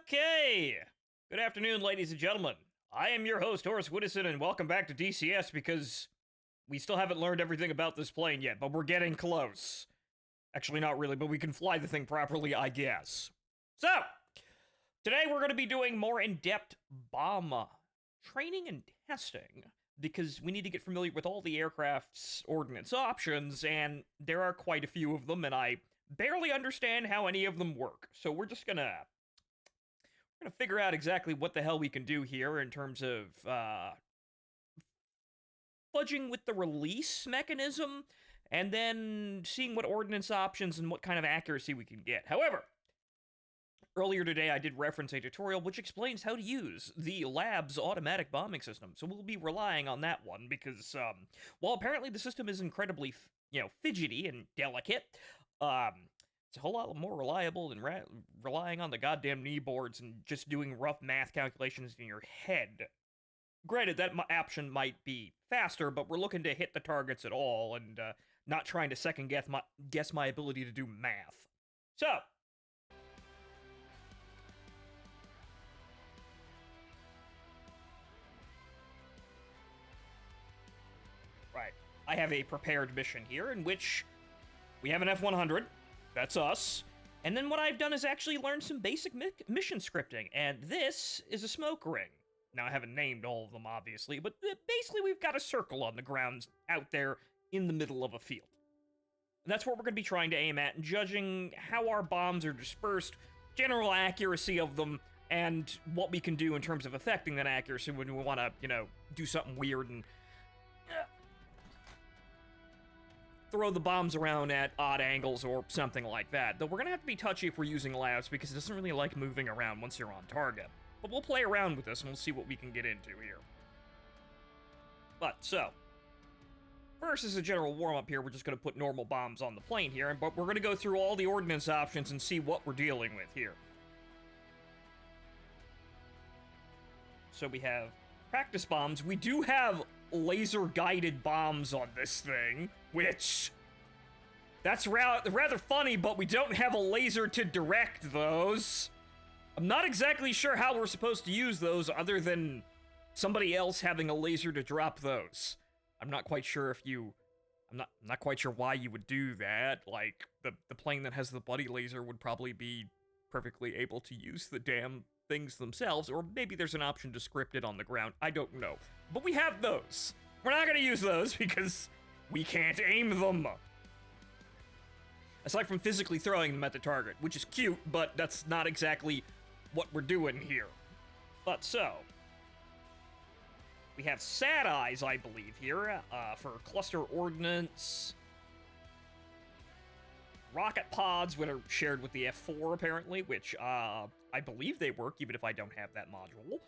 Okay. Good afternoon, ladies and gentlemen. I am your host, Horace Whittison, and welcome back to DCS because we still haven't learned everything about this plane yet, but we're getting close. Actually, not really, but we can fly the thing properly, I guess. So, today we're going to be doing more in-depth bomb training and testing because we need to get familiar with all the aircraft's ordnance options, and there are quite a few of them, and I barely understand how any of them work. So we're gonna figure out exactly what the hell we can do here in terms of fudging with the release mechanism, and then seeing what ordnance options and what kind of accuracy we can get. However, earlier today I did reference a tutorial which explains how to use the lab's automatic bombing system, so we'll be relying on that one because while apparently the system is incredibly, fidgety and delicate, it's a whole lot more reliable than relying on the goddamn kneeboards and just doing rough math calculations in your head. Granted, that option might be faster, but we're looking to hit the targets at all and not trying to second guess my ability to do math. So, right, I have a prepared mission here in which we have an F-100. That's us. And then what I've done is actually learn some basic mission scripting, and this is a smoke ring. Now, I haven't named all of them, obviously, but basically we've got a circle on the ground out there in the middle of a field. And that's what we're going to be trying to aim at, and judging how our bombs are dispersed, general accuracy of them, and what we can do in terms of affecting that accuracy when we want to, do something weird and throw the bombs around at odd angles or something like that. Though we're gonna have to be touchy if we're using labs because it doesn't really like moving around once you're on target. But we'll play around with this and we'll see what we can get into here. But, so, first as a general warm-up here, we're just gonna put normal bombs on the plane here, but we're gonna go through all the ordnance options and see what we're dealing with here. So we have practice bombs. We do have laser-guided bombs on this thing, which, that's rather funny, but we don't have a laser to direct those. I'm not exactly sure how we're supposed to use those other than somebody else having a laser to drop those. I'm not quite sure if you... I'm not quite sure why you would do that. Like, the plane that has the buddy laser would probably be perfectly able to use the damn things themselves, or maybe there's an option to script it on the ground. I don't know. But we have those. We're not gonna use those because we can't aim them. Aside from physically throwing them at the target, which is cute, but that's not exactly what we're doing here. But so, we have sad eyes, I believe, here, for cluster ordnance. Rocket pods, which are shared with the F4, apparently, which, I believe they work, even if I don't have that module.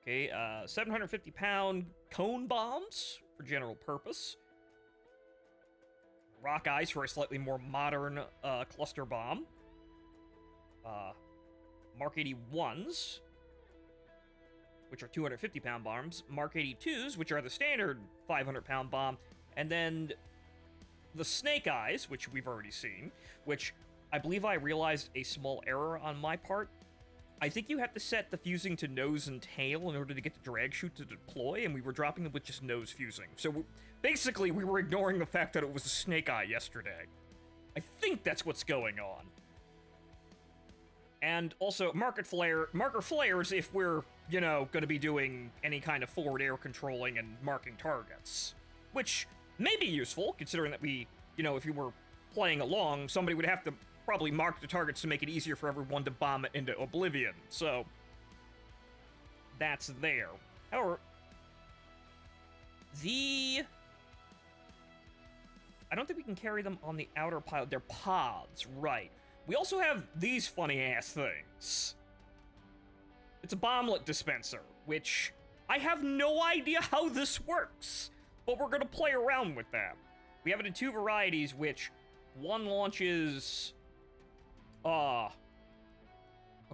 Okay, 750-pound cone bombs for general purpose. Rock eyes for a slightly more modern, cluster bomb. Mark 81s, which are 250-pound bombs. Mark 82s, which are the standard 500-pound bomb. And then the snake eyes, which we've already seen, which I believe I realized a small error on my part. I think you have to set the fusing to nose and tail in order to get the drag chute to deploy, and we were dropping them with just nose fusing. So basically, we were ignoring the fact that it was a snake eye yesterday. I think that's what's going on. And also, marker flares if we're, going to be doing any kind of forward air controlling and marking targets. Which may be useful, considering that we, if you were playing along, somebody would have to probably mark the targets to make it easier for everyone to bomb it into oblivion. So, that's there. However, I don't think we can carry them on the outer pile. They're pods, right. We also have these funny-ass things. It's a bomblet dispenser, which I have no idea how this works, but we're gonna play around with that. We have it in two varieties, which one launches... okay,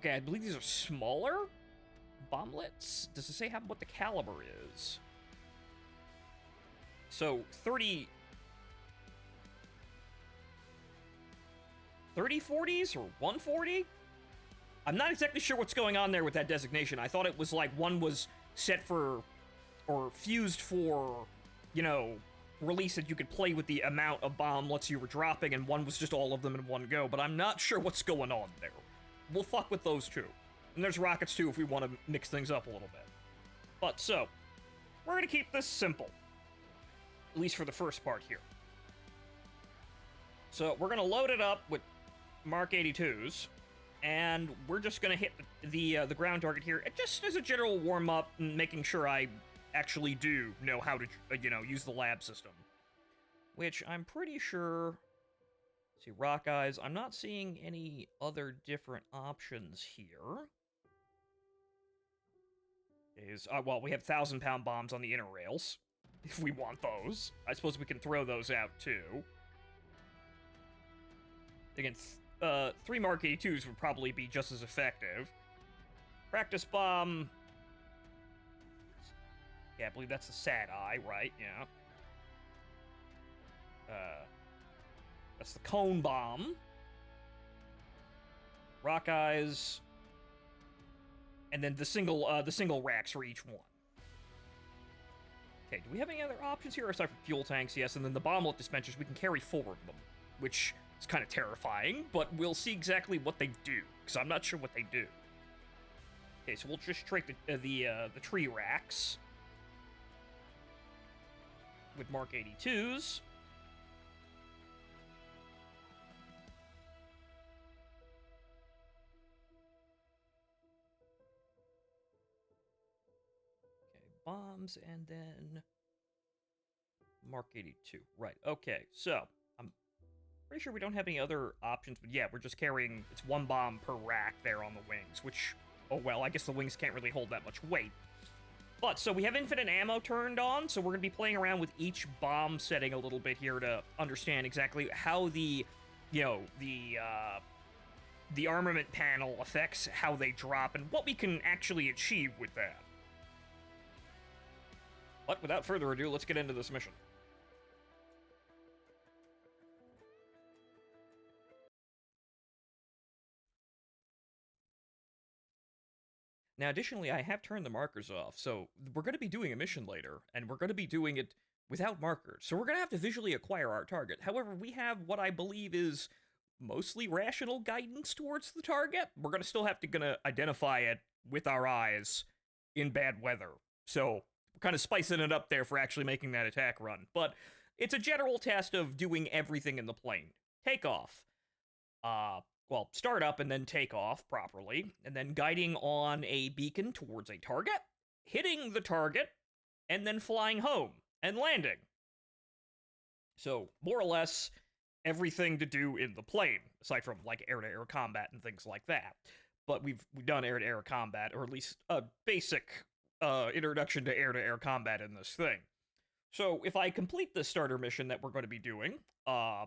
I believe these are smaller bomblets. Does it say what the caliber is? So, 3040s or 140? I'm not exactly sure what's going on there with that designation. I thought it was like one was set for, or fused for, you know, release that you could play with the amount of bomblets you were dropping, and one was just all of them in one go, but I'm not sure what's going on there. We'll fuck with those two. And there's rockets too if we want to mix things up a little bit. But so, we're gonna keep this simple. At least for the first part here. So we're gonna load it up with Mark 82s, and we're just gonna hit the ground target here, just as a general warm-up, and making sure I actually do know how to, you know, use the lab system. Which I'm pretty sure... Let's see, rock eyes. I'm not seeing any other different options here. Well, we have 1,000-pound bombs on the inner rails, if we want those. I suppose we can throw those out, too. Again, 3 Mark 82s would probably be just as effective. Practice bomb... Yeah, I believe that's the sad eye, right? Yeah. That's the cone bomb. Rock eyes. And then the single racks for each one. Okay, do we have any other options here aside from fuel tanks? Yes, and then the bomblet dispensers, we can carry 4 of them, which is kind of terrifying, but we'll see exactly what they do, because I'm not sure what they do. Okay, so we'll just trade the tree racks with Mark 82s. Bombs, and then Mark 82. Right, okay, so I'm pretty sure we don't have any other options, but yeah, we're just carrying, it's 1 bomb per rack there on the wings, which, oh well, I guess the wings can't really hold that much weight. But, so we have infinite ammo turned on, so we're going to be playing around with each bomb setting a little bit here to understand exactly how the, you know, the armament panel affects how they drop, and what we can actually achieve with that. But without further ado, let's get into this mission. Now, additionally, I have turned the markers off, so we're going to be doing a mission later, and we're going to be doing it without markers, so we're going to have to visually acquire our target. However, we have what I believe is mostly rational guidance towards the target. We're going to still have to identify it with our eyes in bad weather, so... kind of spicing it up there for actually making that attack run. But it's a general test of doing everything in the plane. Takeoff. Well, start up and then take off properly, and then guiding on a beacon towards a target, hitting the target, and then flying home and landing. So, more or less, everything to do in the plane, aside from, like, air-to-air combat and things like that. But we've done air-to-air combat, or at least a basic... introduction to air-to-air combat in this thing. So, if I complete the starter mission that we're going to be doing, I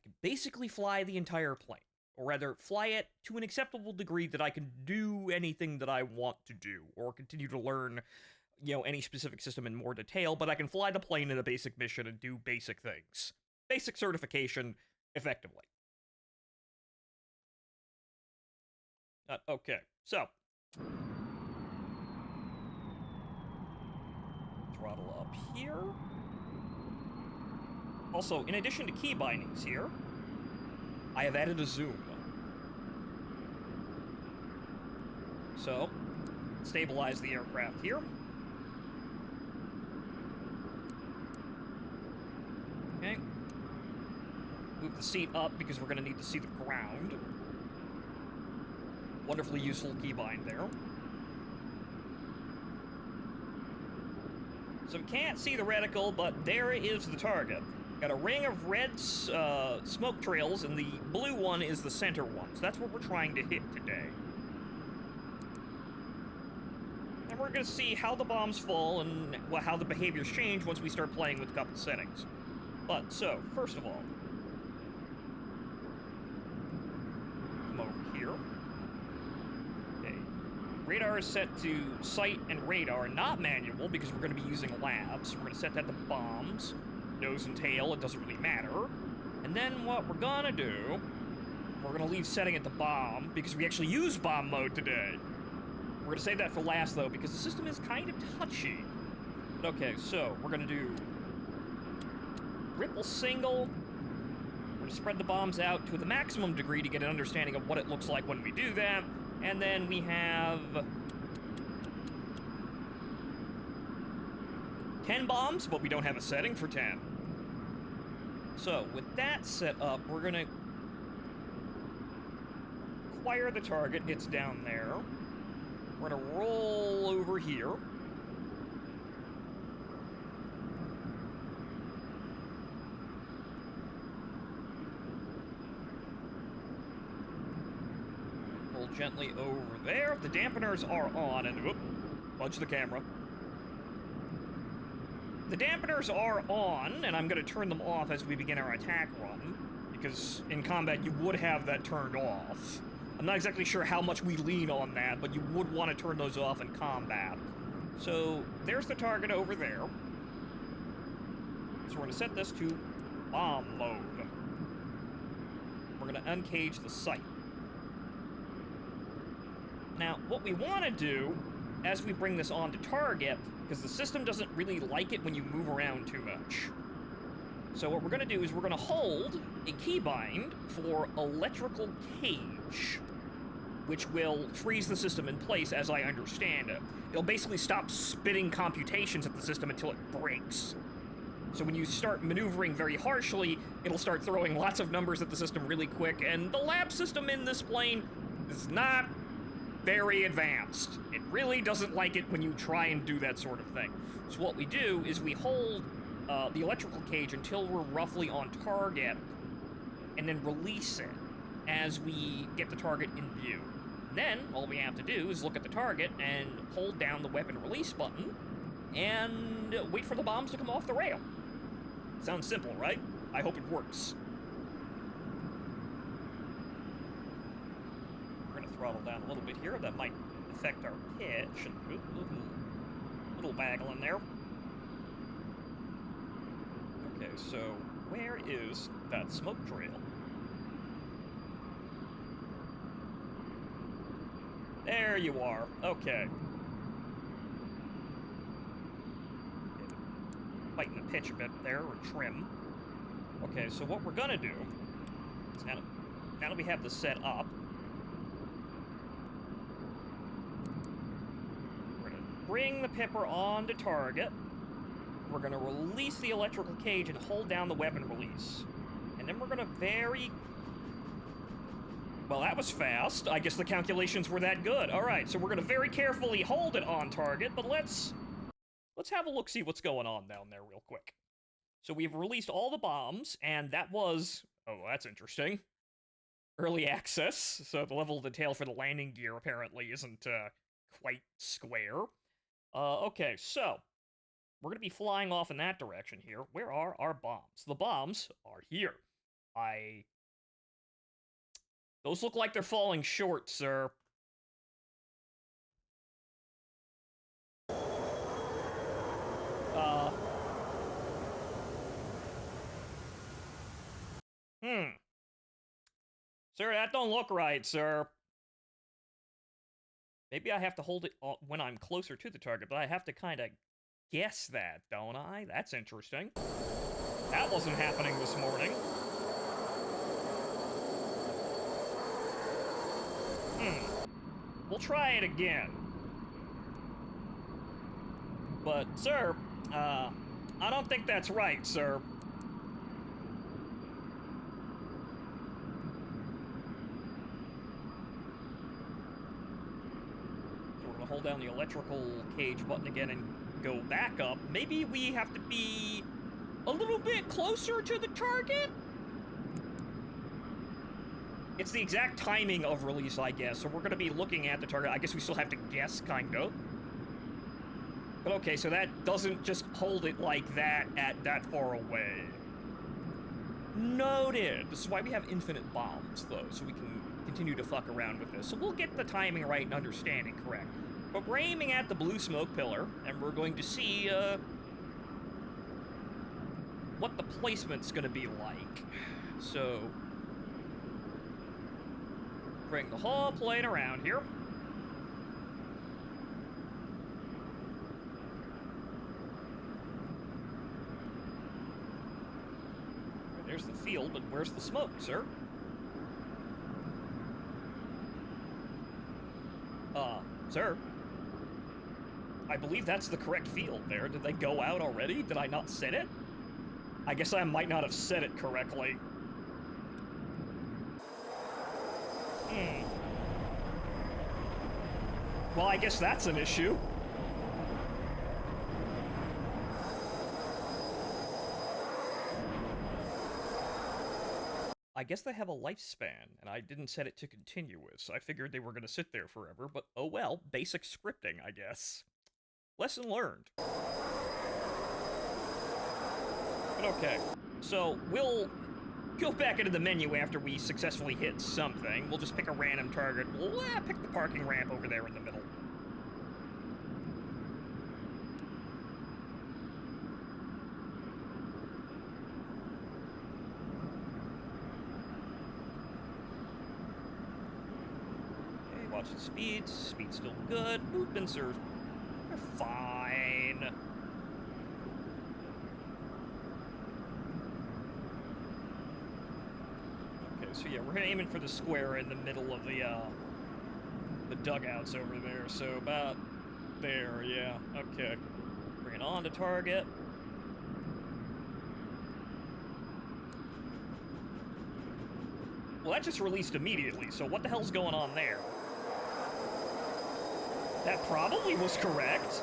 can basically fly the entire plane. Or rather, fly it to an acceptable degree that I can do anything that I want to do, or continue to learn, you know, any specific system in more detail, but I can fly the plane in a basic mission and do basic things. Basic certification, effectively. Okay, so... throttle up here. Also, in addition to key bindings here, I have added a zoom. So, stabilize the aircraft here. Okay. Move the seat up because we're going to need to see the ground. Wonderfully useful keybind there. So we can't see the reticle, but there is the target. Got a ring of red smoke trails, and the blue one is the center one. So that's what we're trying to hit today. And we're going to see how the bombs fall and how the behaviors change once we start playing with a couple settings. But, so, first of all, come over here. Okay. Radar is set to sight and radar, not manual, because we're going to be using labs. We're going to set that to bombs, nose and tail, it doesn't really matter. And then what we're going to do, We're gonna leave setting it to bomb, because we actually use bomb mode today. We're gonna save that for last, though, because the system is kind of touchy. But okay, so we're gonna do ripple single. We're gonna spread the bombs out to the maximum degree to get an understanding of what it looks like when we do that. And then we have 10 bombs, but we don't have a setting for 10. So, with that set up, we're gonna acquire the target. It's down there. We're gonna roll over here. Roll gently over there. The dampeners are on, and whoop, budge the camera. The dampeners are on, and I'm going to turn them off as we begin our attack run, because in combat you would have that turned off. I'm not exactly sure how much we lean on that, but you would want to turn those off in combat. So, there's the target over there. So we're going to set this to bomb mode. We're going to uncage the sight. Now, what we want to do, as we bring this on to target, because the system doesn't really like it when you move around too much. So what we're going to do is we're going to hold a keybind for electrical cage, which will freeze the system in place, as I understand it. It'll basically stop spitting computations at the system until it breaks. So when you start maneuvering very harshly, it'll start throwing lots of numbers at the system really quick, and the lab system in this plane is not very advanced. It really doesn't like it when you try and do that sort of thing. So what we do is we hold the electrical cage until we're roughly on target, and then release it as we get the target in view. Then, all we have to do is look at the target and hold down the weapon release button, and wait for the bombs to come off the rail. Sounds simple, right? I hope it works. Throttle down a little bit here. That might affect our pitch. And little bagel in there. Okay, so where is that smoke trail? There you are. Okay. Biting the pitch a bit there, or trim. Okay, so what we're gonna do is now that we have this set up, bring the pipper onto target. We're going to release the electrical cage and hold down the weapon release. And then we're going to Well, that was fast. I guess the calculations were that good. All right, so we're going to very carefully hold it on target, but let's have a look, see what's going on down there real quick. So we've released all the bombs, and that was... Oh, that's interesting. Early access, so the level of detail for the landing gear apparently isn't quite square. Okay, so we're going to be flying off in that direction here. Where are our bombs? The bombs are here. Those look like they're falling short, sir. Sir, that don't look right, sir. Maybe I have to hold it when I'm closer to the target, but I have to kind of guess that, don't I? That's interesting. That wasn't happening this morning. We'll try it again. But, sir, I don't think that's right, sir. Hold down the electrical cage button again and go back up. Maybe we have to be a little bit closer to the target? It's the exact timing of release, I guess, so we're going to be looking at the target. I guess we still have to guess, kind of. But okay, so that doesn't just hold it like that at that far away. Noted. This is why we have infinite bombs, though, so we can continue to fuck around with this. So we'll get the timing right and understanding correct. But we're aiming at the blue smoke pillar, and we're going to see, what the placement's gonna be like. So, Bring the whole plane around here. There's the field, but where's the smoke, sir? Sir? I believe that's the correct field there. Did they go out already? Did I not set it? I guess I might not have set it correctly. Well, I guess that's an issue. I guess they have a lifespan, and I didn't set it to continuous. I figured they were going to sit there forever, but oh well, basic scripting, I guess. Lesson learned. But okay, so we'll go back into the menu after we successfully hit something. We'll just pick a random target. We'll pick the parking ramp over there in the middle. Watch the speeds. Speed's still good. Movements are they're fine. Okay, so yeah, we're aiming for the square in the middle of the dugouts over there. So about there, yeah. Okay. Bring it on to target. Well, that just released immediately, so what the hell's going on there? That probably was correct.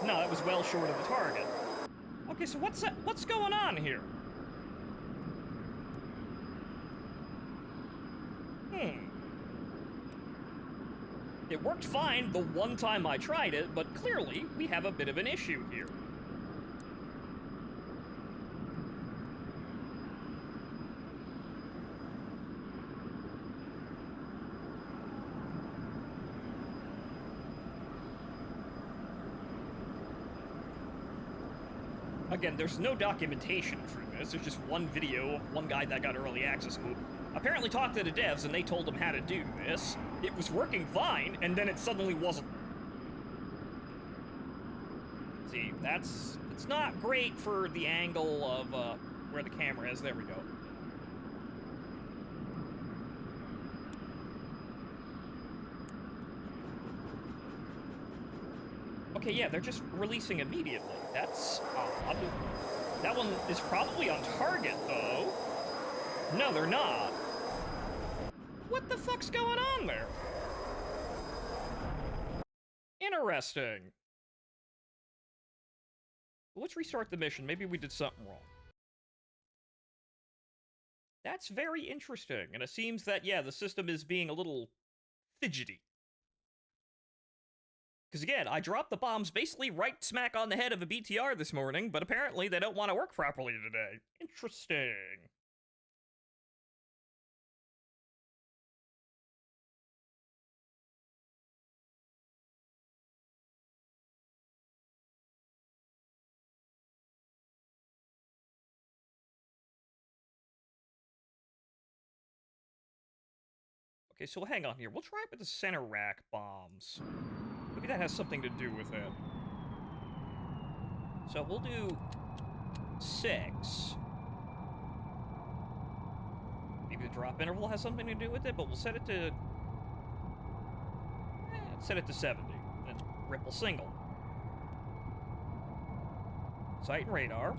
No, that was well short of the target. Okay, so what's going on here? It worked fine the one time I tried it, but clearly we have a bit of an issue here. Again, there's no documentation for this. There's just one video of one guy that got early access who apparently talked to the devs and they told him how to do this. It was working fine, and then it suddenly wasn't. See, it's not great for the angle of where the camera is. There we go. Okay, yeah, they're just releasing immediately. That's odd. That one is probably on target, though. No, they're not. What the fuck's going on there? Interesting. Let's restart the mission. Maybe we did something wrong. That's very interesting, and it seems that, yeah, the system is being a little fidgety. Because again, I dropped the bombs basically right smack on the head of a BTR this morning, but apparently they don't want to work properly today. Interesting. Okay, so hang on here. We'll try it with the center rack bombs. Maybe that has something to do with it. So we'll do 6. Maybe the drop interval has something to do with it, but we'll set it to... set it to 70. Then ripple single. Sight and radar.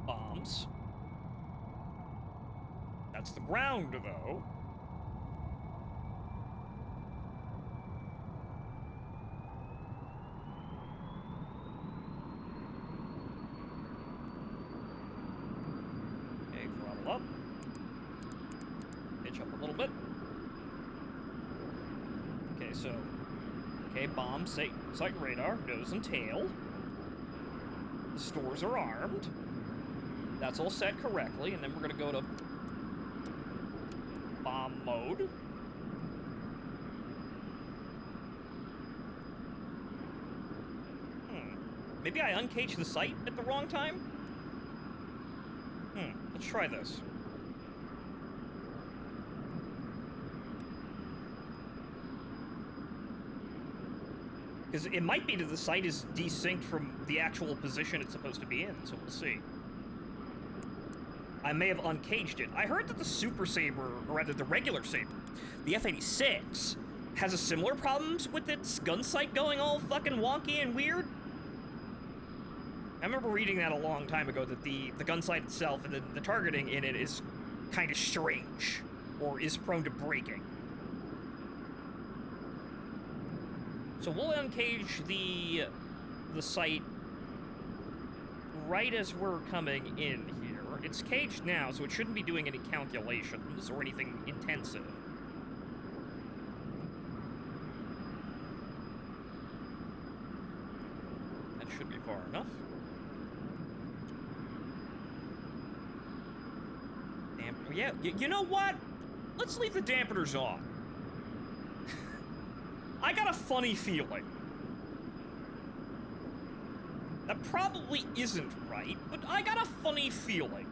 Bombs. That's the ground, though. Up. Pitch up a little bit. Okay, so... Okay, bomb, sight and radar, nose and tail. The stores are armed. That's all set correctly, and then we're gonna go to... bomb mode. Maybe I uncaged the sight at the wrong time? Let's try this. Because it might be that the site is desynced from the actual position it's supposed to be in, so we'll see. I may have uncaged it. I heard that the Super Saber, or rather the regular Saber, the F-86, has a similar problems with its gun sight going all fucking wonky and weird. I remember reading that a long time ago, that the gun sight itself and the targeting in it is kind of strange, or is prone to breaking. So we'll uncage the sight right as we're coming in here. It's caged now, so it shouldn't be doing any calculations or anything intensive. That should be far enough. Yeah, you know what? Let's leave the dampeners on. I got a funny feeling. That probably isn't right, but I got a funny feeling.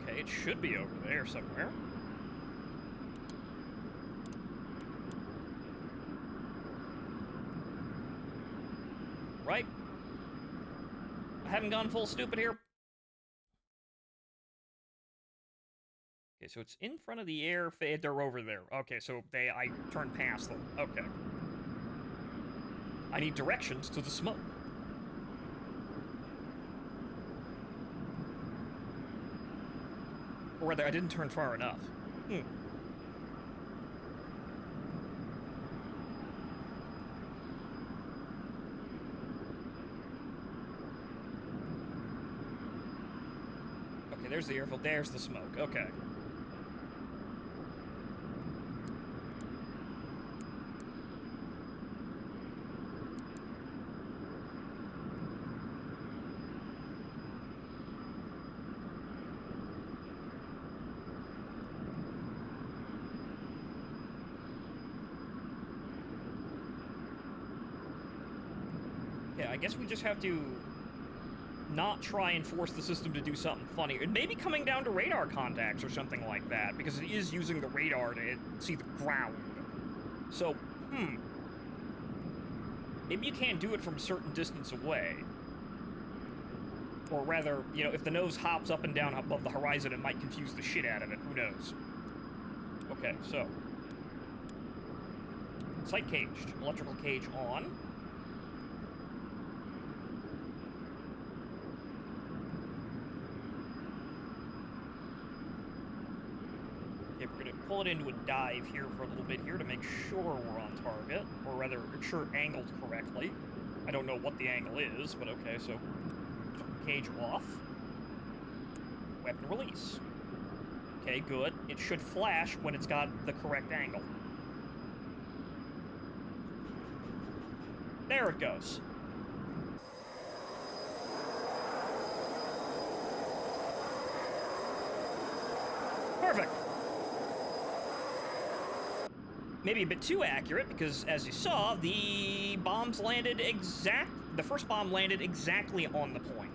Okay, it should be over there somewhere. Right? I haven't gone full stupid here. Okay, so it's in front of the air. They're over there. Okay, so I turned past them. Okay. I need directions to the smoke. Or rather, I didn't turn far enough. Okay, there's the airfield, there's the smoke. Okay. I guess we just have to not try and force the system to do something funny. And maybe coming down to radar contacts or something like that, because it is using the radar to see the ground. So, maybe you can't do it from a certain distance away. Or rather, you know, if the nose hops up and down above the horizon, it might confuse the shit out of it. Who knows? Okay, so. Sight caged. Electrical cage on. Pull it into a dive here for a little bit here to make sure we're on target, or rather, sure angled correctly. I don't know what the angle is, but okay, so cage off. Weapon release. Okay, good. It should flash when it's got the correct angle. There it goes. Perfect. Maybe a bit too accurate, because as you saw, the bombs landed the first bomb landed exactly on the point.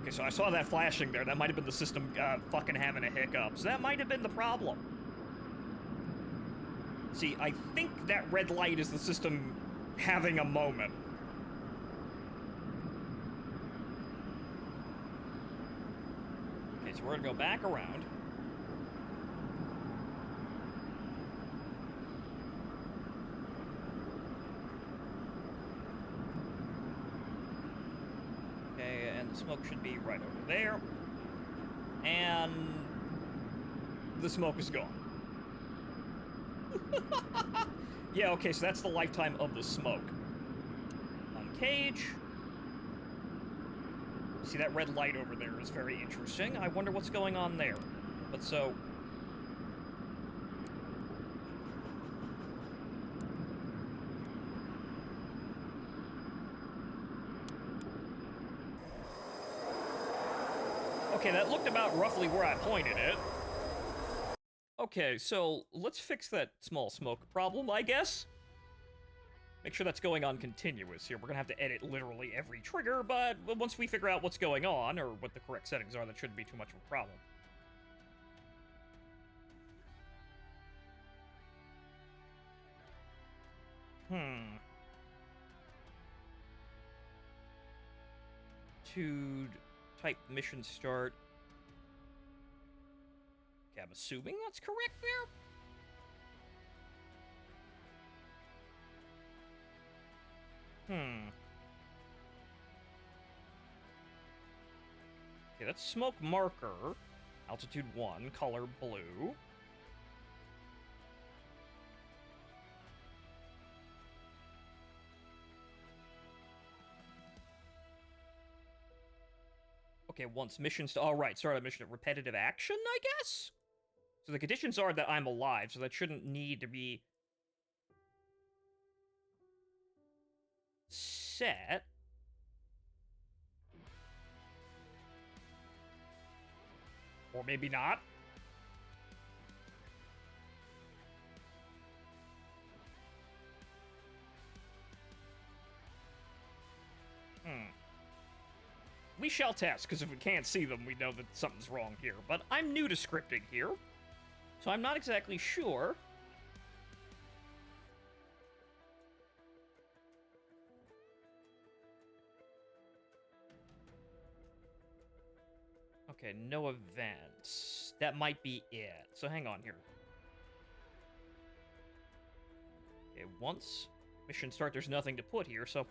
Okay, so I saw that flashing there. That might have been the system fucking having a hiccup. So that might have been the problem. See, I think that red light is the system having a moment. Okay, so we're gonna go back around. Smoke should be right over there. And the smoke is gone. Yeah, okay, so that's the lifetime of the smoke. Uncage. See, that red light over there is very interesting. I wonder what's going on there. But so... Okay, that looked about roughly where I pointed it. Okay, so let's fix that small smoke problem, I guess. Make sure that's going on continuous here. We're gonna have to edit literally every trigger, but once we figure out what's going on, or what the correct settings are, that shouldn't be too much of a problem. To type mission start. Okay, I'm assuming that's correct there. Okay, that's smoke marker. Altitude 1, color blue. Okay, once missions to... Alright, start a mission of repetitive action, I guess? So the conditions are that I'm alive, so that shouldn't need to be... set. Or maybe not. We shall test, because if we can't see them, we know that something's wrong here. But I'm new to scripting here, so I'm not exactly sure. Okay, no events. That might be it. So hang on here. Okay, once mission start, there's nothing to put here, so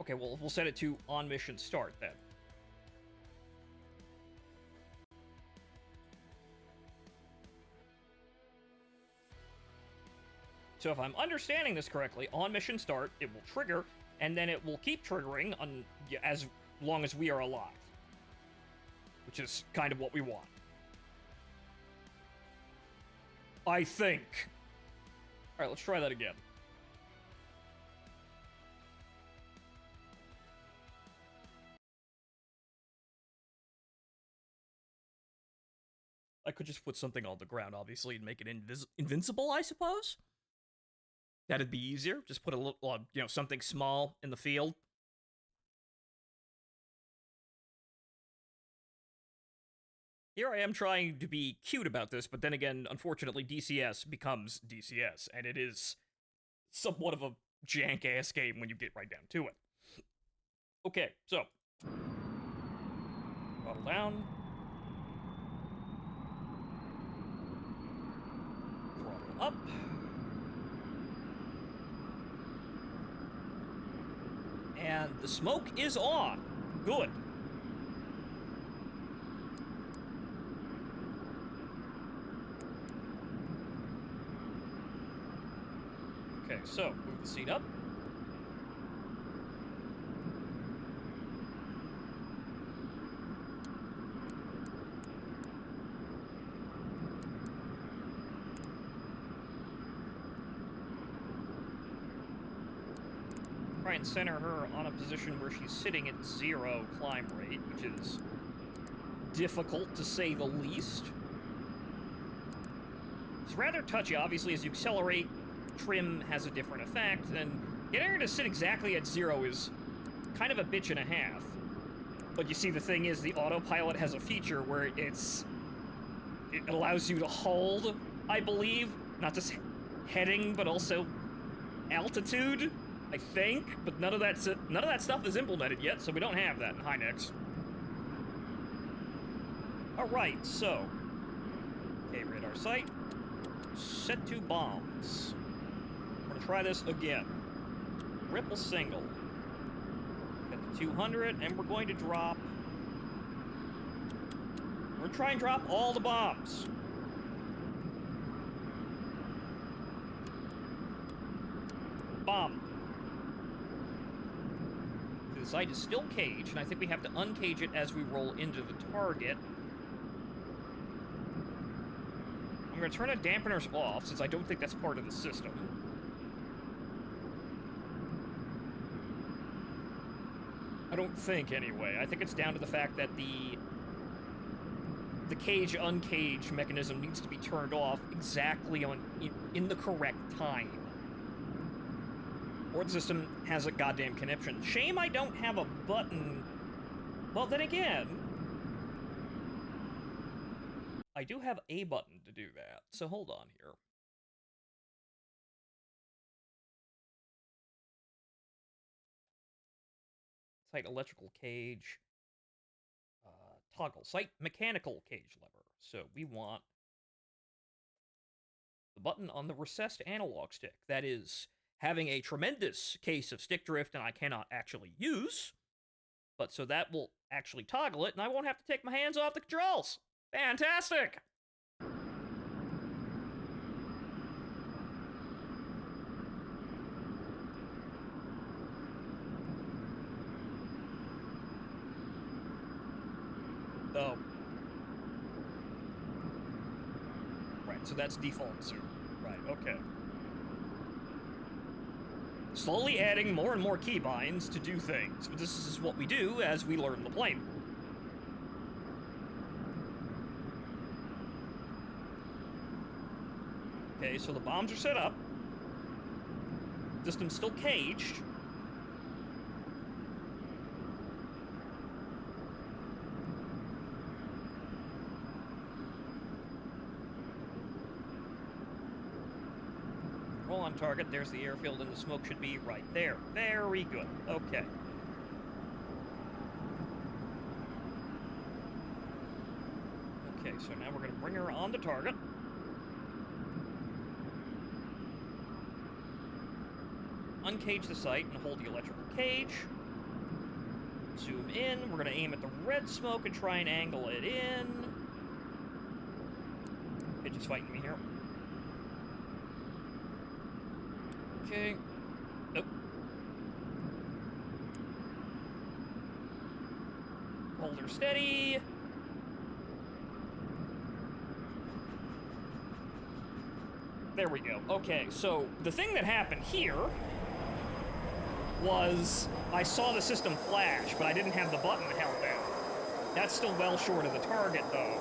Okay, well, we'll set it to on mission start then. So if I'm understanding this correctly, on mission start, it will trigger, and then it will keep triggering as long as we are alive. Which is kind of what we want. I think. Alright, let's try that again. I could just put something on the ground, obviously, and make it invincible, I suppose? That'd be easier. Just put a little, something small in the field. Here I am trying to be cute about this, but then again, unfortunately, DCS becomes DCS, and it is somewhat of a jank-ass game when you get right down to it. Okay, so. Throttle down. Throttle up. And the smoke is on. Good. Okay, so move the seat up. Try and center her on a position where she's sitting at 0 climb rate, which is difficult to say the least. It's rather touchy, obviously, as you accelerate, trim has a different effect, and getting her to sit exactly at 0 is kind of a bitch and a half. But you see, the thing is, the autopilot has a feature where it allows you to hold, I believe, not just heading, but also altitude, I think, but none of that stuff is implemented yet, so we don't have that in Hynex. Alright, so, okay, radar sight, set to bombs. We're gonna try this again. Ripple single. Get to 200, and we're going to drop... We're gonna try and drop all the bombs. Bomb. The site is still caged, and I think we have to uncage it as we roll into the target. I'm gonna turn the dampeners off, since I don't think that's part of the system. I don't think, anyway. I think it's down to the fact that the cage-uncage mechanism needs to be turned off exactly in the correct time. Or the system has a goddamn conniption. Shame I don't have a button. Well, then again, I do have a button to do that, so hold on here. Site electrical cage. Toggle. Site mechanical cage lever. So we want the button on the recessed analog stick. That is having a tremendous case of stick drift and I cannot actually use. But so that will actually toggle it, and I won't have to take my hands off the controls. Fantastic! Oh. Right, so that's default suit. Right, okay. Slowly adding more and more keybinds to do things, but this is what we do as we learn the plane. Okay, so the bombs are set up. System's still caged. Roll on target, there's the airfield, and the smoke should be right there. Very good. Okay. Okay, so now we're going to bring her on the target. Uncage the site and hold the electrical cage. Zoom in. We're going to aim at the red smoke and try and angle it in. Pitch is fighting me here. Okay. Nope. Hold her steady. There we go. Okay, so the thing that happened here was I saw the system flash, but I didn't have the button held down. That's still well short of the target, though.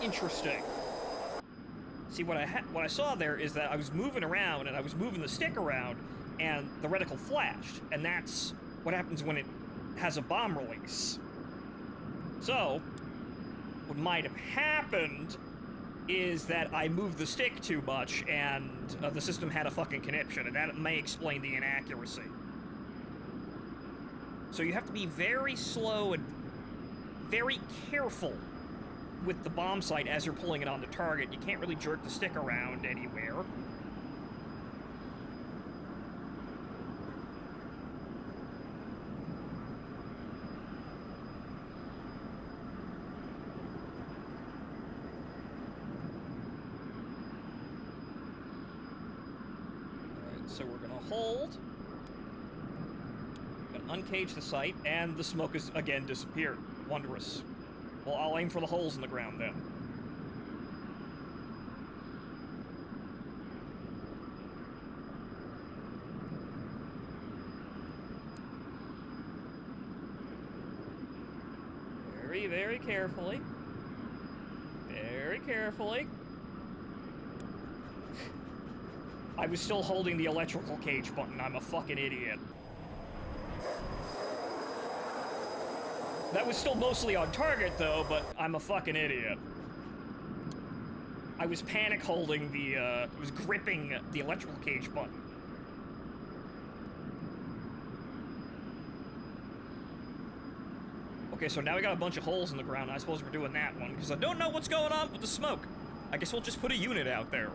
Interesting. See, what I saw there is that I was moving around, and I was moving the stick around, and the reticle flashed, and that's what happens when it has a bomb release. So, what might have happened is that I moved the stick too much, and the system had a fucking conniption, and that may explain the inaccuracy. So you have to be very slow and very careful with the bomb sight as you're pulling it on the target. You can't really jerk the stick around anywhere. Alright, so we're gonna hold. Gonna uncage the sight, and the smoke has again disappeared. Wondrous. Well, I'll aim for the holes in the ground, then. Very, very carefully. Very carefully. I was still holding the electrical cage button. I'm a fucking idiot. That was still mostly on target, though, but I'm a fucking idiot. I was panic holding the, I was gripping the electrical cage button. Okay, so now we got a bunch of holes in the ground. I suppose we're doing that one, because I don't know what's going on with the smoke. I guess we'll just put a unit out there.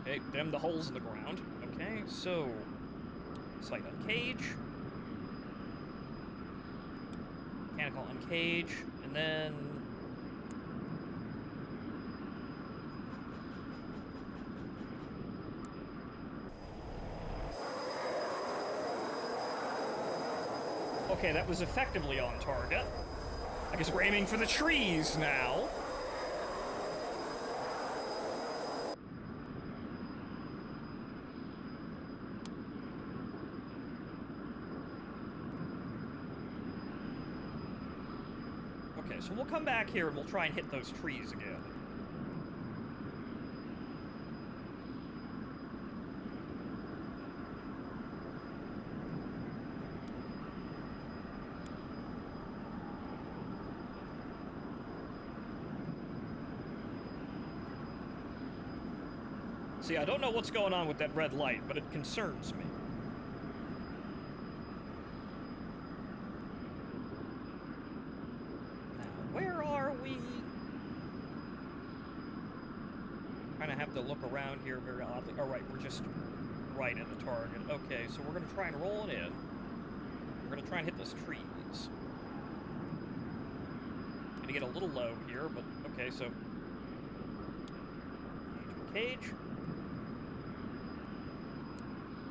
Okay, them the holes in the ground. Okay, so Sight uncage. Mechanical uncage. And then... Okay, that was effectively on target. I guess we're aiming for the trees now. Okay, so we'll come back here and we'll try and hit those trees again. See, I don't know what's going on with that red light, but it concerns me. Now, where are we? Kind of have to look around here very oddly. All right, we're just right at the target. Okay, so we're going to try and roll it in. We're going to try and hit those trees. Gonna get a little low here, but okay, so... Cage.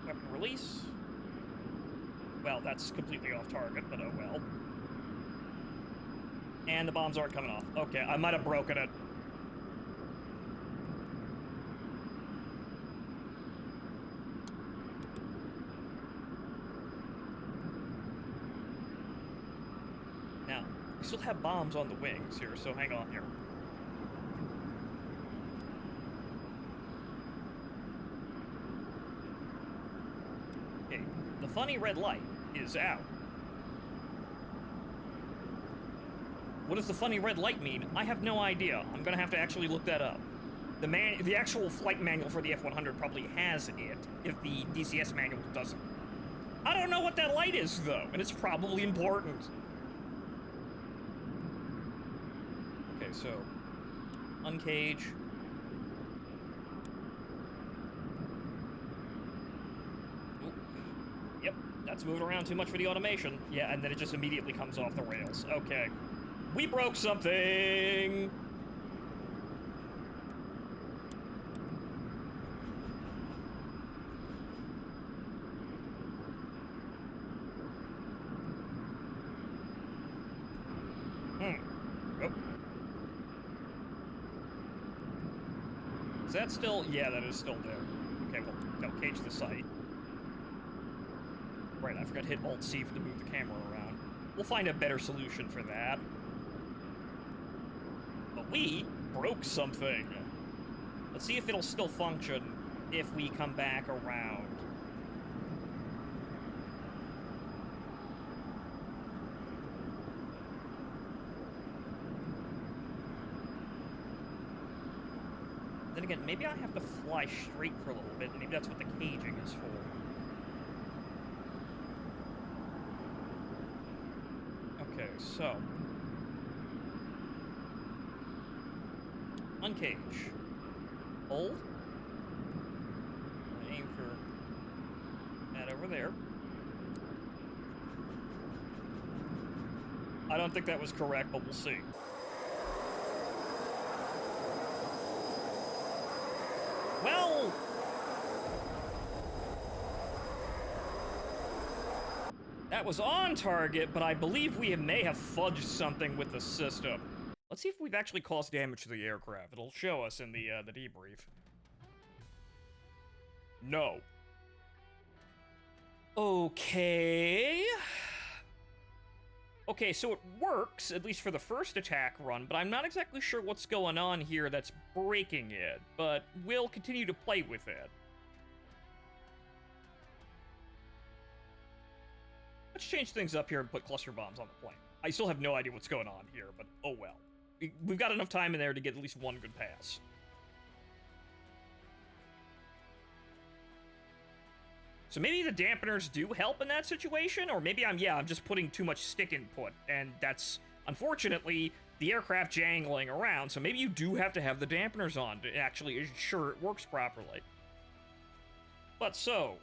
Weapon release. Well, that's completely off target, but oh well. And the bombs aren't coming off. Okay, I might have broken it. Now, we still have bombs on the wings here, so hang on here. The funny red light is out. What does the funny red light mean? I have no idea. I'm gonna have to actually look that up. The actual flight manual for the F-100 probably has it, if the DCS manual doesn't. I don't know what that light is, though, and it's probably important. Okay, so... uncage. Yep, that's moving around too much for the automation. Yeah, and then it just immediately comes off the rails. Okay. We broke something! Oh. Is that still... yeah, that is still there. Okay, well, no, cage the sight. Right, I forgot to hit Alt-C to move the camera around. We'll find a better solution for that. But we broke something. Let's see if it'll still function if we come back around. Then again, maybe I have to fly straight for a little bit. Maybe that's what the caging is for. Okay, so... uncage. Hold. Aim for that over there. I don't think that was correct, but we'll see. Well... that was on target, but I believe we may have fudged something with the system. Let's see if we've actually caused damage to the aircraft. It'll show us in the debrief. No. Okay. Okay, so it works, at least for the first attack run, but I'm not exactly sure what's going on here that's breaking it, but we'll continue to play with it. Let's change things up here and put cluster bombs on the plane. I still have no idea what's going on here, but oh well. We've got enough time in there to get at least one good pass. So maybe the dampeners do help in that situation, or maybe I'm just putting too much stick input, and that's, unfortunately, the aircraft jangling around, so maybe you do have to have the dampeners on to actually ensure it works properly. But so...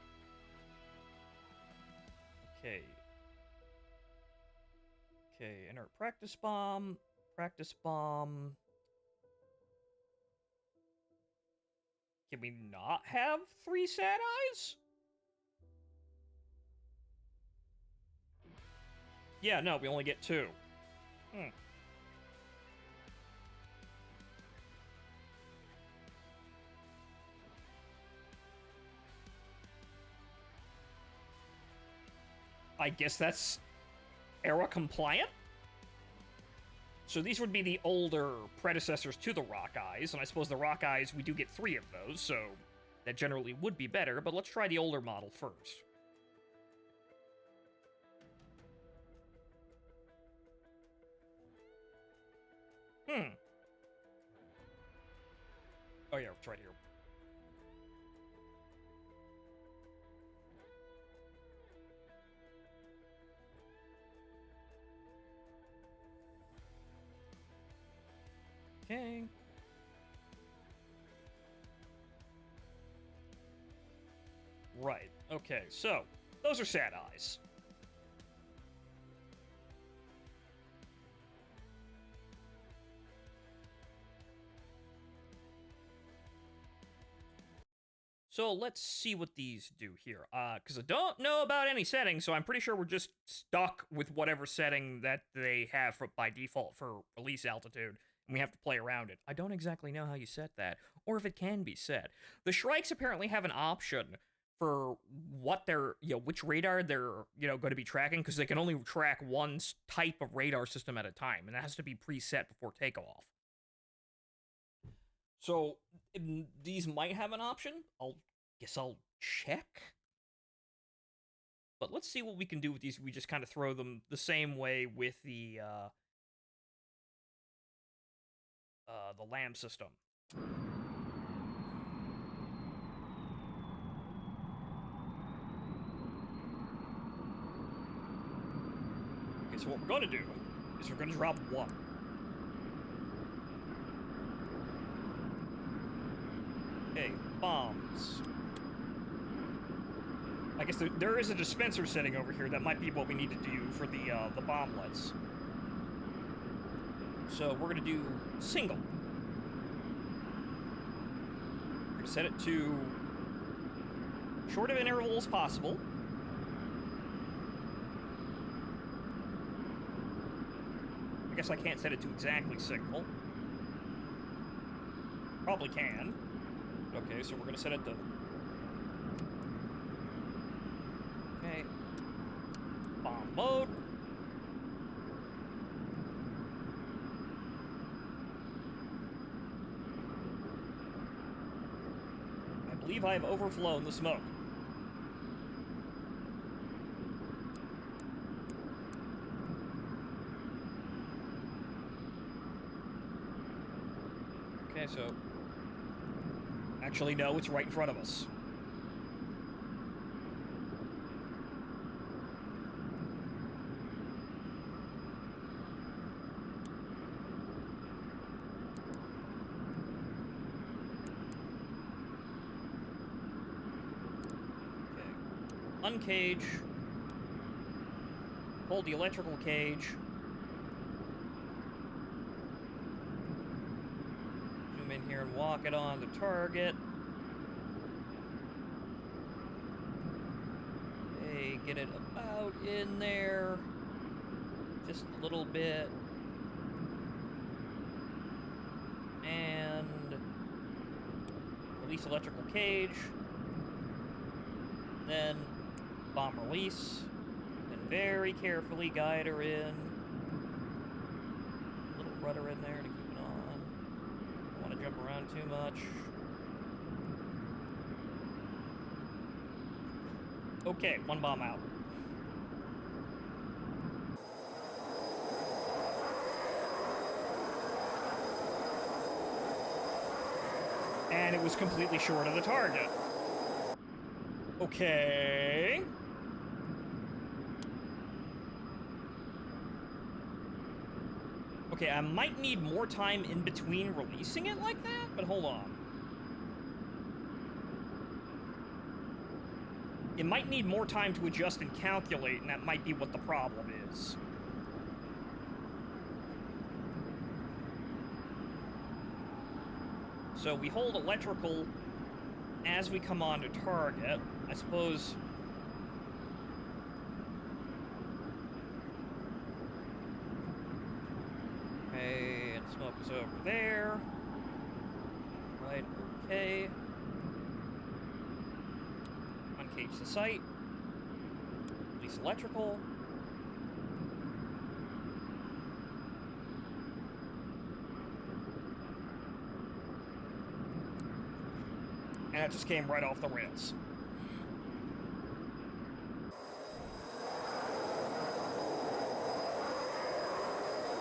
Okay. Okay, inert practice bomb. Practice bomb. Can we not have 3 sad eyes? Yeah, no, we only get 2. I guess that's era compliant? So these would be the older predecessors to the Rock Eyes, and I suppose the Rock Eyes, we do get 3 of those, so that generally would be better, but let's try the older model first. Oh yeah, it's right here. Okay. Right. Okay, so those are sad eyes. So let's see what these do here. Because I don't know about any settings, so I'm pretty sure we're just stuck with whatever setting that they have by default for release altitude, and we have to play around it. I don't exactly know how you set that, or if it can be set. The Shrikes apparently have an option for what they're, which radar they're, going to be tracking, because they can only track one type of radar system at a time, and that has to be preset before takeoff. So these might have an option. Guess I'll check. But let's see what we can do with these. We just kind of throw them the same way with the LAM system. Okay, so what we're going to do is we're going to drop 1. Okay, bombs. I guess there is a dispenser setting over here that might be what we need to do for the bomblets. So we're going to do single. We're going to set it to short of interval as possible. I guess I can't set it to exactly single. Probably can. Okay, so we're going to set it to... Okay. Bomb mode. I believe I have overflown the smoke. Okay, so... Actually, no, it's right in front of us. Uncage, hold the electrical cage, zoom in here and walk it on the target. Okay, get it about in there, just a little bit, and release electrical cage, then bomb release, and very carefully guide her in. Little rudder in there to keep it on. Don't want to jump around too much. Okay, 1 bomb out. And it was completely short of the target. Okay. Okay, I might need more time in between releasing it like that, but hold on. it might need more time to adjust and calculate, and that might be what the problem is. So we hold electrical as we come on to target. I suppose... Okay, and smoke is over there. Right, okay. Uncage the site. Release electrical. And it just came right off the rails.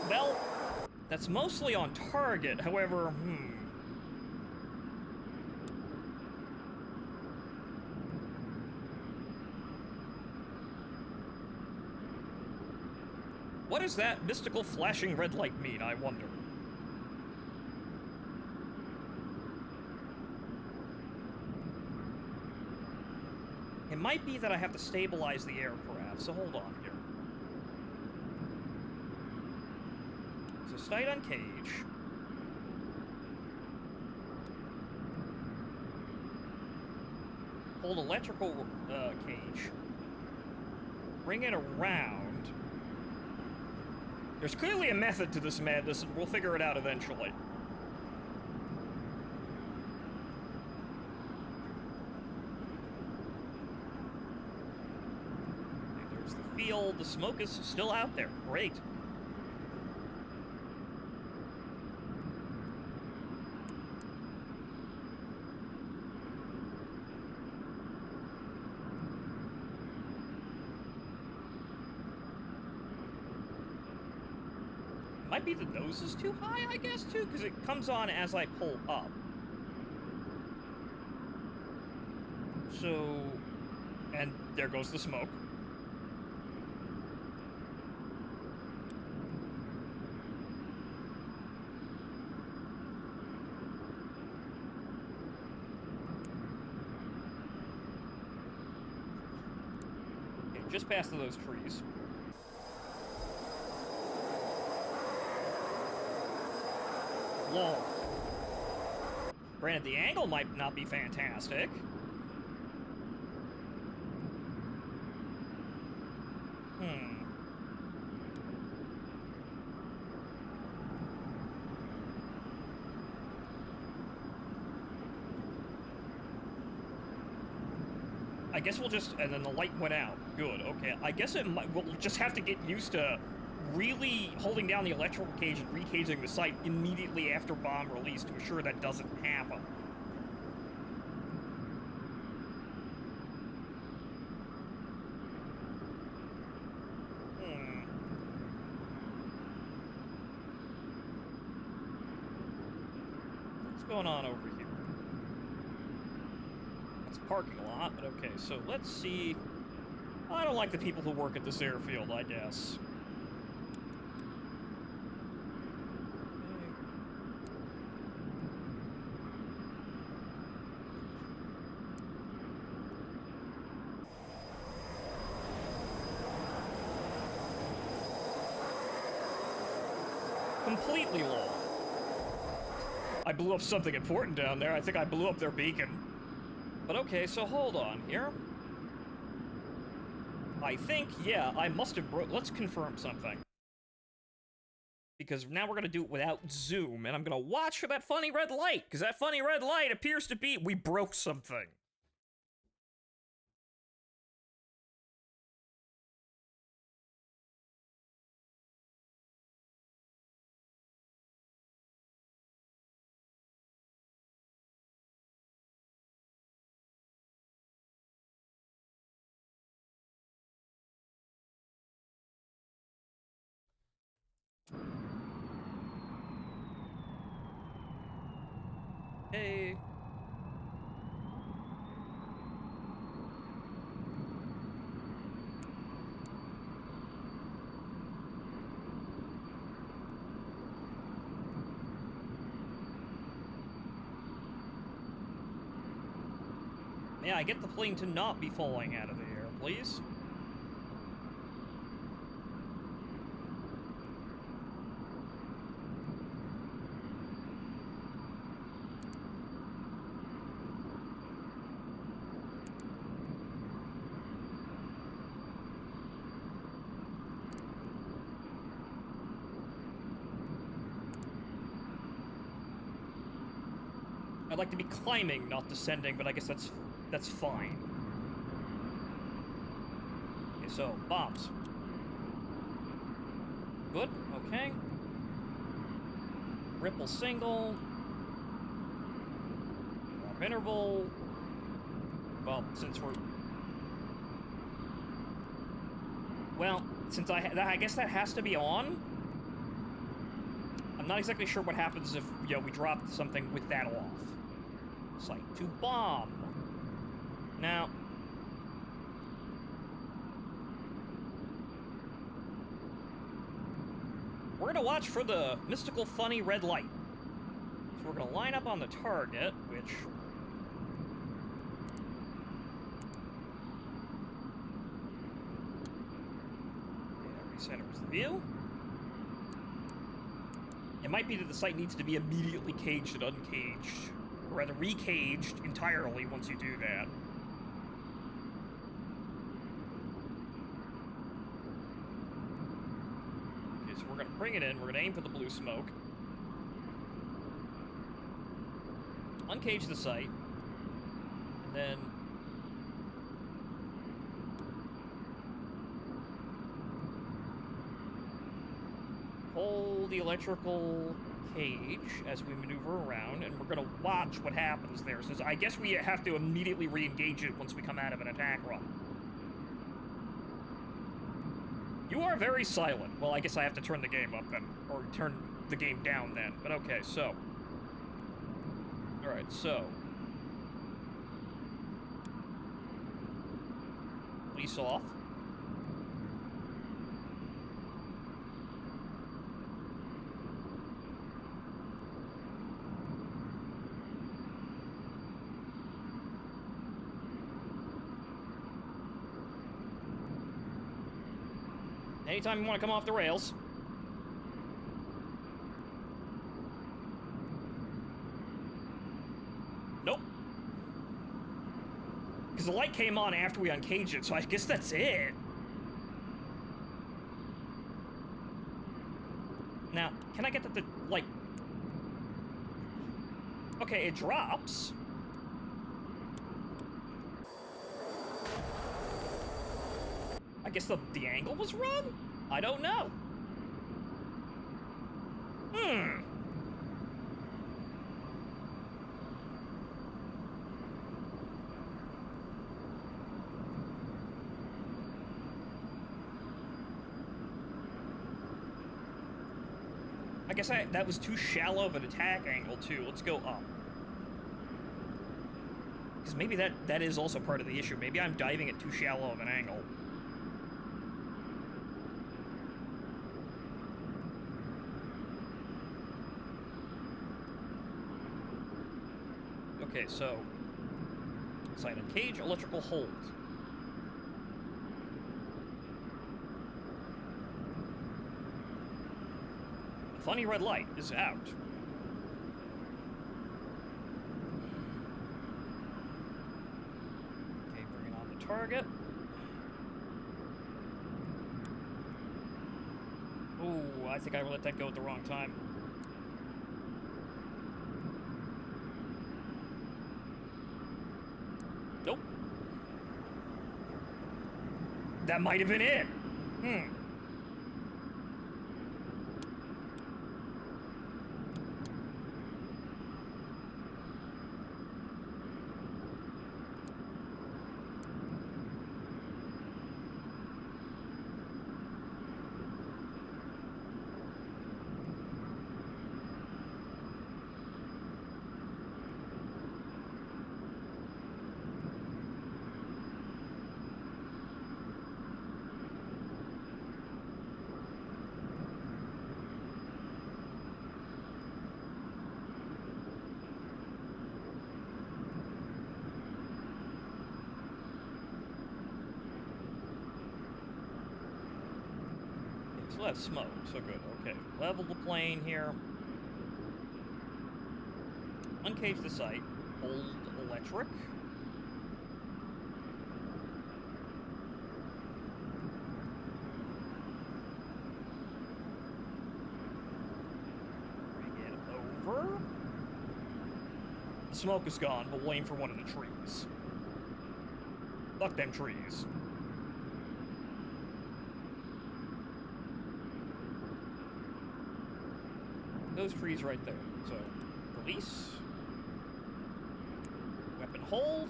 Well, that's mostly on target, however, What does that mystical flashing red light mean, I wonder? It might be that I have to stabilize the aircraft, so hold on here. So sight on cage. Hold electrical cage. Bring it around. There's clearly a method to this madness, and we'll figure it out eventually. There's the field. The smoke is still out there. Great. Might be the nose is too high, I guess, too, because it comes on as I pull up. So, and there goes the smoke. Okay, just past those trees. Long. Granted, the angle might not be fantastic. I guess we'll just... And then the light went out. Good, okay. I guess it might... We'll just have to get used to really holding down the electrical cage and recaging the site immediately after bomb release to assure that doesn't happen. What's going on over here? That's a parking lot, but okay, so let's see... I don't like the people who work at this airfield, I guess. Completely low. I blew up something important down there. I think I blew up their beacon. But okay, so hold on here. I think, yeah, I must have let's confirm something. Because now we're gonna do it without zoom, and I'm gonna watch for that funny red light, because that funny red light appears to be we broke something. Hey. May I get the plane to not be falling out of the air, please? I'd like to be climbing, not descending, but I guess that's fine. Okay, so, bombs. Good, okay. Ripple single. Drop interval. Well, since we're... Well, since I guess that has to be on. I'm not exactly sure what happens if, you know, we drop something with that off. Site to bomb. Now... we're gonna watch for the mystical, funny red light. So we're gonna line up on the target, which... yeah, recenters the view. It might be that the site needs to be immediately caged and uncaged. Or rather, recaged entirely once you do that. Okay, so we're gonna bring it in, we're gonna aim for the blue smoke. Uncage the site. And then... hold the electrical cage as we maneuver around, and we're gonna watch what happens there. So I guess we have to immediately re-engage it once we come out of an attack run. You are very silent. Well, I guess I have to turn the game up then, or turn the game down then, but okay, so. Alright, so. Release off. Anytime you want to come off the rails. Nope. Because the light came on after we uncaged it, so I guess that's it. Now, can I get the like... okay, it drops. I guess the angle was wrong? I don't know. I guess that was too shallow of an attack angle, too. Let's go up. Because maybe that is also part of the issue. Maybe I'm diving at too shallow of an angle. Okay, so... site uncage, electrical hold. The funny red light is out. Okay, bring it on the target. Ooh, I think I let that go at the wrong time. Nope. That might have been it. Still have smoke, so good. Okay, level the plane here. Uncage the site. Hold electric. Bring it over. The smoke is gone, but we'll aim for one of the trees. Fuck them trees. Those trees right there. So, release. Weapon hold.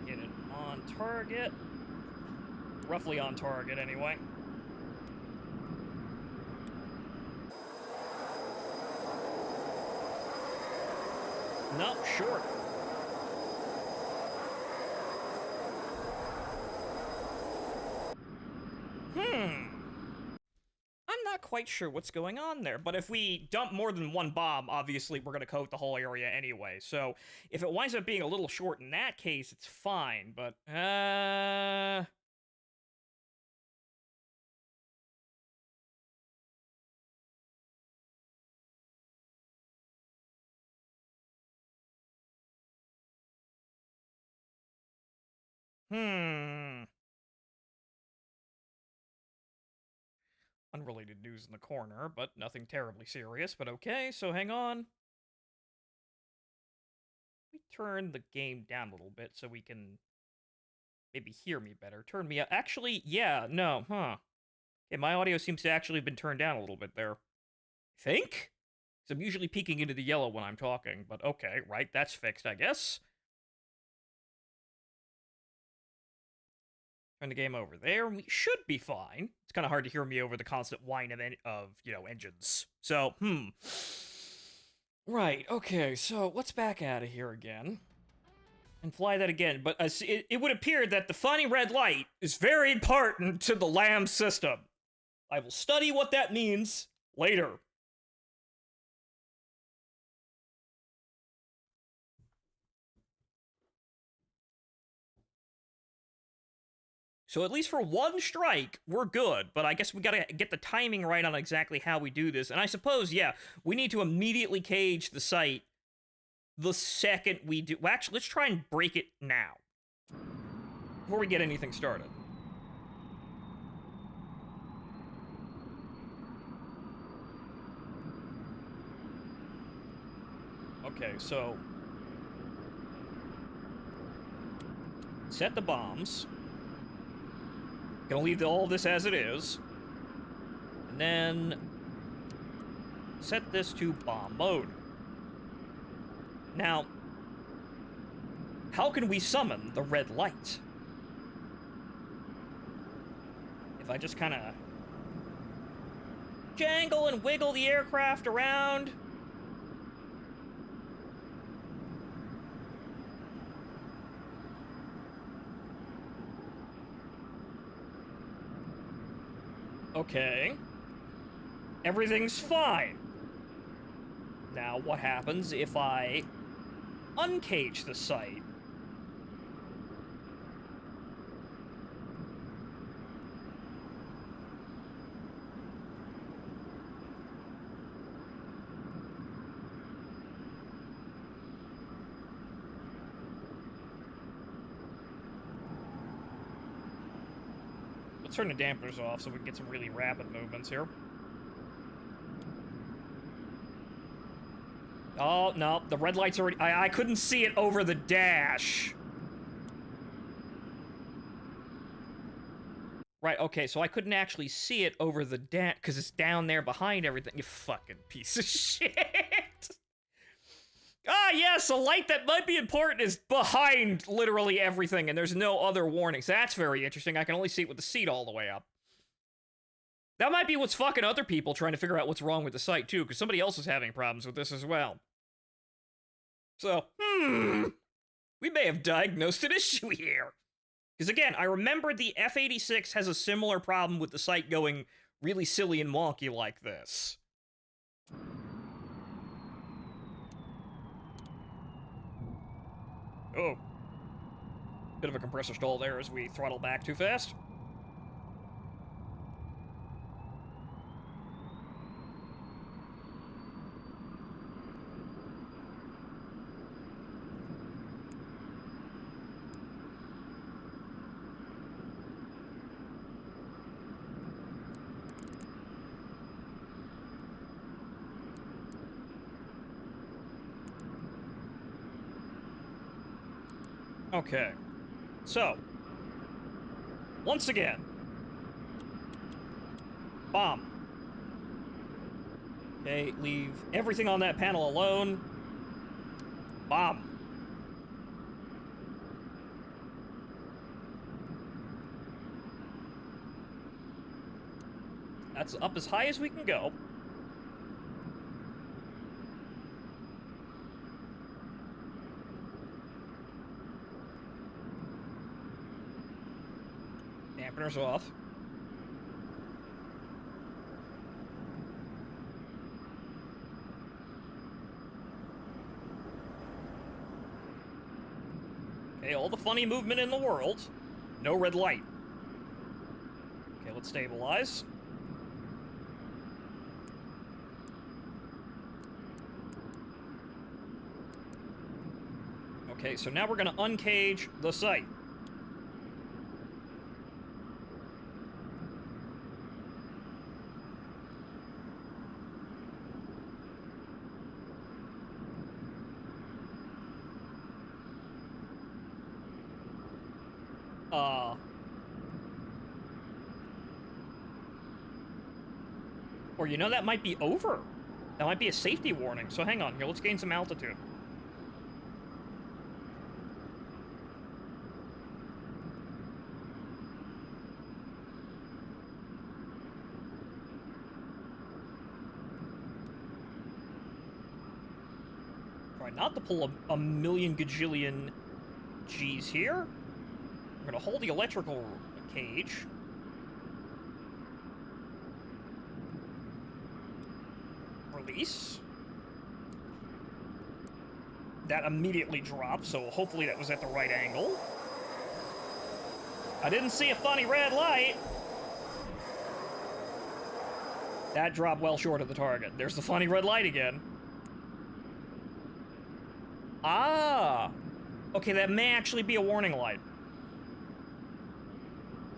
Get it on target. Roughly on target, anyway. Nope, short. I'm not quite sure what's going on there, but if we dump more than one bomb, obviously we're going to coat the whole area anyway. So if it winds up being a little short in that case, it's fine, but, Unrelated news in the corner, but nothing terribly serious, but okay, so hang on. We turn the game down a little bit so we can maybe hear me better. Turn me up. Actually, yeah, no, huh. Okay, my audio seems to actually have been turned down a little bit there. Think? So I'm usually peeking into the yellow when I'm talking, but okay, right, that's fixed, I guess. Turn the game over there, and we should be fine. It's kind of hard to hear me over the constant whine of you know, engines. So, Right, okay, so let's back out of here again. And fly that again, but it would appear that the funny red light is very important to the LAM system. I will study what that means later. So at least for one strike, we're good, but I guess we gotta get the timing right on exactly how we do this. And I suppose, yeah, we need to immediately cage the site the second we do. Well, actually, let's try and break it now, before we get anything started. Okay, so set the bombs. Gonna leave all this as it is. And then set this to bomb mode. Now, how can we summon the red light? If I just kind of jangle and wiggle the aircraft around. Okay. Everything's fine. Now, what happens if I uncage the site? Let's turn the dampers off so we can get some really rapid movements here. Oh, no, the red light's already... I couldn't see it over the dash. Right, okay, so I couldn't actually see it over the dash, because it's down there behind everything. You fucking piece of shit. Ah, yes, a light that might be important is behind literally everything, and there's no other warnings. That's very interesting. I can only see it with the seat all the way up. That might be what's fucking other people trying to figure out what's wrong with the site, too, because somebody else is having problems with this as well. So, we may have diagnosed an issue here. Because again, I remember the F-86 has a similar problem with the site going really silly and wonky like this. Oh. Bit of a compressor stall there as we throttle back too fast. Okay. So, once again, bomb. Okay, leave everything on that panel alone. Bomb. That's up as high as we can go. Dampeners off. Okay, all the funny movement in the world. No red light. Okay, let's stabilize. Okay, so now we're gonna uncage the site. Or you know, that might be over. That might be a safety warning. So hang on here, let's gain some altitude. Try not to pull a million gajillion G's here. We're gonna hold the electrical cage. Release. That immediately dropped, so hopefully that was at the right angle. I didn't see a funny red light. That dropped well short of the target. There's the funny red light again. Ah! Okay, that may actually be a warning light.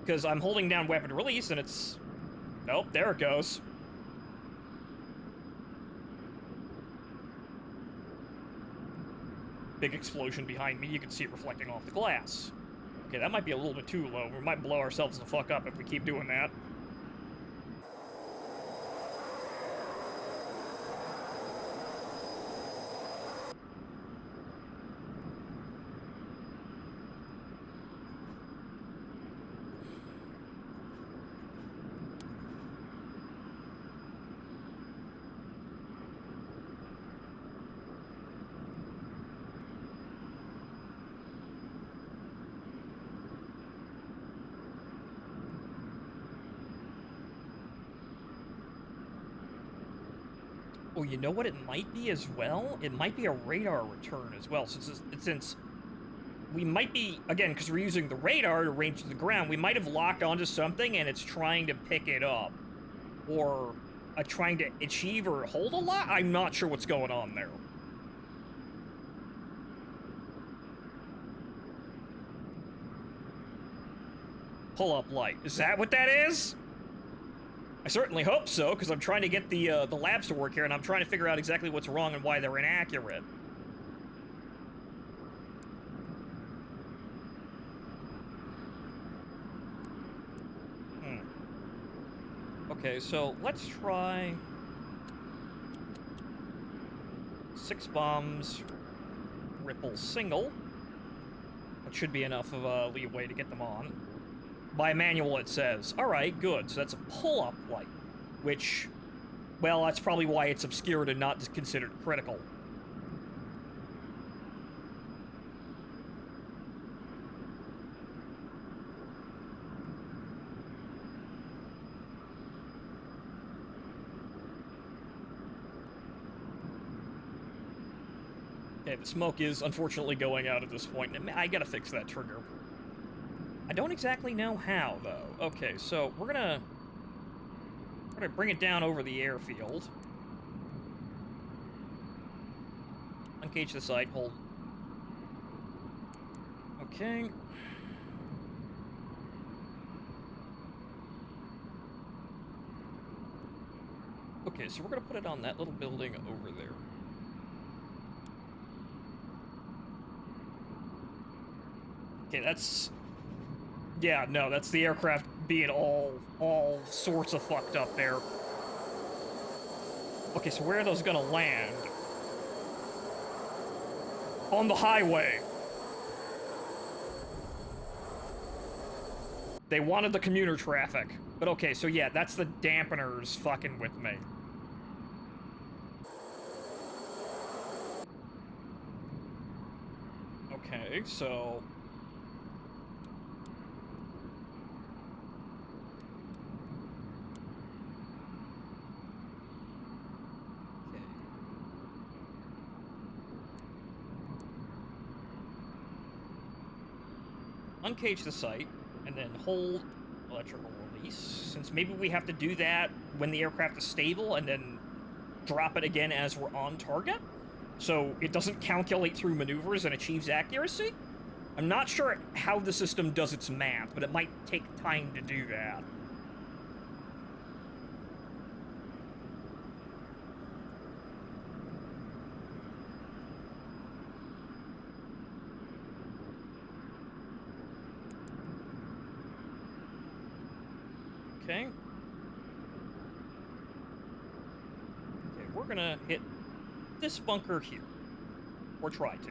Because I'm holding down weapon release and it's... Nope, there it goes. Big explosion behind me. You can see it reflecting off the glass. Okay, that might be a little bit too low. We might blow ourselves the fuck up if we keep doing that. Oh, you know what it might be as well? It might be a radar return as well, since we might be, again, because we're using the radar to range to the ground, we might have locked onto something and it's trying to pick it up. Or trying to achieve or hold a lot? I'm not sure what's going on there. Pull-up light. Is that what that is? I certainly hope so, because I'm trying to get the labs to work here, and I'm trying to figure out exactly what's wrong and why they're inaccurate. Okay, so let's try 6 bombs, ripple single. That should be enough of a leeway to get them on. By manual it says. Alright, good. So that's a pull-up light, which, well, that's probably why it's obscured and not considered critical. Okay, the smoke is unfortunately going out at this point. I gotta fix that trigger. I don't exactly know how, though. Okay, so we're gonna bring it down over the airfield. Uncage the site, hold. Okay. Okay, so we're gonna put it on that little building over there. Okay, that's... Yeah, no, that's the aircraft being all sorts of fucked up there. Okay, so where are those gonna land? On the highway. They wanted the commuter traffic. But okay, so yeah, that's the dampeners fucking with me. Okay, so... Uncage the site, and then hold electrical release, since maybe we have to do that when the aircraft is stable, and then drop it again as we're on target, so it doesn't calculate through maneuvers and achieves accuracy. I'm not sure how the system does its math, but it might take time to do that. Okay. Okay, we're gonna hit this bunker here. Or try to.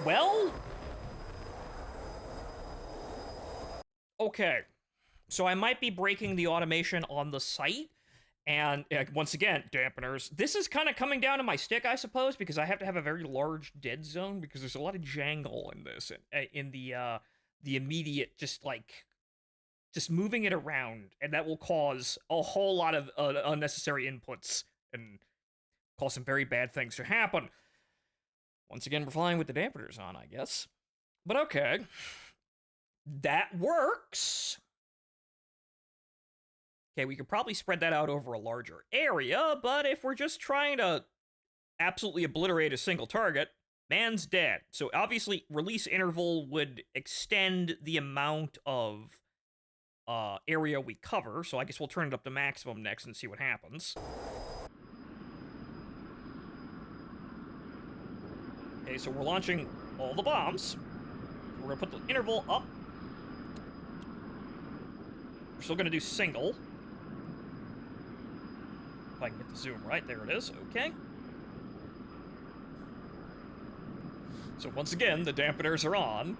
Well... Okay. So I might be breaking the automation on the site, and once again, dampeners. This is kind of coming down to my stick, I suppose, because I have to have a very large dead zone, because there's a lot of jangle in this, in the immediate, just moving it around, and that will cause a whole lot of unnecessary inputs, and cause some very bad things to happen. Once again, we're flying with the dampeners on, I guess. But okay. That works. Okay, we could probably spread that out over a larger area, but if we're just trying to absolutely obliterate a single target, man's dead. So obviously, release interval would extend the amount of area we cover, so I guess we'll turn it up to maximum next and see what happens. Okay, so we're launching all the bombs. We're gonna put the interval up. We're still gonna do single. If I can get the zoom right, there it is, okay. So once again, the dampeners are on,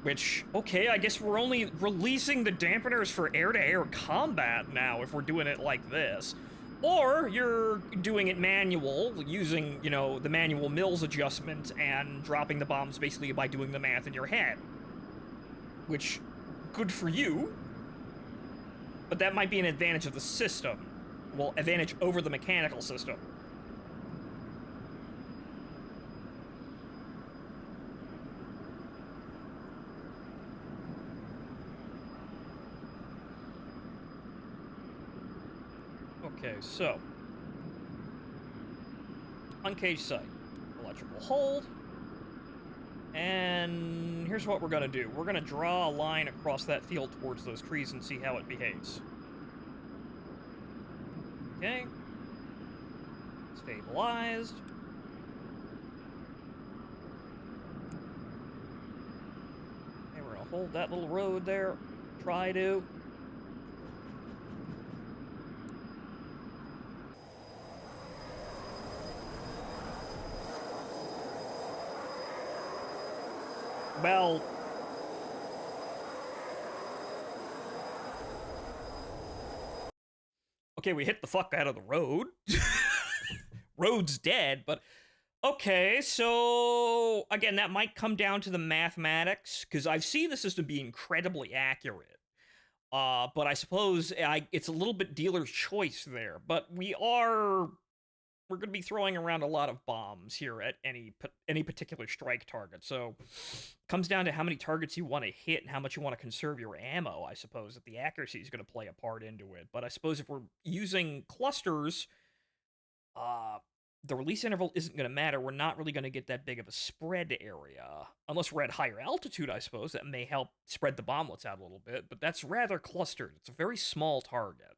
which, okay, I guess we're only releasing the dampeners for air-to-air combat now if we're doing it like this. Or you're doing it manual, using, you know, the manual mills adjustment and dropping the bombs basically by doing the math in your head. Which, good for you, but that might be an advantage of the system. Well, advantage over the mechanical system. Okay, so uncaged site, electrical hold, and here's what we're gonna do. We're gonna draw a line across that field towards those trees and see how it behaves. Okay. Stabilized. Okay, we're gonna hold that little road there. Try to. Well... Okay, we hit the fuck out of the road. Road's dead, but... Okay, so... Again, that might come down to the mathematics, because I've seen the system be incredibly accurate. But I suppose it's a little bit dealer's choice there. But we're going to be throwing around a lot of bombs here at any particular strike target. So it comes down to how many targets you want to hit and how much you want to conserve your ammo, I suppose, that the accuracy is going to play a part into it. But I suppose if we're using clusters, the release interval isn't going to matter. We're not really going to get that big of a spread area. Unless we're at higher altitude, I suppose. That may help spread the bomblets out a little bit, but that's rather clustered. It's a very small target.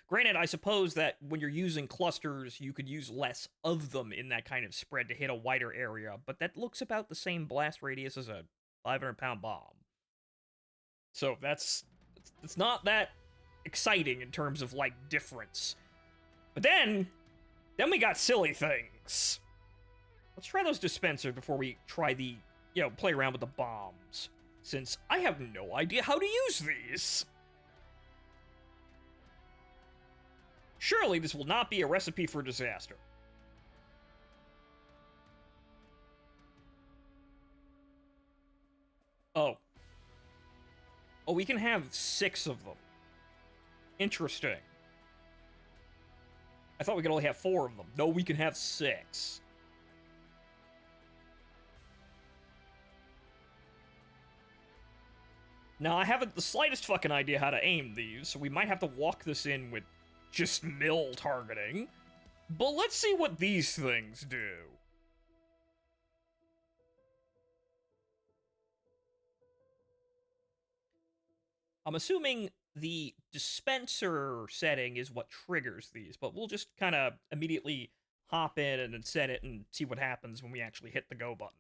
Granted, I suppose that when you're using clusters, you could use less of them in that kind of spread to hit a wider area, but that looks about the same blast radius as a 500-pound bomb. So it's not that exciting in terms of, like, difference. But then we got silly things. Let's try those dispensers before we try the, play around with the bombs. Since I have no idea how to use these. Surely this will not be a recipe for disaster. Oh, we can have 6 of them. Interesting. I thought we could only have 4 of them. No, we can have 6. Now, I haven't the slightest fucking idea how to aim these, so we might have to walk this in with just mill targeting. But let's see what these things do. I'm assuming the dispenser setting is what triggers these, but we'll just kind of immediately hop in and then set it and see what happens when we actually hit the go button.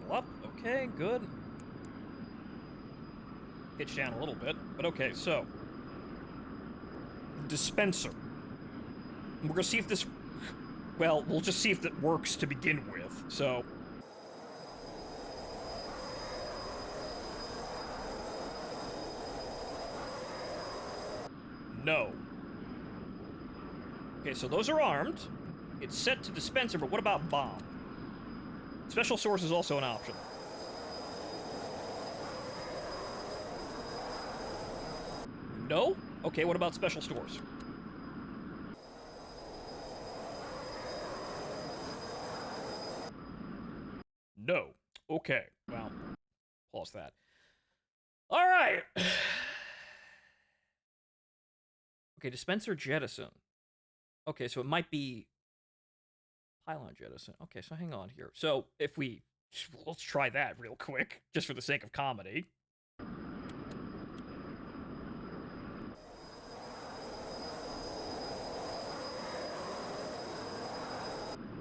Up. Okay, good. Pitch down a little bit, but okay, so. Dispenser. We're gonna see if this... Well, we'll just see if it works to begin with, so... No. Okay, so those are armed. It's set to dispenser, but what about bomb? Special source is also an option. No? Okay, what about special stores? No. Okay, well, pause that. Alright! Okay, dispenser jettison. Okay, so it might be pylon jettison. Okay, so hang on here. So if we... Let's try that real quick, just for the sake of comedy.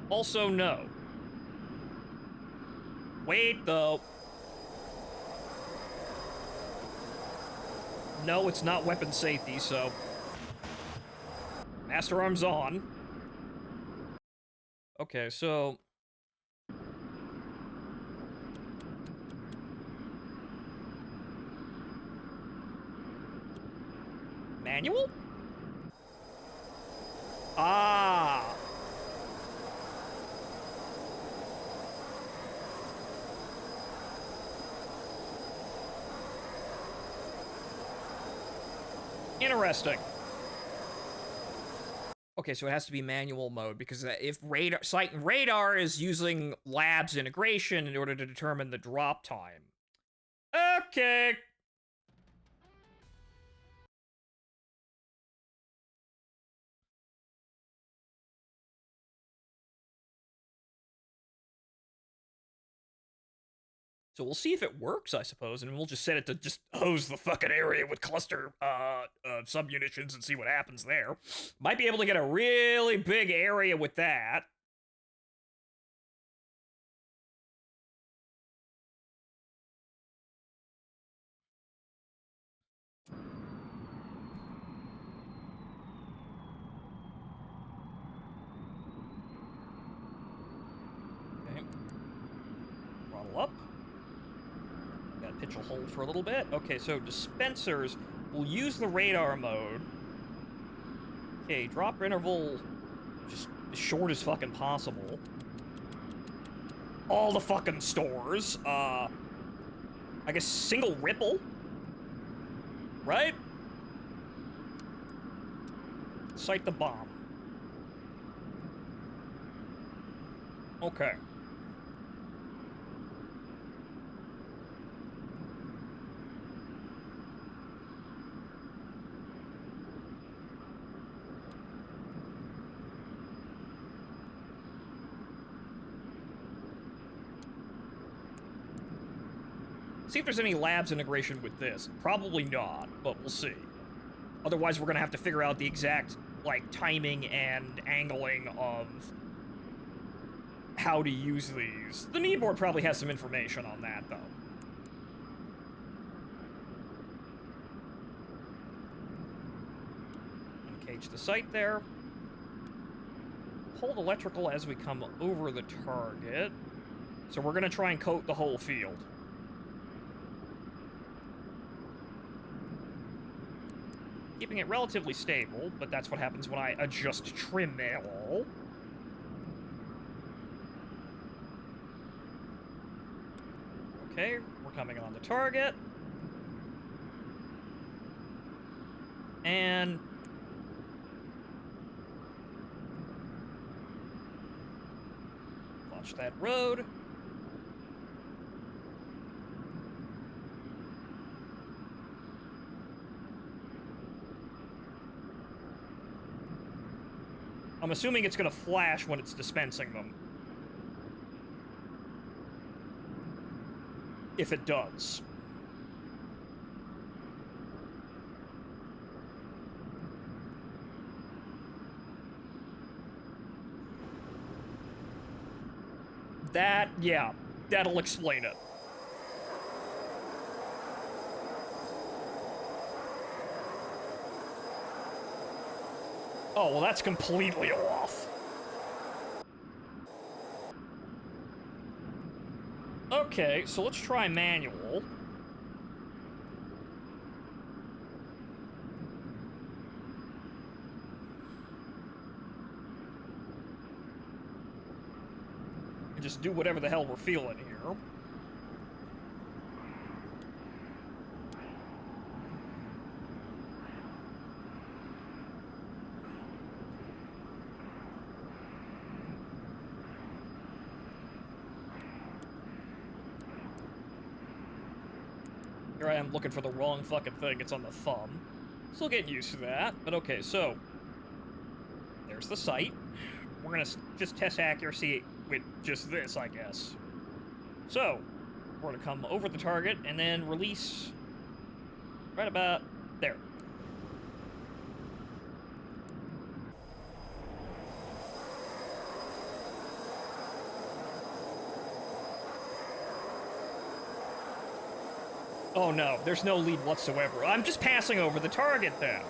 Also, no. Wait, though. No, it's not weapon safety, so... Master arms on. Okay, so... Manual? Ah! Interesting. Okay, so it has to be manual mode, because if radar, sight and radar is using labs integration in order to determine the drop time. Okay. So we'll see if it works, I suppose, and we'll just set it to just hose the fucking area with cluster submunitions and see what happens there. Might be able to get a really big area with that. Okay. Throttle up. Pitch will hold for a little bit. Okay, so dispensers will use the radar mode. Okay, drop interval just as short as fucking possible. all the fucking stores. I guess single ripple? Right? Sight the bomb. Okay. See if there's any labs integration with this. Probably not, but we'll see. Otherwise, we're gonna have to figure out the exact, like, timing and angling of how to use these. The kneeboard probably has some information on that, though. Uncage the sight there. Hold electrical as we come over the target. So we're gonna try and coat the whole field. Keeping it relatively stable, but that's what happens when I adjust trim mail. Okay, we're coming on the target. And... watch that road. I'm assuming it's gonna flash when it's dispensing them. If it does. That, yeah, that'll explain it. Oh, well, that's completely off. Okay, so let's try manual. And just do whatever the hell we're feeling here. Here I am looking for the wrong fucking thing. It's on the thumb. Still getting used to that, but okay, so... there's the sight. We're gonna just test accuracy with just this, I guess. So, we're gonna come over the target and then release right about there. Oh no, there's no lead whatsoever. I'm just passing over the target then.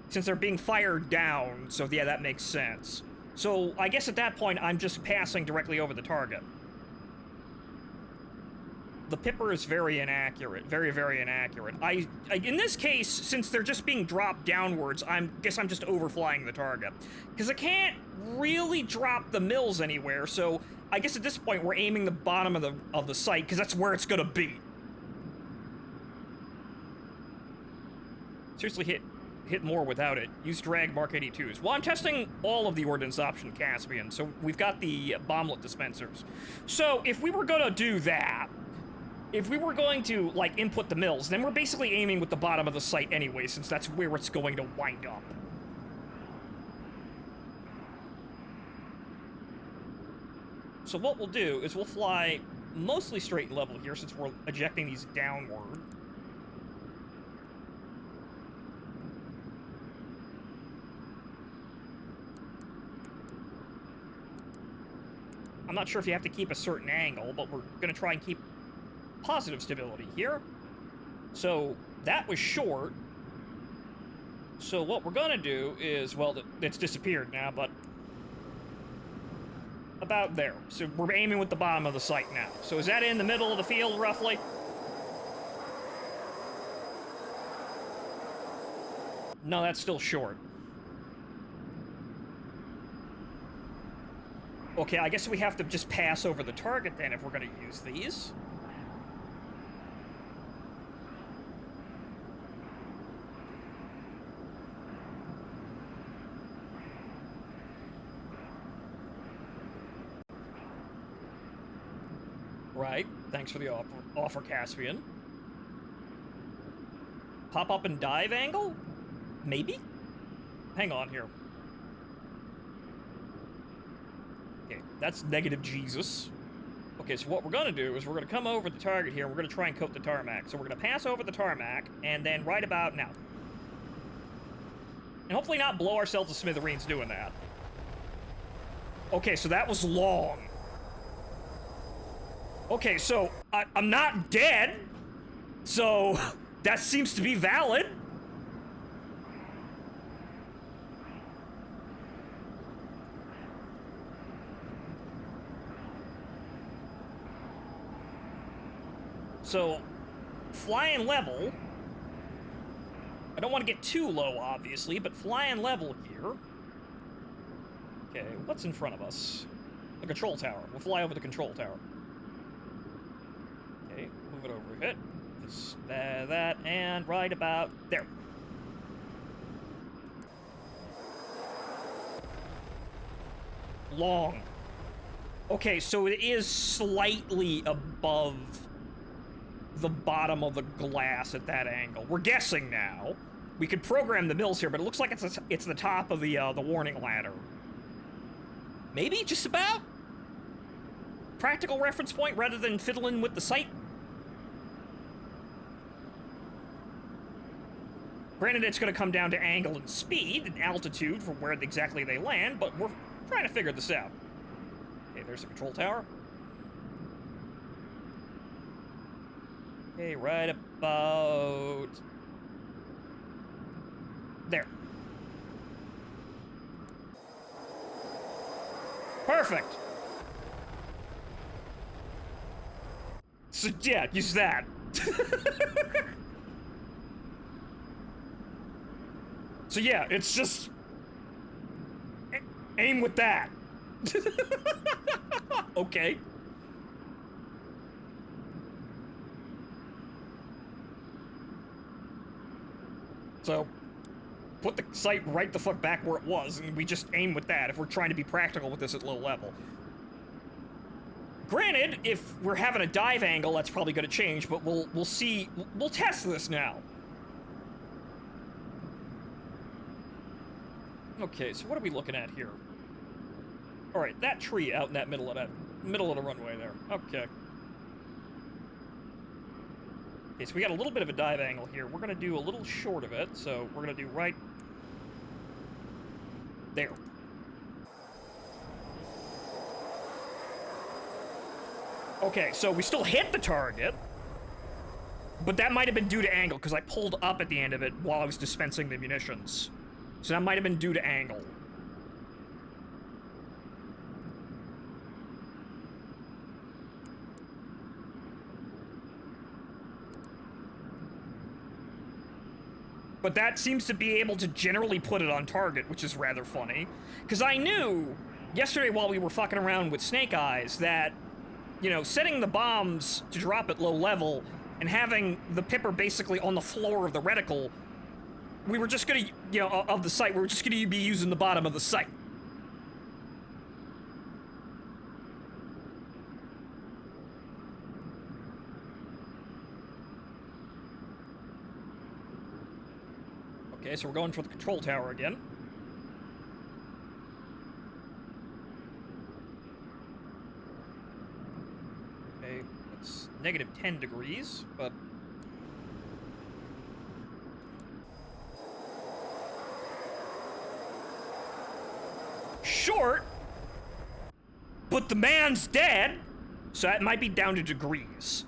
Since they're being fired down, so yeah, that makes sense. So I guess at that point, I'm just passing directly over the target. The pipper is very inaccurate, very, very inaccurate. In this case, since they're just being dropped downwards, guess I'm just overflying the target. Because I can't really drop the mills anywhere, so I guess at this point we're aiming the bottom of the sight, because that's where it's gonna be. Seriously, hit more without it. Use drag Mark 82s. Well, I'm testing all of the ordnance option Caspian, so we've got the bomblet dispensers. So if we were gonna do that, if we were going to, like, input the mills, then we're basically aiming with the bottom of the sight anyway, since that's where it's going to wind up. So what we'll do is we'll fly mostly straight and level here, since we're ejecting these downward. I'm not sure if you have to keep a certain angle, but we're going to try and keep positive stability here. So that was short. So what we're going to do is, well, it's disappeared now, but about there. So we're aiming with the bottom of the sight now. So is that in the middle of the field, roughly? No, that's still short. Okay, I guess we have to just pass over the target then if we're gonna use these. Right, thanks for the offer, Caspian. Pop up and dive angle? Maybe? Hang on here. Okay, that's negative Jesus. Okay, so what we're gonna do is we're gonna come over the target here, and we're gonna try and coat the tarmac. So we're gonna pass over the tarmac, and then right about now. And hopefully not blow ourselves to smithereens doing that. Okay, so that was long. Okay, so I'm not dead, so that seems to be valid. So, flying level. I don't want to get too low, obviously, but flying level here. Okay, what's in front of us? The control tower. We'll fly over the control tower. Okay, move it over a bit. Just that, and right about there. Long. Okay, so it is slightly above the bottom of the glass at that angle. We're guessing now. We could program the mills here, but it looks like it's the top of the warning ladder. Maybe just about? Practical reference point rather than fiddling with the sight. Granted, it's going to come down to angle and speed and altitude for where exactly they land, but we're trying to figure this out. Okay, there's the control tower. Okay, right about there. Perfect. So yeah, use that. So yeah, it's just aim with that. Okay. So, put the sight right the fuck back where it was, and we just aim with that if we're trying to be practical with this at low level. Granted, if we're having a dive angle, that's probably going to change, but we'll see. We'll test this now. Okay, so what are we looking at here? All right, that tree out in that middle of the runway there. Okay. Okay, so we got a little bit of a dive angle here. We're gonna do a little short of it, so we're gonna do right there. Okay, so we still hit the target, but that might have been due to angle, because I pulled up at the end of it while I was dispensing the munitions. So that might have been due to angle. But that seems to be able to generally put it on target, which is rather funny. Because I knew yesterday while we were fucking around with Snake Eyes that, you know, setting the bombs to drop at low level and having the Pipper basically on the floor of the reticle, we were just gonna, you know, of the sight, we were just gonna be using the bottom of the sight. Okay, so we're going for the control tower again. Okay, it's negative 10 degrees, but... short! But the man's dead! So that might be down to degrees.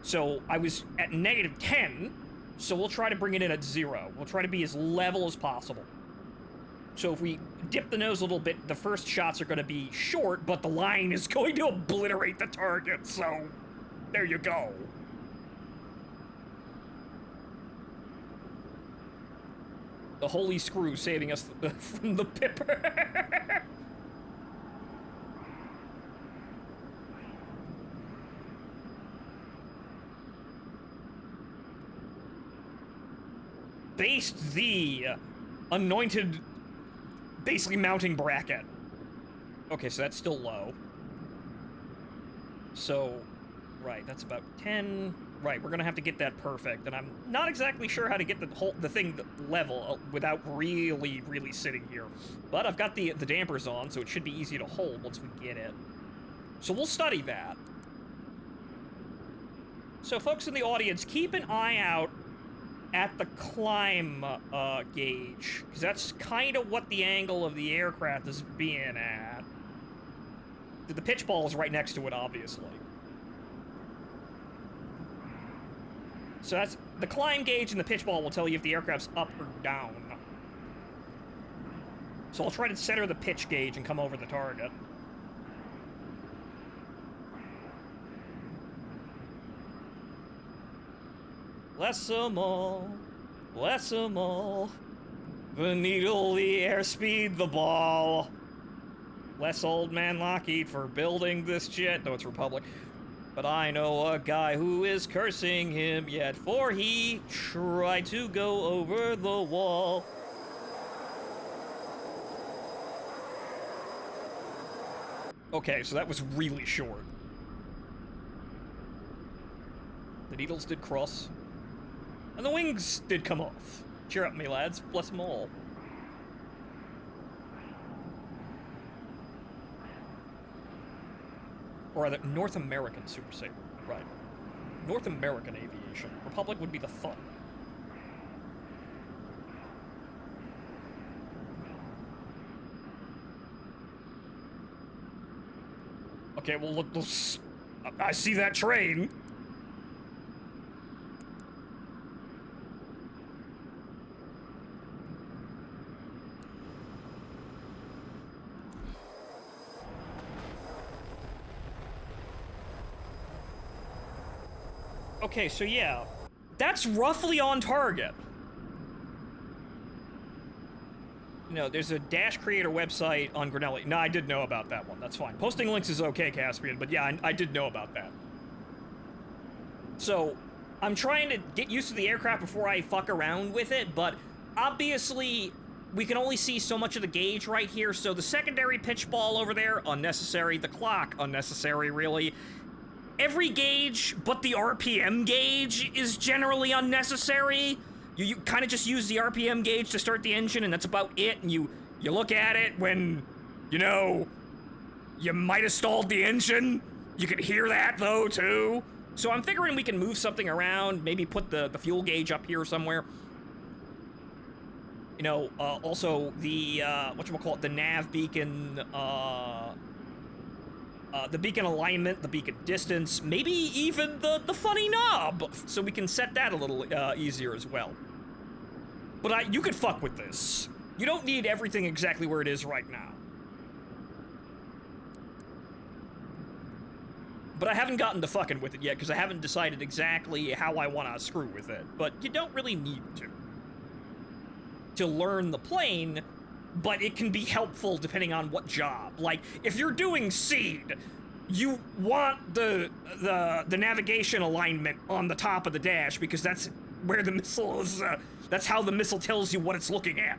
So I was at negative 10, so we'll try to bring it in at 0. We'll try to be as level as possible. So if we dip the nose a little bit, the first shots are going to be short, but the line is going to obliterate the target, so there you go. The holy screw saving us from the Pipper. based the anointed, basically mounting bracket. Okay, so that's still low. So, right, that's about 10. Right, we're gonna have to get that perfect, and I'm not exactly sure how to get the thing level without really sitting here. But I've got the dampers on, so it should be easy to hold once we get it. So we'll study that. So folks in the audience, keep an eye out at the climb gauge, because that's kind of what the angle of the aircraft is being at. The pitch ball is right next to it, obviously. So that's the climb gauge, and the pitch ball will tell you if the aircraft's up or down. So I'll try to center the pitch gauge and come over the target. Bless 'em all, bless 'em all. The needle, the airspeed, the ball. Bless old man Lockheed for building this jet. No, it's Republic. But I know a guy who is cursing him yet, for he tried to go over the wall. Okay, so that was really short. The needles did cross. And the wings did come off. Cheer up, me lads. Bless them all. Or rather, North American Super Sabre. Right. North American aviation. Republic would be the fun. Okay, well, look, I see that train. Okay, so yeah, that's roughly on target. You know, there's a Dash Creator website on Grinelli. No, I did know about that one. That's fine. Posting links is okay, Caspian, but yeah, I did know about that. So, I'm trying to get used to the aircraft before I fuck around with it, but obviously, we can only see so much of the gauge right here, so the secondary pitch ball over there, unnecessary. The clock, unnecessary, really. Every gauge but the RPM gauge is generally unnecessary. You kind of just use the RPM gauge to start the engine, and that's about it. And you look at it when, you know, you might have stalled the engine. You can hear that, though, too. So I'm figuring we can move something around, maybe put the fuel gauge up here somewhere. You know, also the, whatchamacallit, the nav beacon, the beacon alignment, the beacon distance, maybe even the funny knob, so we can set that a little easier as well. But you could fuck with this. You don't need everything exactly where it is right now. But I haven't gotten to fucking with it yet, because I haven't decided exactly how I want to screw with it. But you don't really need to learn the plane, but it can be helpful depending on what job. Like, if you're doing seed, you want the navigation alignment on the top of the dash, because that's where the missile is, that's how the missile tells you what it's looking at.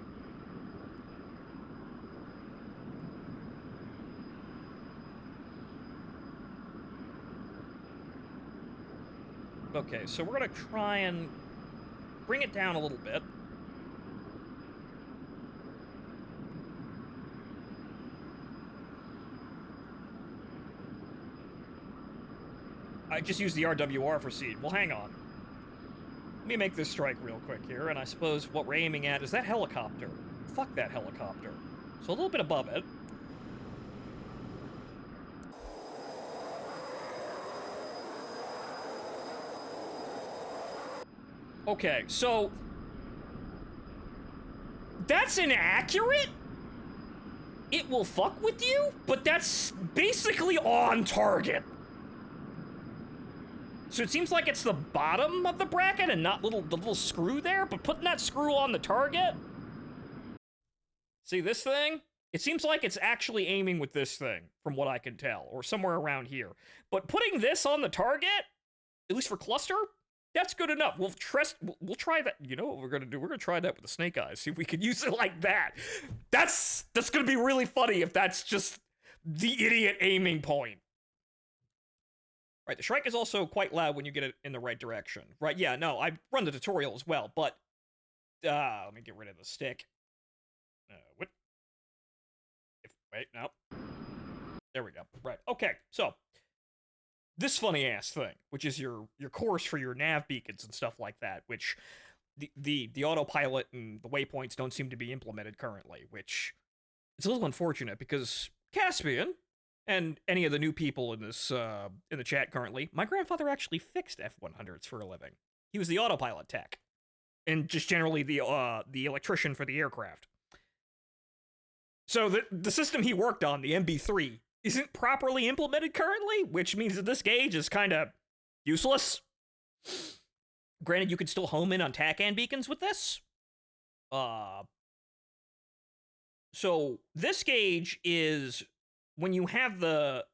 Okay, so we're gonna try and bring it down a little bit. I just used the RWR for seed. Well, hang on. Let me make this strike real quick here, and I suppose what we're aiming at is that helicopter. Fuck that helicopter. So a little bit above it. Okay, so that's inaccurate? It will fuck with you, but that's basically on target. So it seems like it's the bottom of the bracket and not the little screw there, but putting that screw on the target. See this thing? It seems like it's actually aiming with this thing, from what I can tell, or somewhere around here. But putting this on the target, at least for cluster, That's good enough. We'll try that. You know what we're gonna do? We're gonna try that with the snake eyes. See if we can use it like that. That's gonna be really funny if that's just the idiot aiming point. Right, the Shrike is also quite loud when you get it in the right direction. Right, yeah, no, I run the tutorial as well, but let me get rid of the stick. What? Wait, no. There we go. Right. Okay. So this funny ass thing, which is your course for your nav beacons and stuff like that, which the autopilot and the waypoints don't seem to be implemented currently, which it's a little unfortunate because Caspian and any of the new people in this in the chat currently, my grandfather actually fixed F-100s for a living. He was the autopilot tech and just generally the electrician for the aircraft. So the system he worked on, the MB3, isn't properly implemented currently, which means that this gauge is kind of useless. Granted, you could still home in on TACAN beacons with this. So this gauge is when you have the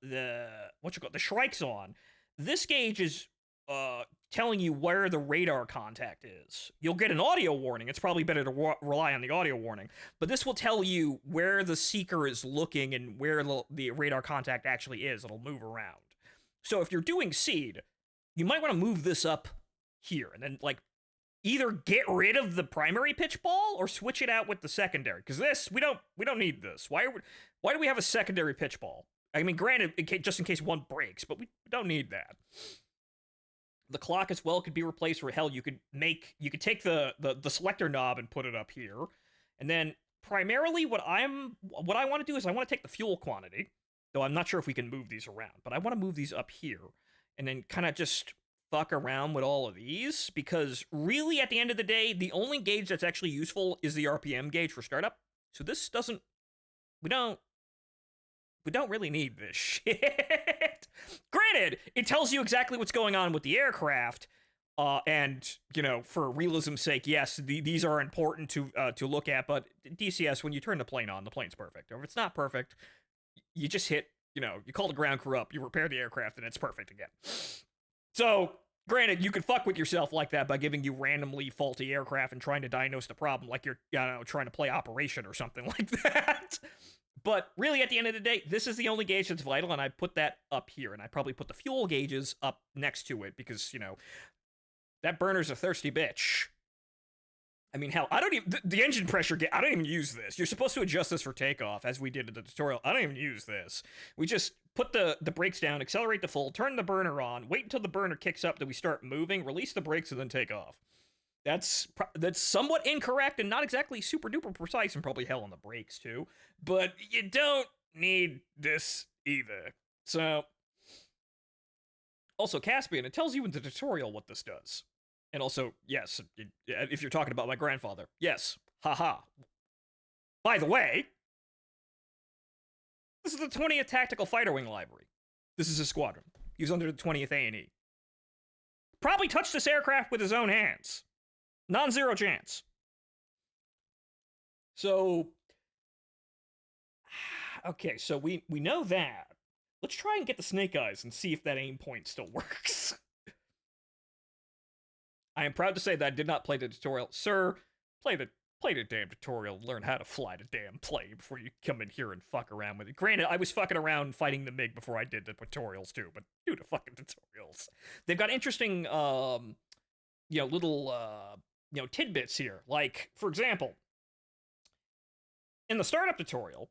Shrikes on. This gauge is telling you where the radar contact is. You'll get an audio warning. It's probably better to rely on the audio warning, but this will tell you where the seeker is looking and where the radar contact actually is. It'll move around. So if you're doing seed, you might want to move this up here and then like either get rid of the primary pitch ball or switch it out with the secondary, because this we don't need this. Why do we have a secondary pitch ball? I mean, granted, just in case one breaks, but we don't need that. The clock as well could be replaced, or hell, you could take the selector knob and put it up here. And then primarily what I want to do is I want to take the fuel quantity, though I'm not sure if we can move these around, but I want to move these up here and then kind of just fuck around with all of these, because really at the end of the day, the only gauge that's actually useful is the RPM gauge for startup. So this doesn't, we don't really need this shit. Granted, it tells you exactly what's going on with the aircraft, and, you know, for realism's sake, yes, these are important to look at, but DCS, when you turn the plane on, the plane's perfect. Or if it's not perfect, you just hit, you know, you call the ground crew up, you repair the aircraft, and it's perfect again. So, granted, you could fuck with yourself like that by giving you randomly faulty aircraft and trying to diagnose the problem like you're, I don't know, trying to play Operation or something like that. But really, at the end of the day, this is the only gauge that's vital, and I put that up here, and I probably put the fuel gauges up next to it because, you know, that burner's a thirsty bitch. I mean, hell, I don't even, the engine pressure, I don't even use this. You're supposed to adjust this for takeoff, as we did in the tutorial. I don't even use this. We just put the brakes down, accelerate to full, turn the burner on, wait until the burner kicks up, then we start moving, release the brakes, and then take off. That's somewhat incorrect and not exactly super duper precise, and probably hell on the brakes too. But you don't need this either. So, also Caspian, it tells you in the tutorial what this does. And also, yes, if you're talking about my grandfather, yes, haha. By the way, this is the 20th Tactical Fighter Wing Library. This is his squadron. He was under the 20th A&E. Probably touched this aircraft with his own hands. Non-zero chance. So, okay, so we know that. Let's try and get the snake eyes and see if that aim point still works. I am proud to say that I did not play the tutorial. Sir, play the damn tutorial, learn how to fly the damn plane before you come in here and fuck around with it. Granted, I was fucking around fighting the MiG before I did the tutorials too, but do the fucking tutorials. They've got interesting, you know, little, you know, tidbits here. Like, for example, in the startup tutorial,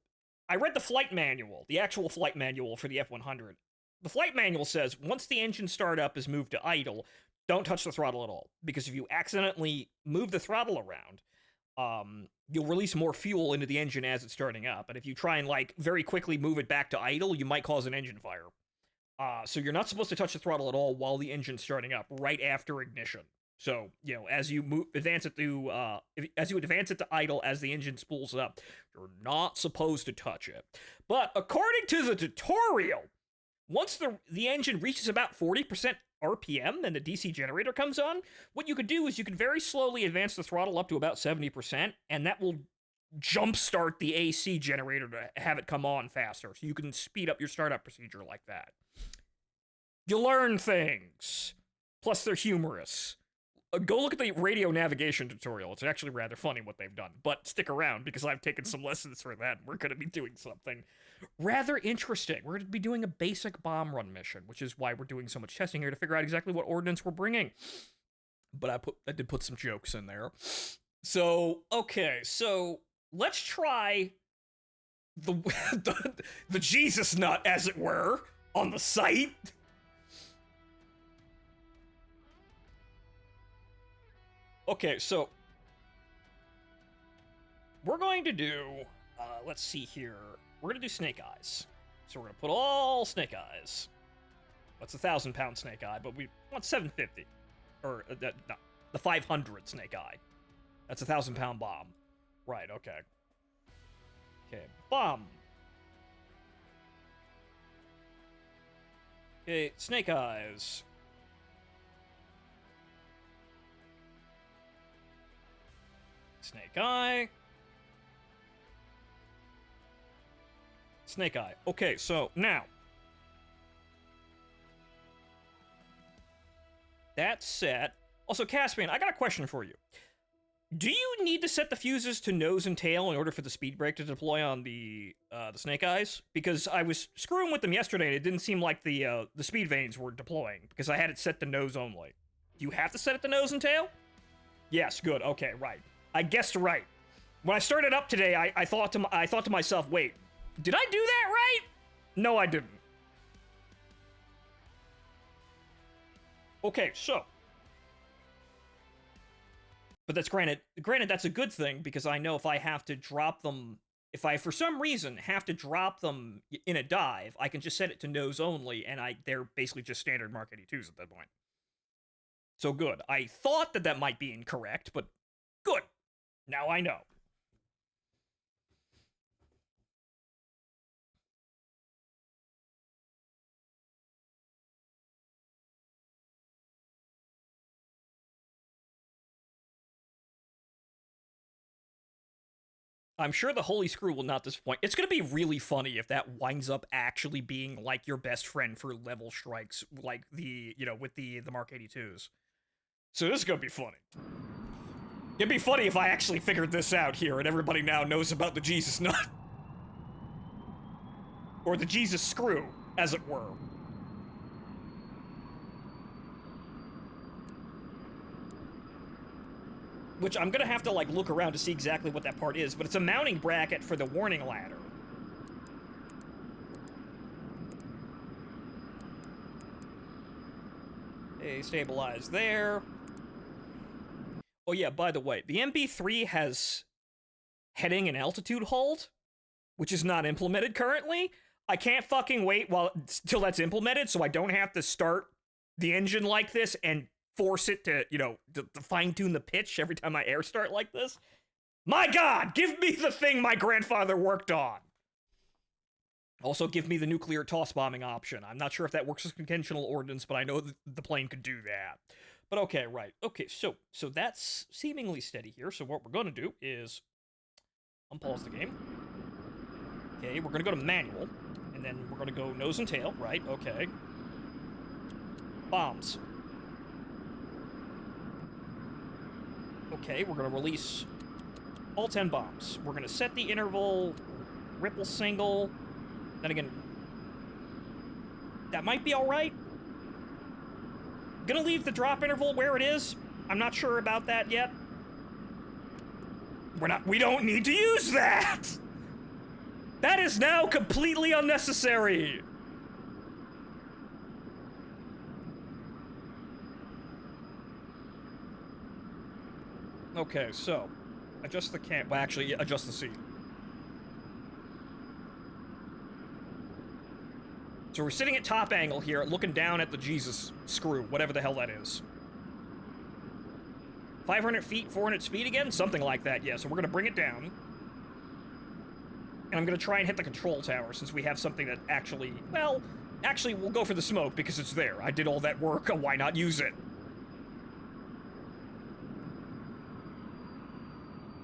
I read the flight manual, the actual flight manual for the F-100. The flight manual says, once the engine startup is moved to idle, don't touch the throttle at all, because if you accidentally move the throttle around, you'll release more fuel into the engine as it's starting up, and if you try and, like, very quickly move it back to idle, you might cause an engine fire. So you're not supposed to touch the throttle at all while the engine's starting up, right after ignition. So, you know, as you advance it to idle as the engine spools up, you're not supposed to touch it. But according to the tutorial, once the engine reaches about 40% RPM and the DC generator comes on, what you could do is you could very slowly advance the throttle up to about 70%, and that will jumpstart the AC generator to have it come on faster, so you can speed up your startup procedure like that. You learn things. Plus, they're humorous. Go look at the radio navigation tutorial. It's actually rather funny what they've done. But stick around, because I've taken some lessons for that. We're going to be doing something rather interesting. We're going to be doing a basic bomb run mission, which is why we're doing so much testing here to figure out exactly what ordnance we're bringing. But I did put some jokes in there. So, okay, so let's try the Jesus nut, as it were, on the site. Okay, so we're going to do, let's see here. We're going to do snake eyes. So we're going to put all snake eyes. That's a 1,000-pound snake eye, but we want 750. Or, no, the 500 snake eye. That's a 1,000-pound bomb. Right, okay. Okay, bomb. Okay, snake eyes. Snake eye. Snake eye. Okay, so now. That set. Also, Caspian, I got a question for you. Do you need to set the fuses to nose and tail in order for the speed brake to deploy on the snake eyes? Because I was screwing with them yesterday and it didn't seem like the speed vanes were deploying because I had it set to nose only. Do you have to set it to nose and tail? Yes, good. Okay, right. I guessed right. When I started up today, I thought to myself, wait, did I do that right? No, I didn't. Okay, so. But that's granted, that's a good thing, because I know if I have to drop them, if I, for some reason, have to drop them in a dive, I can just set it to nose only, and they're basically just standard Mark 82s at that point. So good. I thought that might be incorrect, but good. Now I know. I'm sure the Holy Screw will not disappoint. It's going to be really funny if that winds up actually being like your best friend for level strikes, like with the Mark 82s. So this is going to be funny. It'd be funny if I actually figured this out here and everybody now knows about the Jesus nut. Or the Jesus screw, as it were. Which I'm gonna have to, like, look around to see exactly what that part is, but it's a mounting bracket for the warning ladder. Okay, stabilize there. Oh yeah, by the way, the MB3 has heading and altitude hold, which is not implemented currently. I can't fucking wait till that's implemented so I don't have to start the engine like this and force it to, to fine-tune the pitch every time I air start like this. My God, give me the thing my grandfather worked on. Also, give me the nuclear toss bombing option. I'm not sure if that works with conventional ordnance, but I know that the plane could do that. But okay, right. Okay, so that's seemingly steady here. So what we're going to do is unpause the game. Okay, we're going to go to manual, and then we're going to go nose and tail, right? Okay. Bombs. Okay, we're going to release all 10 bombs. We're going to set the interval, ripple single. Then again, that might be all right. Gonna leave the drop interval where it is. I'm not sure about that yet. We don't need to use that! That is now completely unnecessary! Okay, so, adjust the cam. Well, actually, adjust the seat. So we're sitting at top angle here, looking down at the Jesus screw, whatever the hell that is. 500 feet, 400 speed again? Something like that, yeah. So we're gonna bring it down. And I'm gonna try and hit the control tower, since we have something that actually, well, actually, we'll go for the smoke, because it's there. I did all that work, why not use it?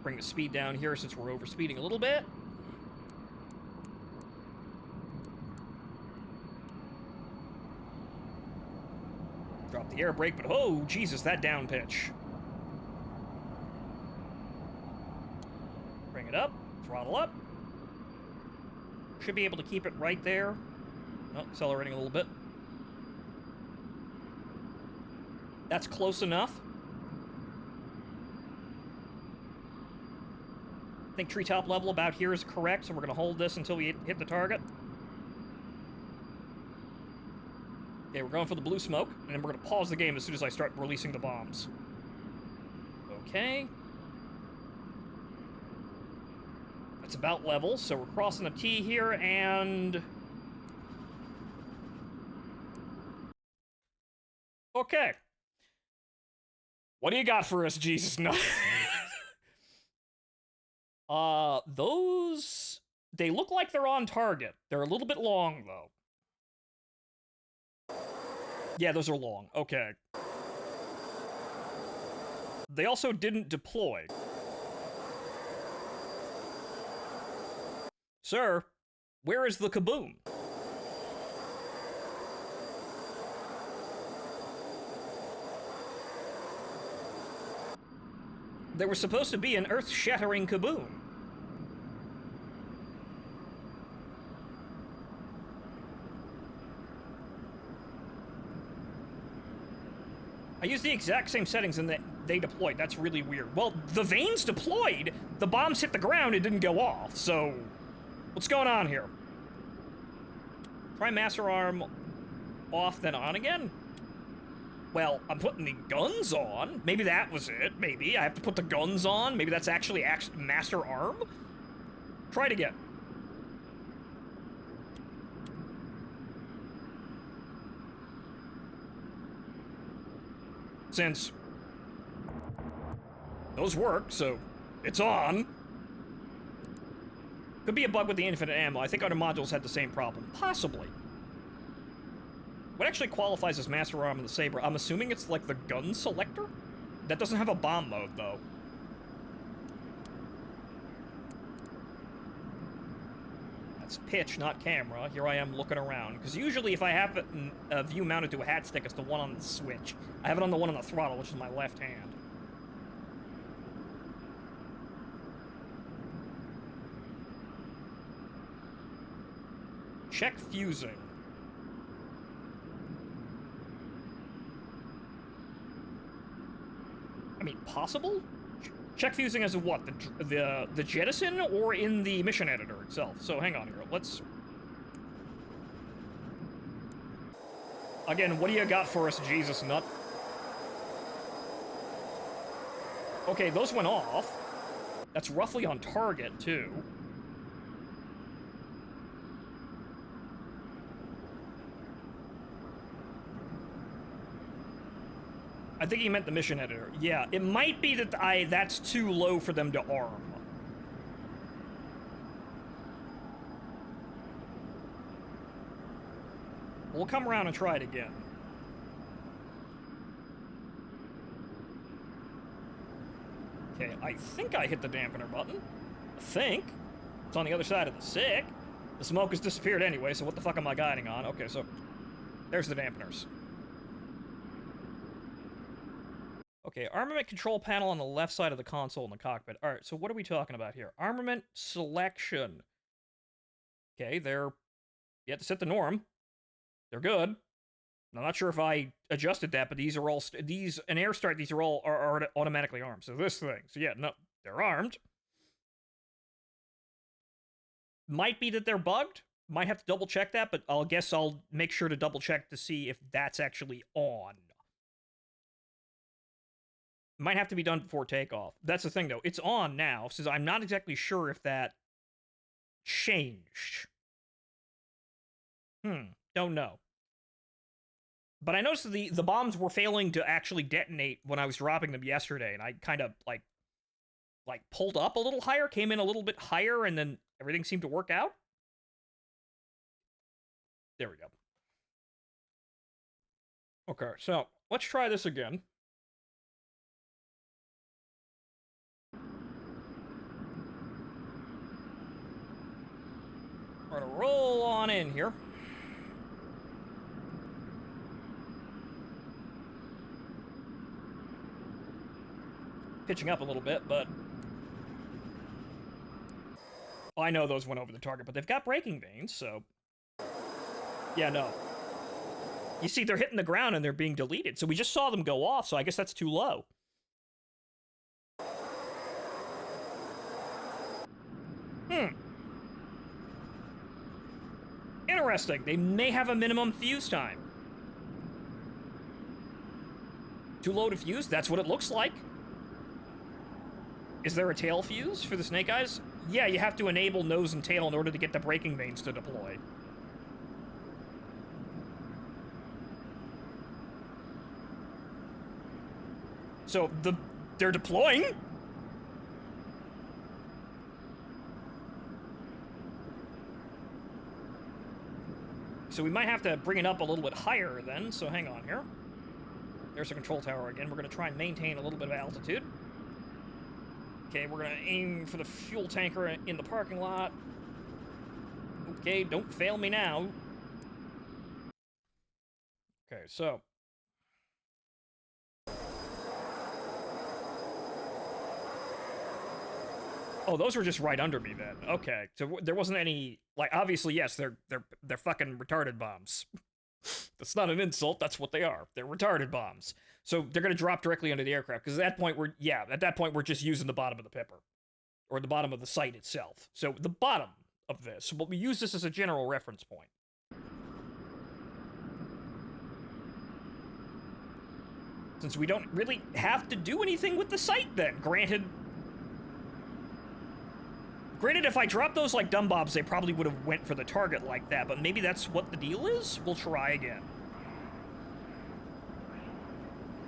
Bring the speed down here, since we're overspeeding a little bit. Drop the air brake, but oh, Jesus, that down pitch. Bring it up, throttle up. Should be able to keep it right there. Oh, accelerating a little bit. That's close enough. I think treetop level about here is correct, so we're going to hold this until we hit the target. Okay, we're going for the blue smoke, and then we're going to pause the game as soon as I start releasing the bombs. Okay. That's about level, so we're crossing the T here, and... Okay. What do you got for us, Jesus? No. Those... They look like they're on target. They're a little bit long, though. Yeah, those are long. Okay. They also didn't deploy. Sir, where is the kaboom? There was supposed to be an earth-shattering kaboom. I used the exact same settings and they deployed. That's really weird. Well, the vanes deployed, the bombs hit the ground, it didn't go off, so... What's going on here? Try master arm off, then on again? Well, I'm putting the guns on. Maybe that was it. Maybe. I have to put the guns on. Maybe that's actually master arm? Try it again. Since those work, so it's on. Could be a bug with the infinite ammo. I think other modules had the same problem. Possibly. What actually qualifies as master arm in the Saber? I'm assuming it's like the gun selector? That doesn't have a bomb mode, though. That's pitch, not camera. Here I am looking around. Because usually if I have a view mounted to a hat stick, it's the one on the switch. I have it on the one on the throttle, which is my left hand. Check fusing. I mean, possible? Check fusing as a what? The jettison or in the mission editor itself? So hang on here. Let's... Again, what do you got for us, Jesus Nut? Okay, those went off. That's roughly on target, too. I think he meant the mission editor. Yeah, it might be that that's too low for them to arm. We'll come around and try it again. Okay, I think I hit the dampener button. I think. It's on the other side of the sick. The smoke has disappeared anyway, so what the fuck am I guiding on? Okay, so there's the dampeners. Okay, armament control panel on the left side of the console in the cockpit. All right, so what are we talking about here? Armament selection. Okay, you have to set the norm. They're good. I'm not sure if I adjusted that, but these are all, an air start, these are all are automatically armed. So this thing, so yeah, no, they're armed. Might be that they're bugged. Might have to double check that, but I'll make sure to double check to see if that's actually on. Might have to be done before takeoff. That's the thing, though. It's on now, so I'm not exactly sure if that changed. Don't know. But I noticed the bombs were failing to actually detonate when I was dropping them yesterday, and I kind of, like pulled up a little higher, came in a little bit higher, and then everything seemed to work out. There we go. Okay, so let's try this again. We're gonna roll on in here. pitching up a little bit, but... Well, I know those went over the target, but they've got braking vanes, so... Yeah, no. You see, they're hitting the ground and they're being deleted, so we just saw them go off, so I guess that's too low. Interesting. They may have a minimum fuse time. Too low to fuse? That's what it looks like. Is there a tail fuse for the Snake Eyes? Yeah, you have to enable nose and tail in order to get the braking vanes to deploy. So, they're deploying? So we might have to bring it up a little bit higher then, so hang on here. There's the control tower again. We're going to try and maintain a little bit of altitude. Okay, we're going to aim for the fuel tanker in the parking lot. Okay, don't fail me now. Okay, so... Oh, those were just right under me then. Okay, so there wasn't any... Like, obviously, yes, they're fucking retarded bombs. That's not an insult, that's what they are. They're retarded bombs. So they're gonna drop directly under the aircraft, because at that point we're just using the bottom of the pipper. Or the bottom of the site itself. So the bottom of this, but we use this as a general reference point. Since we don't really have to do anything with the site then, Granted, if I dropped those like dumb bobs, they probably would have went for the target like that, but maybe that's what the deal is? We'll try again.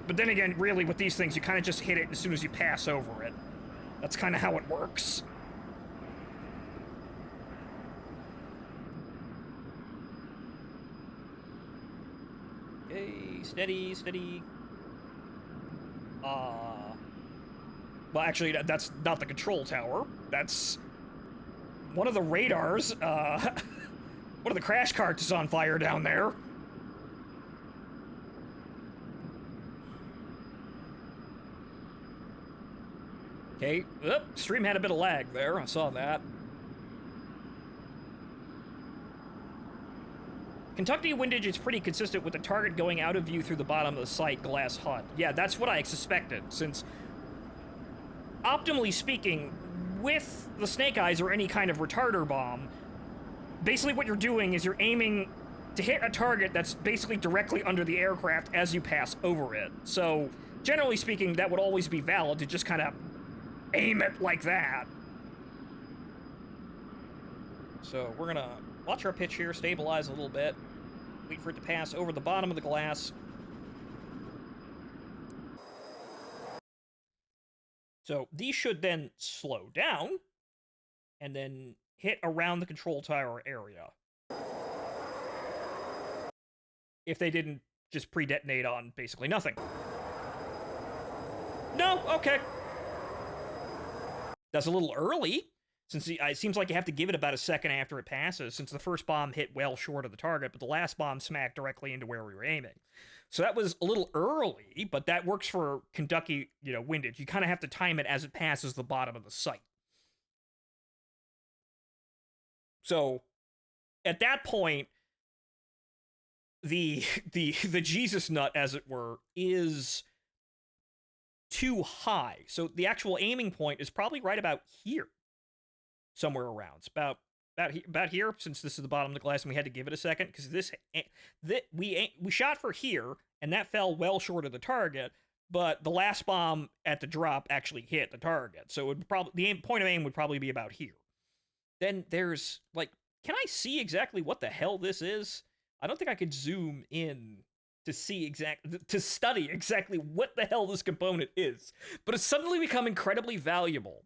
But then again, really, with these things, you kind of just hit it as soon as you pass over it. That's kind of how it works. Okay, steady, steady. Well, actually, that's not the control tower. That's... one of the radars, one of the crash carts is on fire down there. Okay, stream had a bit of lag there, I saw that. Kentucky windage is pretty consistent with the target going out of view through the bottom of the site glass HUD. Yeah, that's what I suspected, since, optimally speaking, with the Snake Eyes or any kind of retarder bomb, basically what you're doing is you're aiming to hit a target that's basically directly under the aircraft as you pass over it. So, generally speaking, that would always be valid to just kind of aim it like that. So, we're gonna watch our pitch here, stabilize a little bit, wait for it to pass over the bottom of the glass. So these should then slow down, and then hit around the control tower area. If they didn't just pre-detonate on basically nothing. No? Okay. That's a little early, since it seems like you have to give it about a second after it passes, since the first bomb hit well short of the target, but the last bomb smacked directly into where we were aiming. So that was a little early, but that works for Kentucky, windage. You kind of have to time it as it passes the bottom of the site. So, at that point, the Jesus nut, as it were, is too high. So the actual aiming point is probably right about here. Somewhere around. It's about here, since this is the bottom of the glass and we had to give it a second, because we shot for here, and that fell well short of the target, but the last bomb at the drop actually hit the target. So it would the point of aim would probably be about here. Then there's, like, can I see exactly what the hell this is? I don't think I could zoom in to study exactly what the hell this component is, but it's suddenly become incredibly valuable.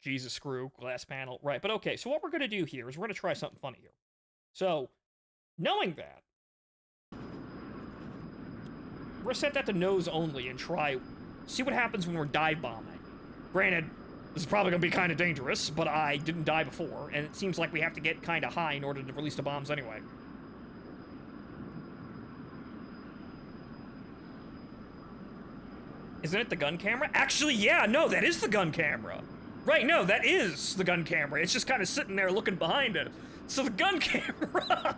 Jesus, screw, glass panel, right. But okay, so what we're going to do here is we're going to try something funny here. So, knowing that, we're going to set that to nose only and see what happens when we're dive bombing. Granted, this is probably going to be kind of dangerous, but I didn't die before, and it seems like we have to get kind of high in order to release the bombs anyway. Isn't it the gun camera? Actually, yeah, no, that is the gun camera. Right, no, that is the gun camera. It's just kind of sitting there looking behind it. So the gun camera.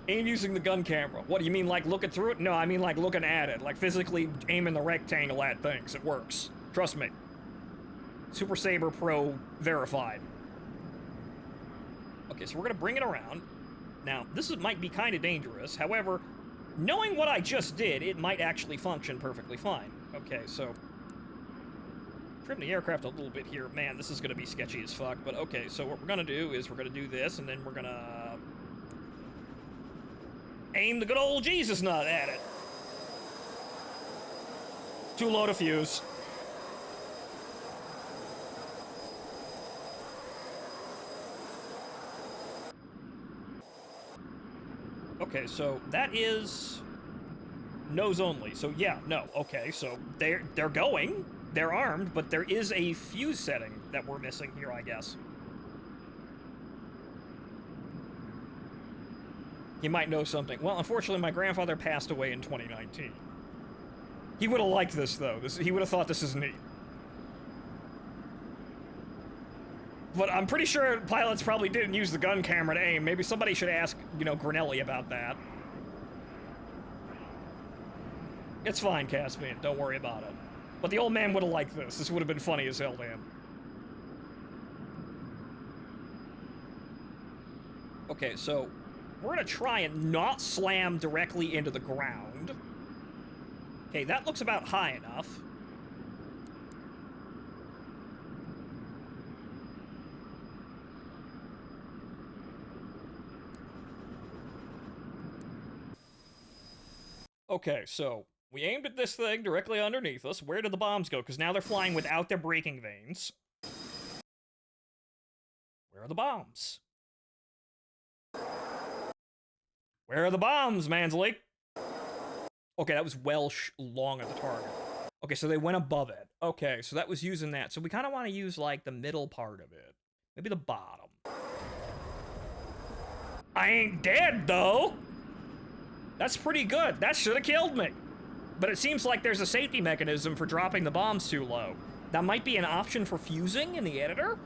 Aim using the gun camera. What, do you mean like looking through it? No, I mean like looking at it. Like physically aiming the rectangle at things. It works. Trust me. Super Saber Pro verified. Okay, so we're gonna bring it around. Now, might be kind of dangerous. However, knowing what I just did, it might actually function perfectly fine. Okay, so trim the aircraft a little bit here. Man, this is gonna be sketchy as fuck. But okay, so what we're gonna do is we're gonna do this, and then we're gonna aim the good old Jesus nut at it. Too low to fuse. Okay, so that is nose only. So yeah, no. Okay, so they're going. They're armed, but there is a fuse setting that we're missing here, I guess. You might know something. Well, unfortunately, my grandfather passed away in 2019. He would have liked this, though. He would have thought this is neat. But I'm pretty sure pilots probably didn't use the gun camera to aim. Maybe somebody should ask, you know, Grinelli about that. It's fine, Caspian. Don't worry about it. But the old man would have liked this. This would have been funny as hell to him. Okay, so we're gonna try and not slam directly into the ground. Okay, that looks about high enough. Okay, so we aimed at this thing directly underneath us. Where did the bombs go? Because now they're flying without their braking vanes. Where are the bombs? Where are the bombs, Mansley? Okay, that was well long at the target. Okay, so they went above it. Okay, so that was using that. So we kind of want to use, like, the middle part of it. Maybe the bottom. I ain't dead, though! That's pretty good. That should have killed me. But it seems like there's a safety mechanism for dropping the bombs too low. That might be an option for fusing in the editor?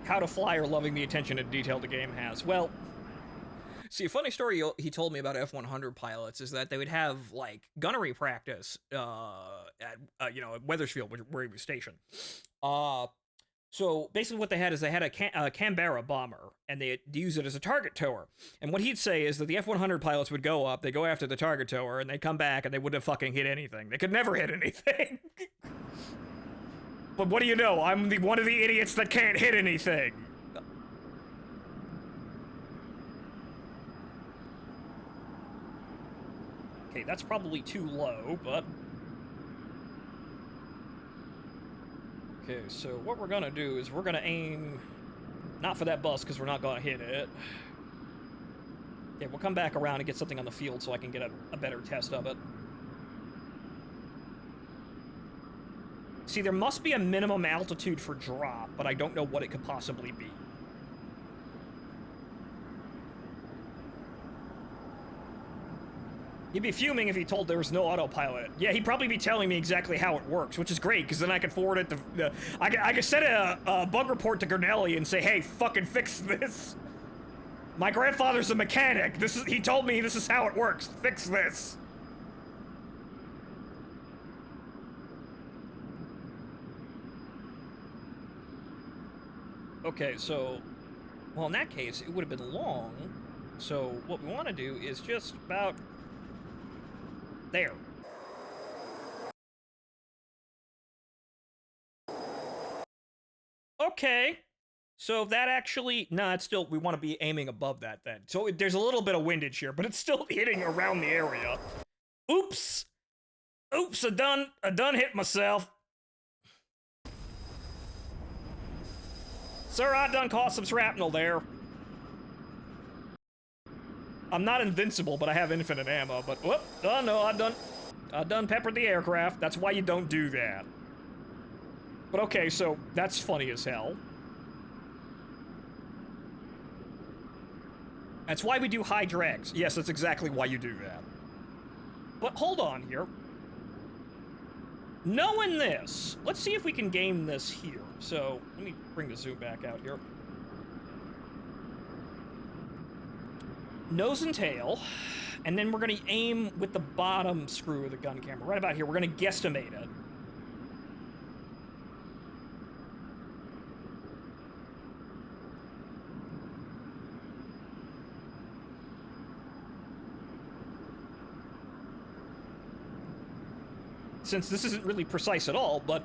How to fly or loving the attention and detail the game has. Well, see, a funny story he told me about F-100 pilots is that they would have, like, gunnery practice at, you know, at Wethersfield, where he was stationed. So basically what they had is they had a Canberra bomber, and they'd use it as a target tower. And what he'd say is that the F-100 pilots would go up, they go after the target tower, and they'd come back, and they wouldn't have fucking hit anything. They could never hit anything. But what do you know? I'm one of the idiots that can't hit anything. Okay, that's probably too low, but... Okay, so what we're gonna do is we're gonna aim... Not for that bus, because we're not gonna hit it. Okay, we'll come back around and get something on the field so I can get a better test of it. See, there must be a minimum altitude for drop, but I don't know what it could possibly be. He'd be fuming if he told there was no autopilot. Yeah, he'd probably be telling me exactly how it works, which is great, because then I could forward it to... I could send a bug report to Grinelli and say, hey, fucking fix this. My grandfather's a mechanic. He told me this is how it works. Fix this. Okay, so... Well, in that case, it would have been long. So, what we want to do is just about... There. Okay. So that actually... No, it's still... We want to be aiming above that then. So there's a little bit of windage here, but it's still hitting around the area. Oops! Oops, I done hit myself. Sir, I done caught some shrapnel there. I'm not invincible, but I have infinite ammo, but whoop, oh no, I done peppered the aircraft. That's why you don't do that. But okay, so that's funny as hell. That's why we do high drags. Yes, that's exactly why you do that. But hold on here. Knowing this, let's see if we can game this here. So, let me bring the zoom back out here. Nose and tail, and then we're gonna aim with the bottom screw of the gun camera. Right about here, we're gonna guesstimate it. Since this isn't really precise at all, but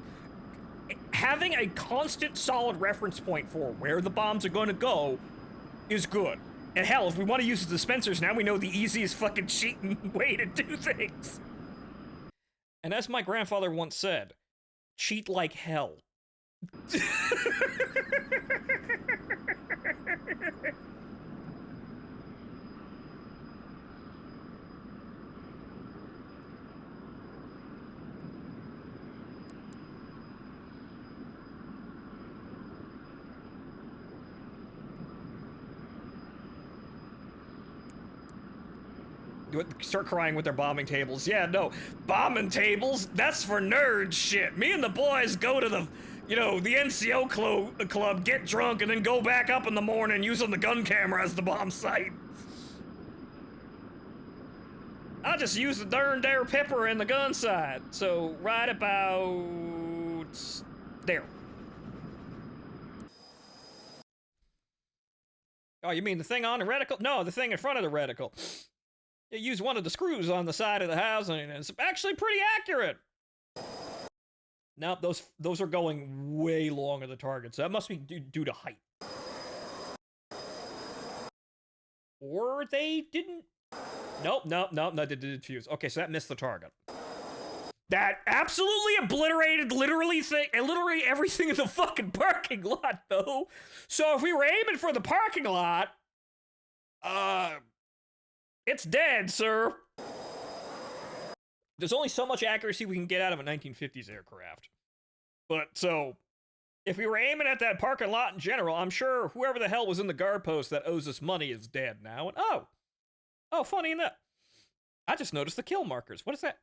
having a constant solid reference point for where the bombs are going to go is good. And hell, if we want to use the dispensers now, we know the easiest fucking cheating way to do things. And as my grandfather once said, cheat like hell. Start crying with their bombing tables. Yeah, no, bombing tables, that's for nerds shit. Me and the boys go to the, you know, the NCO club, get drunk, and then go back up in the morning using the gun camera as the bomb site. I just use the darn dare pepper in the gun sight. So, right about there. Oh, you mean the thing on the reticle? No, the thing in front of the reticle. You use one of the screws on the side of the housing, and it's actually pretty accurate. Nope, those are going way long of the target, so that must be due to height. Or they didn't... Nope, they didn't fuse. Okay, so that missed the target. That absolutely obliterated literally everything in the fucking parking lot, though. So if we were aiming for the parking lot, it's dead, sir. There's only so much accuracy we can get out of a 1950s aircraft. But, so, if we were aiming at that parking lot in general, I'm sure whoever the hell was in the guard post that owes us money is dead now. And, oh, funny enough. I just noticed the kill markers. What is that?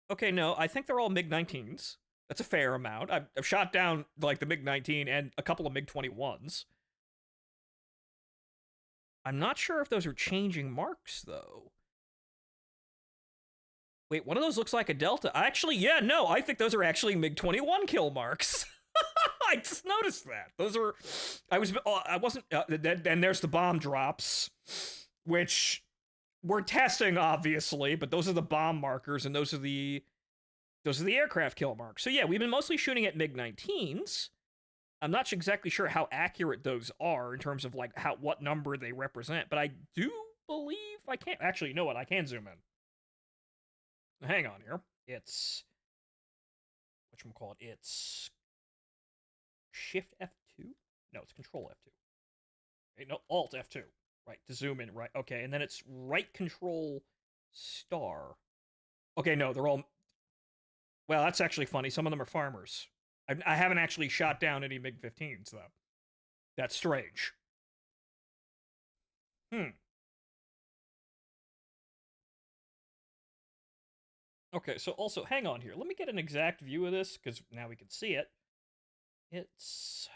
Okay, no, I think they're all MiG-19s. That's a fair amount. I've shot down, like, the MiG-19 and a couple of MiG-21s. I'm not sure if those are changing marks, though. Wait, one of those looks like a Delta. Actually, yeah, no, I think those are actually MiG-21 kill marks. I just noticed that. Those are... I wasn't... and there's the bomb drops, which we're testing, obviously, but those are the bomb markers, and those are the aircraft kill marks. So yeah, we've been mostly shooting at MiG-19s. I'm not exactly sure how accurate those are in terms of, like, what number they represent, but I do believe I can't... Actually, you know what? I can zoom in. Hang on here. It's... whatchamacallit? It's... Shift F2? No, it's Control F2. Okay, no, Alt F2. Right, to zoom in, right. Okay, and then it's right Control Star. Okay, no, they're all... Well, that's actually funny. Some of them are farmers. I haven't actually shot down any MiG-15s, though. That's strange. Okay, so also, hang on here. Let me get an exact view of this, because now we can see it. It's...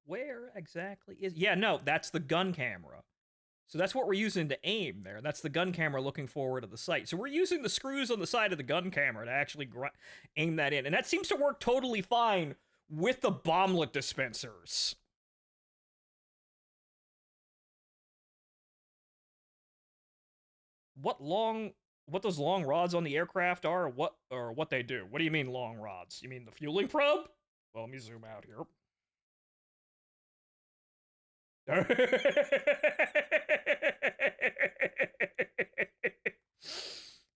Where exactly is... Yeah, no, that's the gun camera. So that's what we're using to aim there. That's the gun camera looking forward to the sight. So we're using the screws on the side of the gun camera to actually aim that in. And that seems to work totally fine with the bomblet dispensers. What those long rods on the aircraft are, or what they do? What do you mean long rods? You mean the fueling probe? Well, let me zoom out here.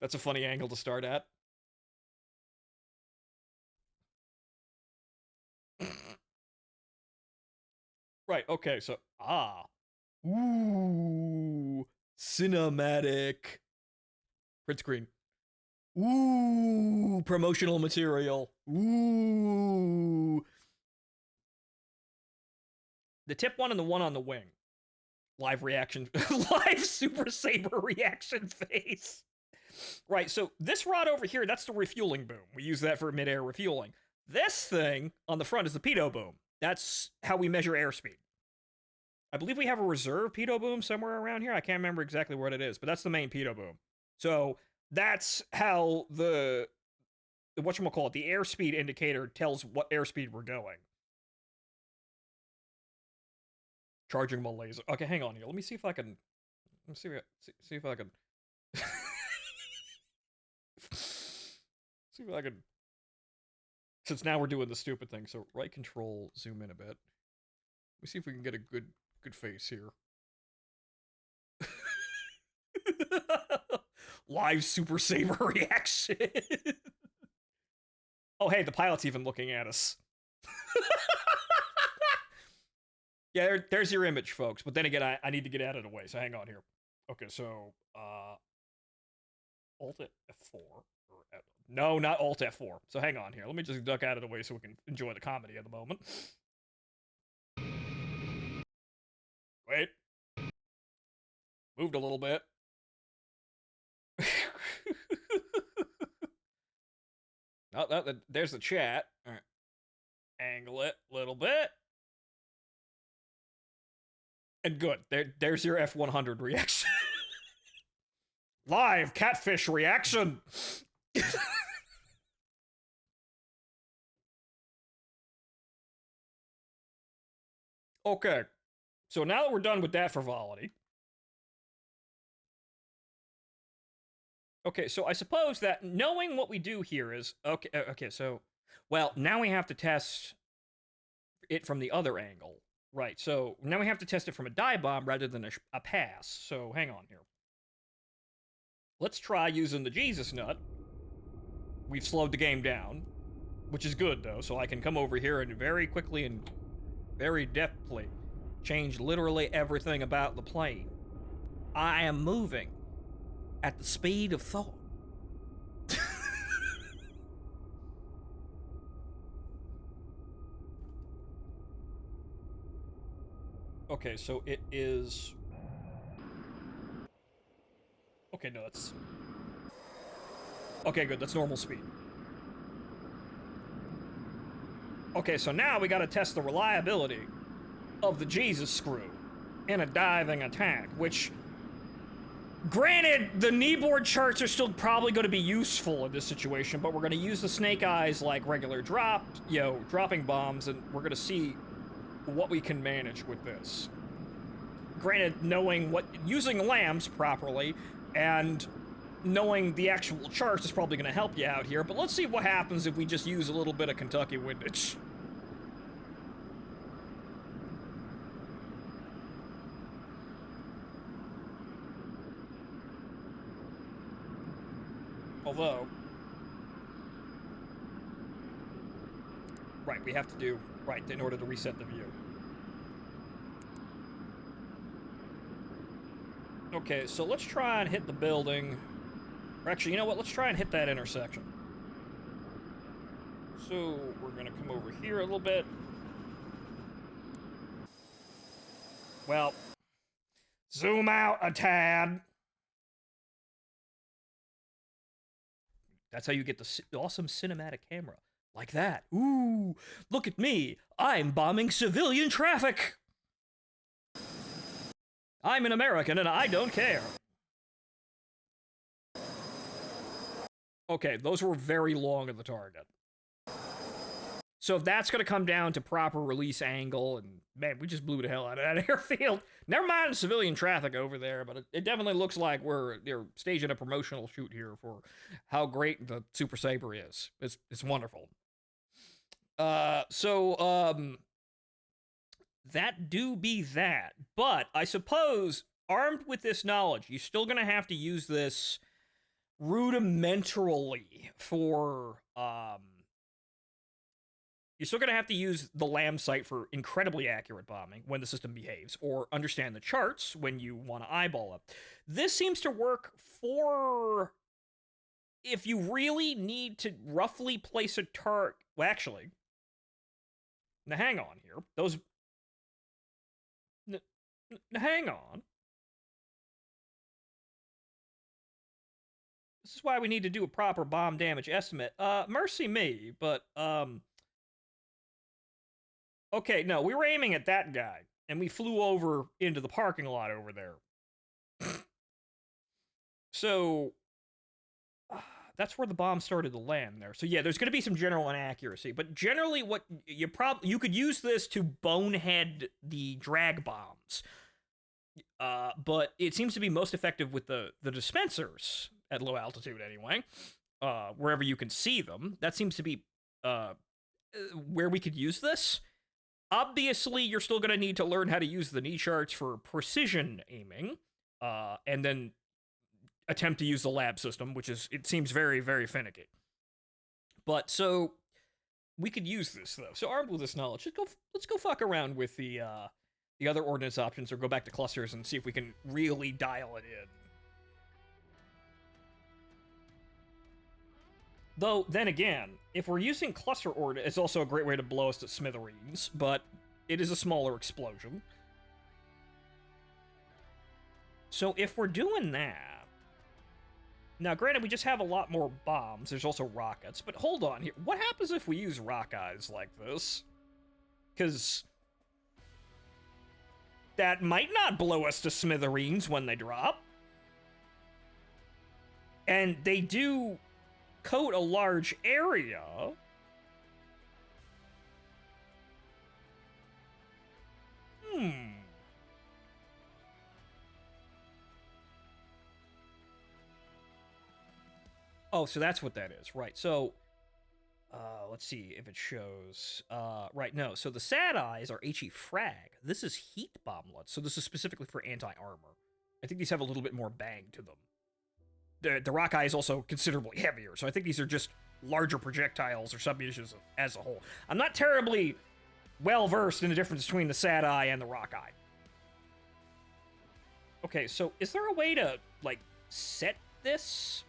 That's a funny angle to start at. Right, okay, so... Ooh. Cinematic. Print screen. Ooh. Promotional material. Ooh. The tip one and the one on the wing. Live reaction, live Super Saber reaction phase. Right, so this rod over here, that's the refueling boom. We use that for mid-air refueling. This thing on the front is the pitot boom. That's how we measure airspeed. I believe we have a reserve pitot boom somewhere around here. I can't remember exactly what it is, but that's the main pitot boom. So that's how the whatchamacallit, the airspeed indicator tells what airspeed we're going. Charging my laser. Okay, hang on here. Let me see if I can. Let me see if I can. See if I can. Since now we're doing the stupid thing, so right control, zoom in a bit. Let me see if we can get a good face here. Live Super Saber reaction. Oh, hey, the pilot's even looking at us. Yeah, there's your image, folks. But then again, I need to get out of the way, so hang on here. Okay, so, Alt F4. No, not Alt F4. So hang on here. Let me just duck out of the way so we can enjoy the comedy at the moment. Wait. Moved a little bit. Oh, there's the chat. All right. Angle it a little bit. And good. There's your F-100 reaction. Live catfish reaction. Okay. So now that we're done with that frivolity. Okay, so I suppose that knowing what we do here is okay, so well, now we have to test it from the other angle. Right, so now we have to test it from a dive bomb rather than a pass. So hang on here. Let's try using the Jesus nut. We've slowed the game down, which is good though, so I can come over here and very quickly and very deftly change literally everything about the plane. I am moving at the speed of thought. Okay, so it is... Okay, no, that's... Okay, good, that's normal speed. Okay, so now we gotta test the reliability of the Jesus screw in a diving attack, which... Granted, the kneeboard charts are still probably going to be useful in this situation, but we're going to use the snake eyes like regular dropping bombs, and we're going to see what we can manage with this. Granted, using lambs properly and knowing the actual charts is probably going to help you out here, but let's see what happens if we just use a little bit of Kentucky windage. Although, right, we have to do, right, in order to reset the view. Okay, so let's try and hit the building. Or actually, you know what, let's try and hit that intersection. So, we're gonna come over here a little bit. Well, zoom out a tad. That's how you get the awesome cinematic camera. Like that. Ooh, look at me. I'm bombing civilian traffic. I'm an American and I don't care. Okay, those were very long at the target. So if that's going to come down to proper release angle, and man, we just blew the hell out of that airfield. Never mind the civilian traffic over there, but it definitely looks like they're staging a promotional shoot here for how great the Super Saber is. It's wonderful. That do be that. But I suppose, armed with this knowledge, you're still going to have to use this rudimentarily for, you're still going to have to use the LAM sight for incredibly accurate bombing when the system behaves, or understand the charts when you want to eyeball it. This seems to work for if you really need to roughly place a target. Well, actually, now hang on here. Hang on. This is why we need to do a proper bomb damage estimate. Mercy me, but, okay, no, we were aiming at that guy, and we flew over into the parking lot over there. So, that's where the bomb started to land there. So yeah, there's going to be some general inaccuracy, but generally what you could use this to bonehead the drag bombs. But it seems to be most effective with the dispensers at low altitude anyway. Wherever you can see them. That seems to be where we could use this. Obviously, you're still going to need to learn how to use the knee charts for precision aiming. And then attempt to use the lab system, which is, it seems very, very finicky. But so we could use this though. So armed with this knowledge, let's go fuck around with the other ordnance options, or go back to clusters and see if we can really dial it in. Though, then again, if we're using cluster ordnance, it's also a great way to blow us to smithereens, but it is a smaller explosion. So if we're doing that, now, granted, we just have a lot more bombs. There's also rockets. But hold on here. What happens if we use rock eyes like this? Because that might not blow us to smithereens when they drop. And they do coat a large area. Oh, so that's what that is. Right, so... let's see if it shows. Right, no. So the sad eyes are HE frag. This is heat bomblets, so this is specifically for anti-armor. I think these have a little bit more bang to them. The rock eye is also considerably heavier, so I think these are just larger projectiles or submunitions as a whole. I'm not terribly well-versed in the difference between the sad eye and the rock eye. Okay, so is there a way to, like, set this?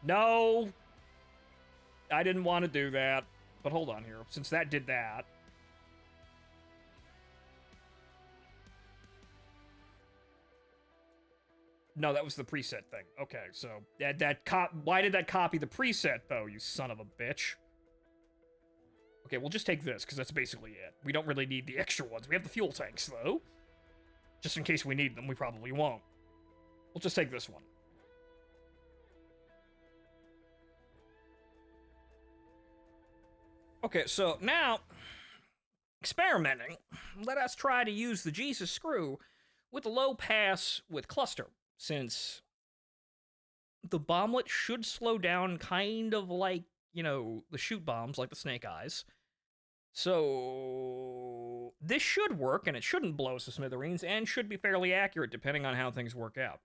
No! I didn't want to do that. But hold on here, since that did that. No, that was the preset thing. Okay, so why did that copy the preset, though, you son of a bitch? Okay, we'll just take this, because that's basically it. We don't really need the extra ones. We have the fuel tanks, though. Just in case we need them, we probably won't. We'll just take this one. Okay, so now, experimenting, let us try to use the Jesus screw with a low pass with cluster, since the bomblet should slow down kind of like, you know, the shoot bombs, like the snake eyes. So this should work, and it shouldn't blow us to smithereens, and should be fairly accurate depending on how things work out.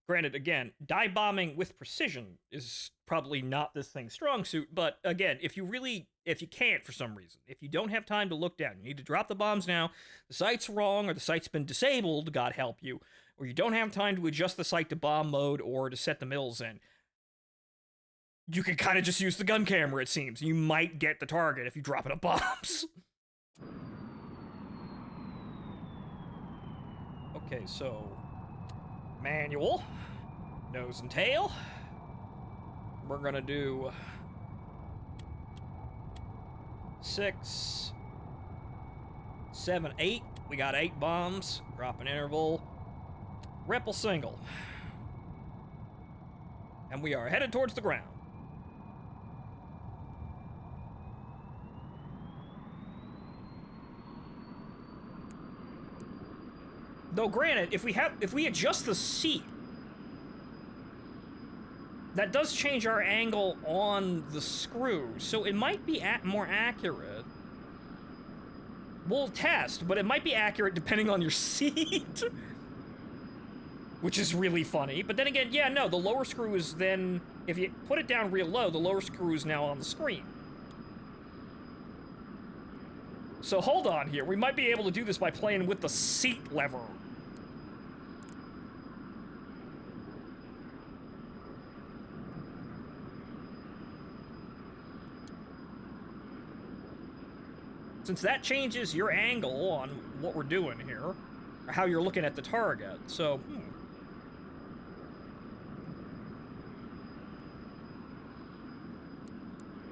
Granted, again, dive bombing with precision is probably not this thing's strong suit, but again, if you can't for some reason, if you don't have time to look down, you need to drop the bombs now, the site's wrong, or the site's been disabled, God help you, or you don't have time to adjust the site to bomb mode or to set the mills in, you can kind of just use the gun camera, it seems. You might get the target if you drop enough bombs. Okay, so... manual. Nose and tail. We're gonna do... 6... 7, 8. We got 8 bombs. Drop an interval. Ripple single. And we are headed towards the ground. Though granted, if we adjust the seat, that does change our angle on the screw, so it might be more accurate. We'll test, but it might be accurate depending on your seat. Which is really funny. But then again, yeah, no, the lower screw is then, if you put it down real low, the lower screw is now on the screen. So hold on here, we might be able to do this by playing with the seat lever. since that changes your angle on what we're doing here, or how you're looking at the target. So,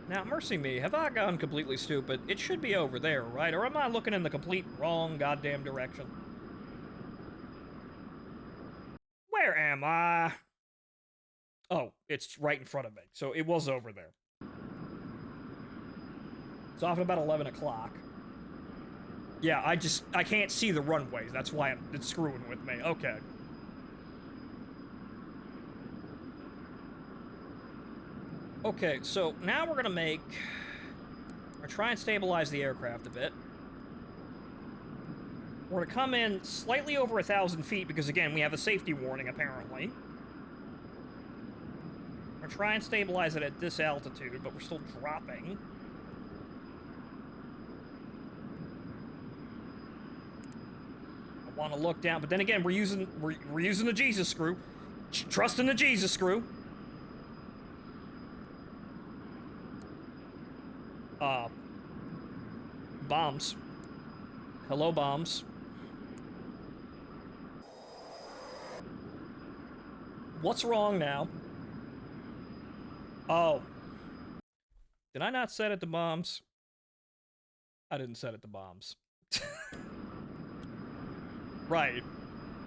Now, mercy me, have I gone completely stupid? It should be over there, right? Or am I looking in the complete wrong goddamn direction? Where am I? Oh, it's right in front of me. So it was over there. It's off at about 11 o'clock. Yeah, I can't see the runways. That's why it's screwing with me. Okay. Okay, so now we're gonna try and stabilize the aircraft a bit. We're gonna come in slightly over 1,000 feet because, again, we have a safety warning, apparently. We're gonna try and stabilize it at this altitude, but we're still dropping. I want to look down, but then again, we're using the Jesus screw. Trust in the Jesus screw. Bombs. Hello, bombs. What's wrong now? Oh. Did I not set it to bombs? I didn't set it to bombs. Right.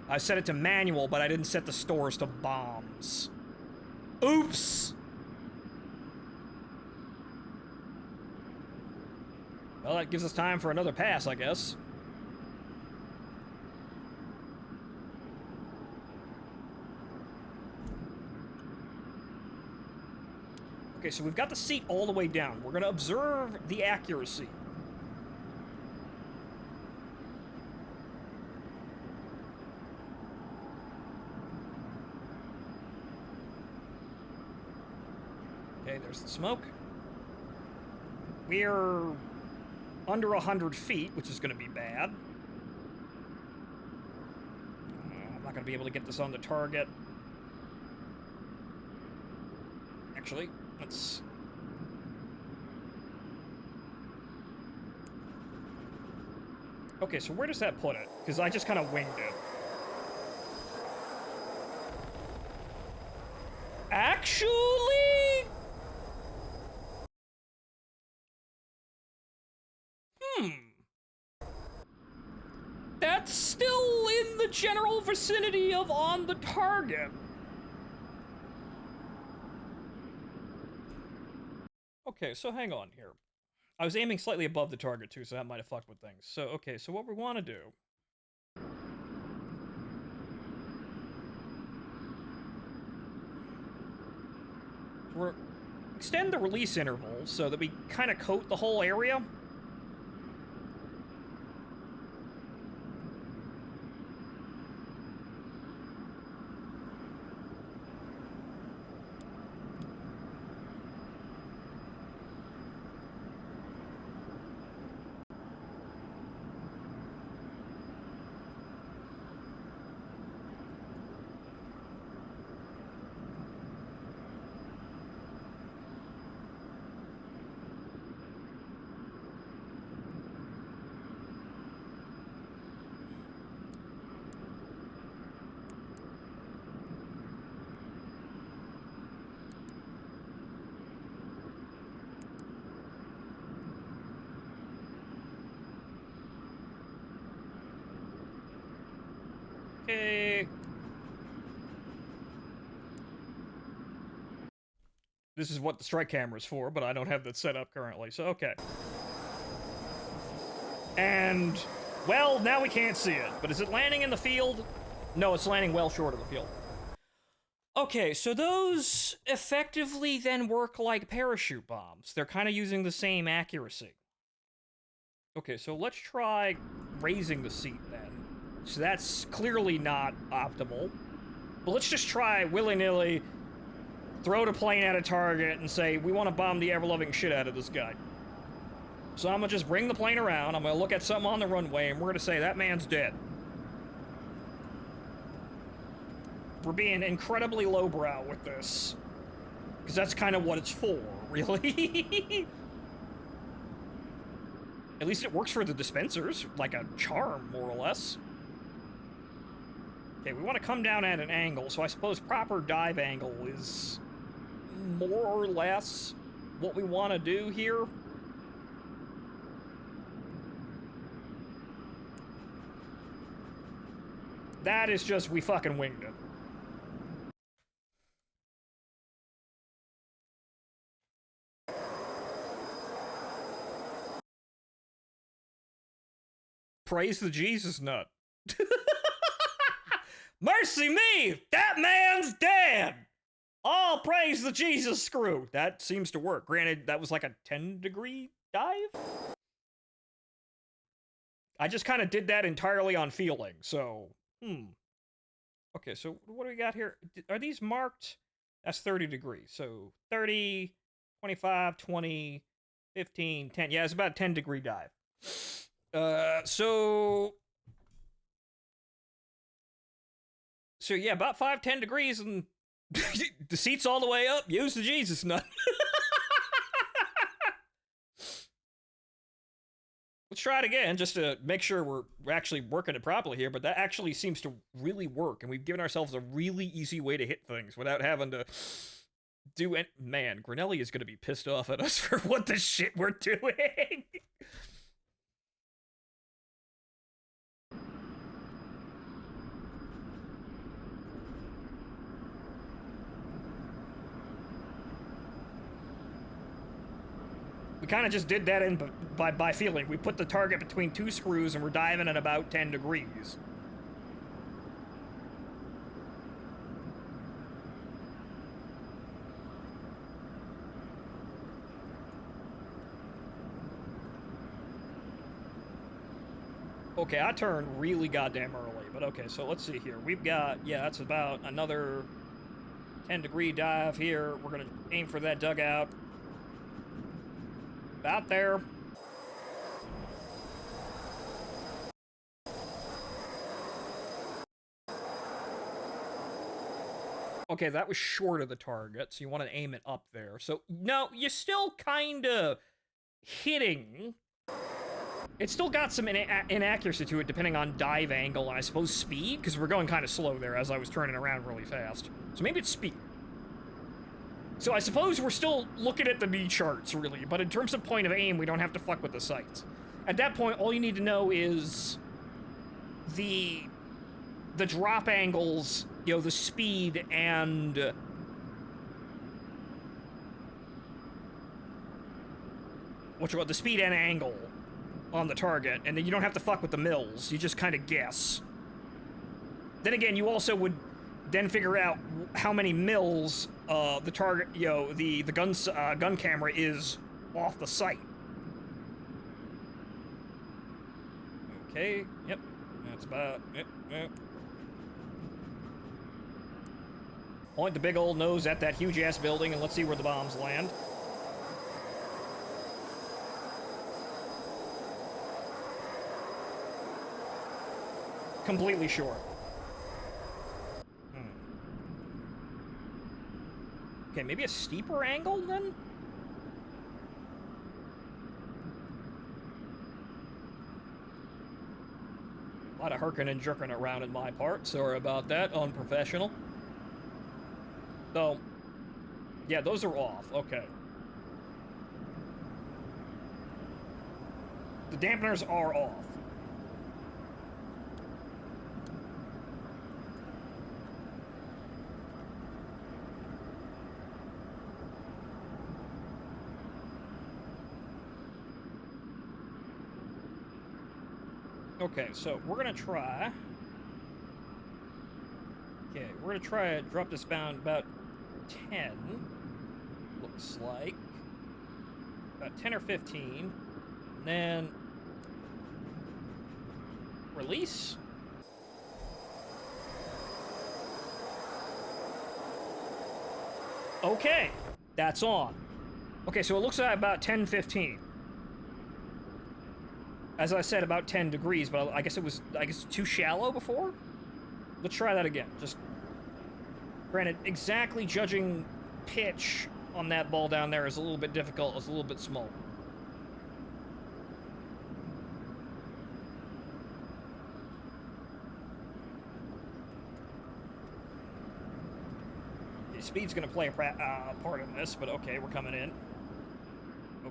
I set it to manual, but I didn't set the stores to bombs. Oops! Well, that gives us time for another pass, I guess. Okay, so we've got the seat all the way down. We're gonna observe the accuracy. Okay, there's the smoke. We're under 100 feet, which is going to be bad. I'm not going to be able to get this on the target. Actually, let's... Okay, so where does that put it? Because I just kind of winged it. Actually... That's still in the general vicinity of on the target. Okay, so hang on here. I was aiming slightly above the target too, so that might have fucked with things. So, okay, so what we want to do... We're extend the release interval so that we kind of coat the whole area. Okay. This is what the strike camera is for, but I don't have that set up currently, so okay. And, well, now we can't see it. But is it landing in the field? No, it's landing well short of the field. Okay, so those effectively then work like parachute bombs. They're kind of using the same accuracy. Okay, so let's try raising the seat then. So that's clearly not optimal. But let's just try willy-nilly, throw the plane at a target and say, we want to bomb the ever-loving shit out of this guy. So I'm gonna just bring the plane around, I'm gonna look at something on the runway, and we're gonna say, that man's dead. We're being incredibly lowbrow with this. Because that's kind of what it's for, really. At least it works for the dispensers, like a charm, more or less. Okay, we want to come down at an angle, so I suppose proper dive angle is more or less what we want to do here. That is just, we fucking winged it. Praise the Jesus nut. Mercy me! That man's dead! All praise the Jesus screw! That seems to work. Granted, that was like a 10-degree dive? I just kind of did that entirely on feeling, so... Okay, so what do we got here? Are these marked? That's 30 degrees. So 30, 25, 20, 15, 10. Yeah, it's about a 10-degree dive. So yeah, about 5-10 degrees, and the seat's all the way up. Use the Jesus nut. Let's try it again, just to make sure we're actually working it properly here, but that actually seems to really work, and we've given ourselves a really easy way to hit things without having to do it. Man, Grinelli is going to be pissed off at us for what the shit we're doing. We kind of just did that by feeling. We put the target between two screws and we're diving at about 10 degrees. Okay, I turned really goddamn early, but okay, so let's see here. We've got, yeah, that's about another 10-degree dive here. We're gonna aim for that dugout. About there. Okay, that was short of the target, so you want to aim it up there. So, no, you're still kind of hitting. It's still got some inaccuracy to it, depending on dive angle and I suppose speed, because we're going kind of slow there as I was turning around really fast. So maybe it's speed. So I suppose we're still looking at the B charts, really, but in terms of point of aim, we don't have to fuck with the sights. At that point, all you need to know is the drop angles, you know, the speed, and the speed and angle on the target, and then you don't have to fuck with the mills. You just kind of guess. Then again, you also would then figure out how many mills the target, you know, the gun camera is off the sight. Okay, yep, that's about it. Yep. Point the big old nose at that huge ass building and let's see where the bombs land. Completely short. Okay, maybe a steeper angle, then? A lot of herking and jerking around in my part. Sorry about that. Unprofessional. So, yeah, those are off. Okay. The dampeners are off. Okay, so we're gonna try. Okay, we're gonna try to drop this down about 10. Looks like. About 10 or 15. And then release. Okay, that's on. Okay, so it looks like about 10, 15. As I said, about 10 degrees, but I guess it was, too shallow before? Let's try that again. Just, granted, exactly judging pitch on that ball down there is a little bit difficult. It's a little bit small. speed's gonna play a part in this, but okay, we're coming in.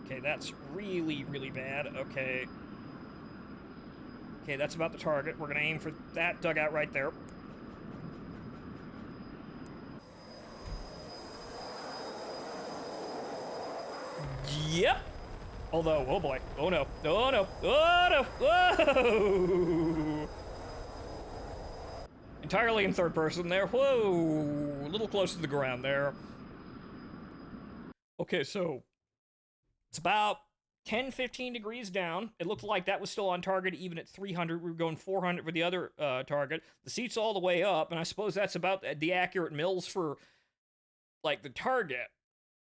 Okay, that's really, really bad. Okay. Okay, that's about the target. We're gonna aim for that dugout right there. Yep. Although, oh boy. Oh no. Oh no. Oh no. Whoa! Entirely in third person there. Whoa! A little close to the ground there. Okay, so it's about 10, 15 degrees down. It looked like that was still on target even at 300. We were going 400 for the other target. The seat's all the way up, and I suppose that's about the accurate mils for, like, the target.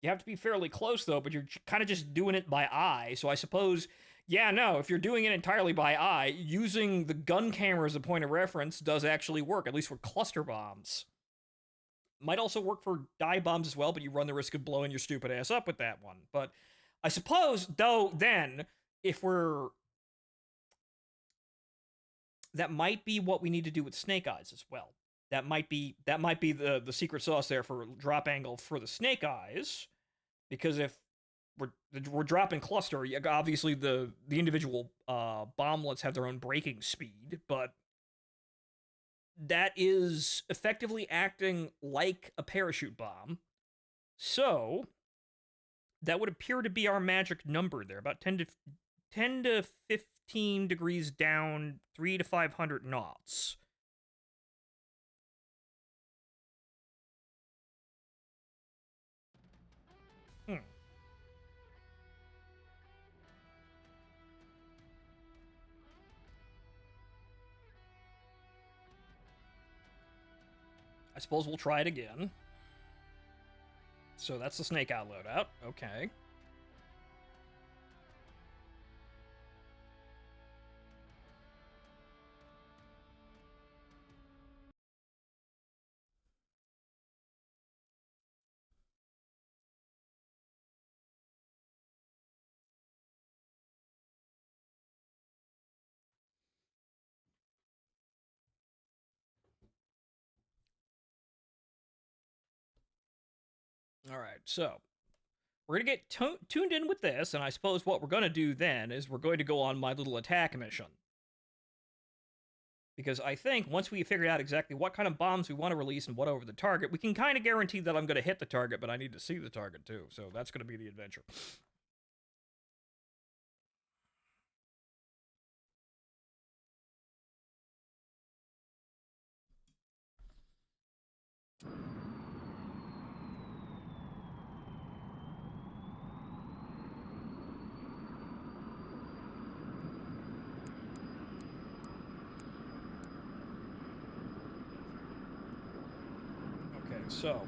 You have to be fairly close, though, but you're kind of just doing it by eye. So I suppose, yeah, no, if you're doing it entirely by eye, using the gun camera as a point of reference does actually work, at least for cluster bombs. Might also work for dive bombs as well, but you run the risk of blowing your stupid ass up with that one. But I suppose, though, then, if we're... that might be what we need to do with Snake Eyes as well. That might be the secret sauce there for drop angle for the Snake Eyes, because if we're dropping cluster, obviously the individual bomblets have their own braking speed, but that is effectively acting like a parachute bomb. So that would appear to be our magic number there, about 10 to 15 degrees down, 3 to 500 knots. I suppose we'll try it again. So that's the snake out loadout. Okay. All right, so we're going to get tuned in with this, and I suppose what we're going to do then is we're going to go on my little attack mission. Because I think once we figure out exactly what kind of bombs we want to release and what over the target, we can kind of guarantee that I'm going to hit the target, but I need to see the target too, so that's going to be the adventure. So,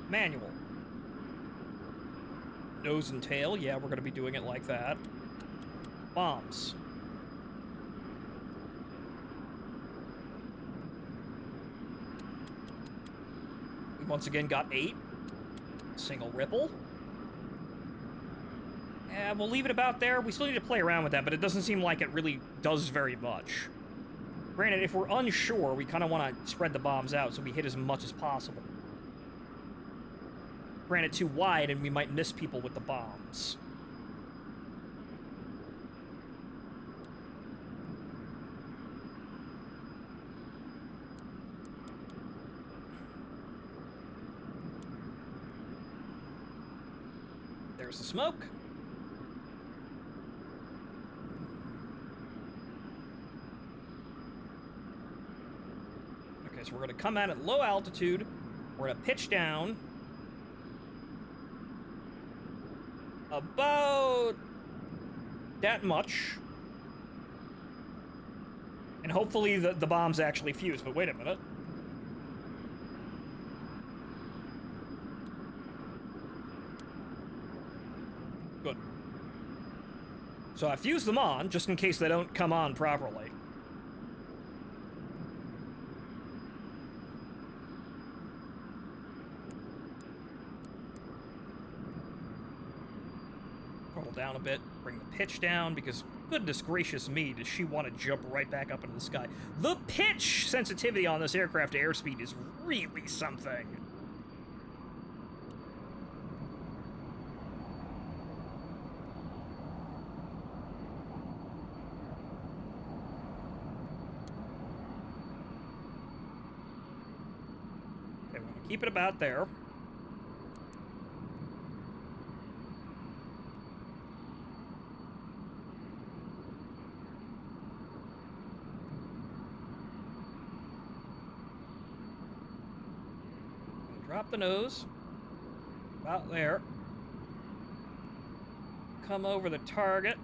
manual. Nose and tail, yeah, we're going to be doing it like that. Bombs. We once again got 8. Single ripple. We'll leave it about there. We still need to play around with that, but it doesn't seem like it really does very much. Granted, if we're unsure, we kind of want to spread the bombs out so we hit as much as possible. Granted, too wide, and we might miss people with the bombs. There's the smoke. So we're going to come out at low altitude. We're going to pitch down. About that much. And hopefully the bombs actually fuse. But wait a minute. Good. So I fuse them on, just in case they don't come on properly. Down a bit, bring the pitch down, because Goodness gracious me, does she want to jump right back up into the sky? The pitch sensitivity on this aircraft to airspeed is really something. Okay, we're going to keep it about there. Drop the nose. About there. Come over the target.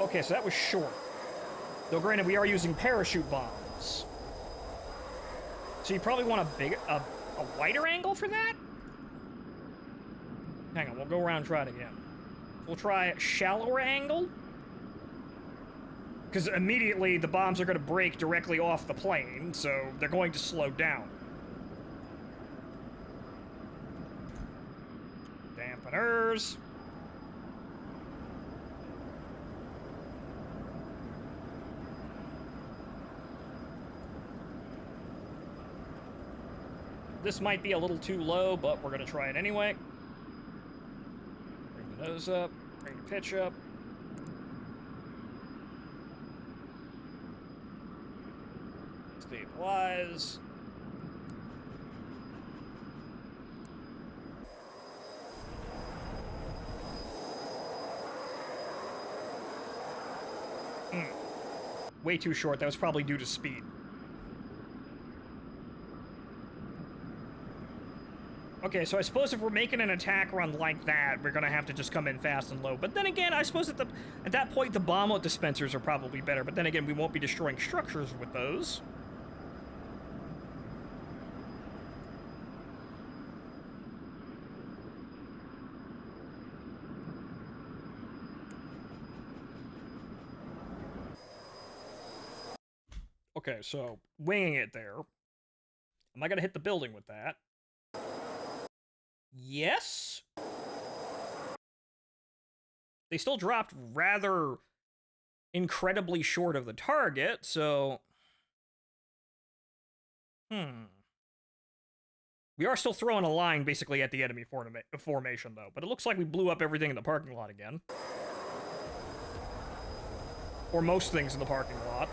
Okay, so that was short. Though granted, we are using parachute bombs. So you probably want a wider angle for that? Hang on, we'll go around and try it again. We'll try a shallower angle. Because immediately the bombs are going to break directly off the plane, so they're going to slow down. Dampeners. This might be a little too low, but we're going to try it anyway. Bring the nose up, bring the pitch up. Stabilize. Way too short. That was probably due to speed. Okay, so I suppose if we're making an attack run like that, we're gonna have to just come in fast and low. But then again, I suppose at that point, the bomb dispensers are probably better. But then again, we won't be destroying structures with those. Okay, so winging it there. Am I gonna hit the building with that? Yes? They still dropped rather incredibly short of the target, so... We are still throwing a line, basically, at the enemy formation, though. But it looks like we blew up everything in the parking lot again. Or most things in the parking lot.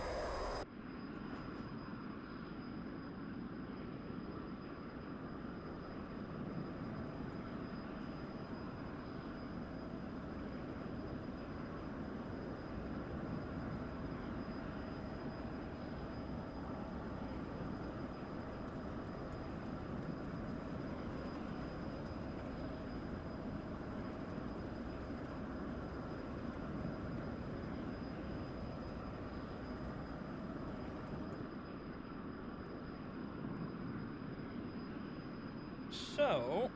So,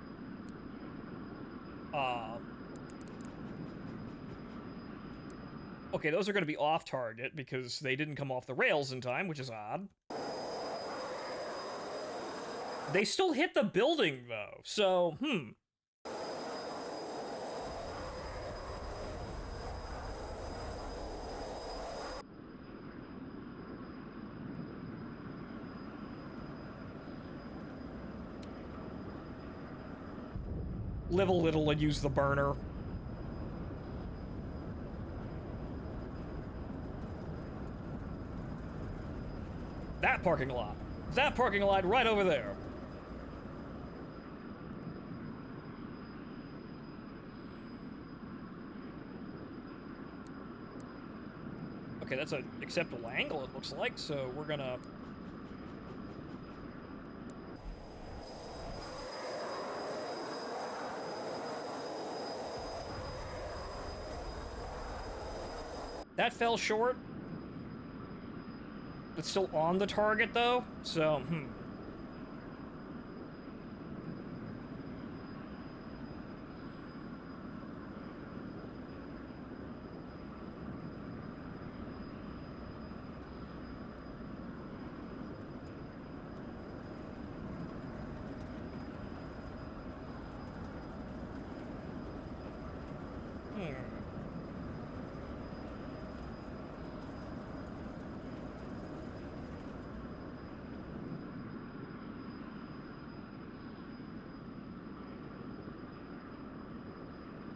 okay, those are going to be off target because they didn't come off the rails in time, which is odd. They still hit the building, though, so, Live a little and use the burner. That parking lot. That parking lot right over there. Okay, that's an acceptable angle, it looks like, so we're gonna... That fell short. It's still on the target, though, so,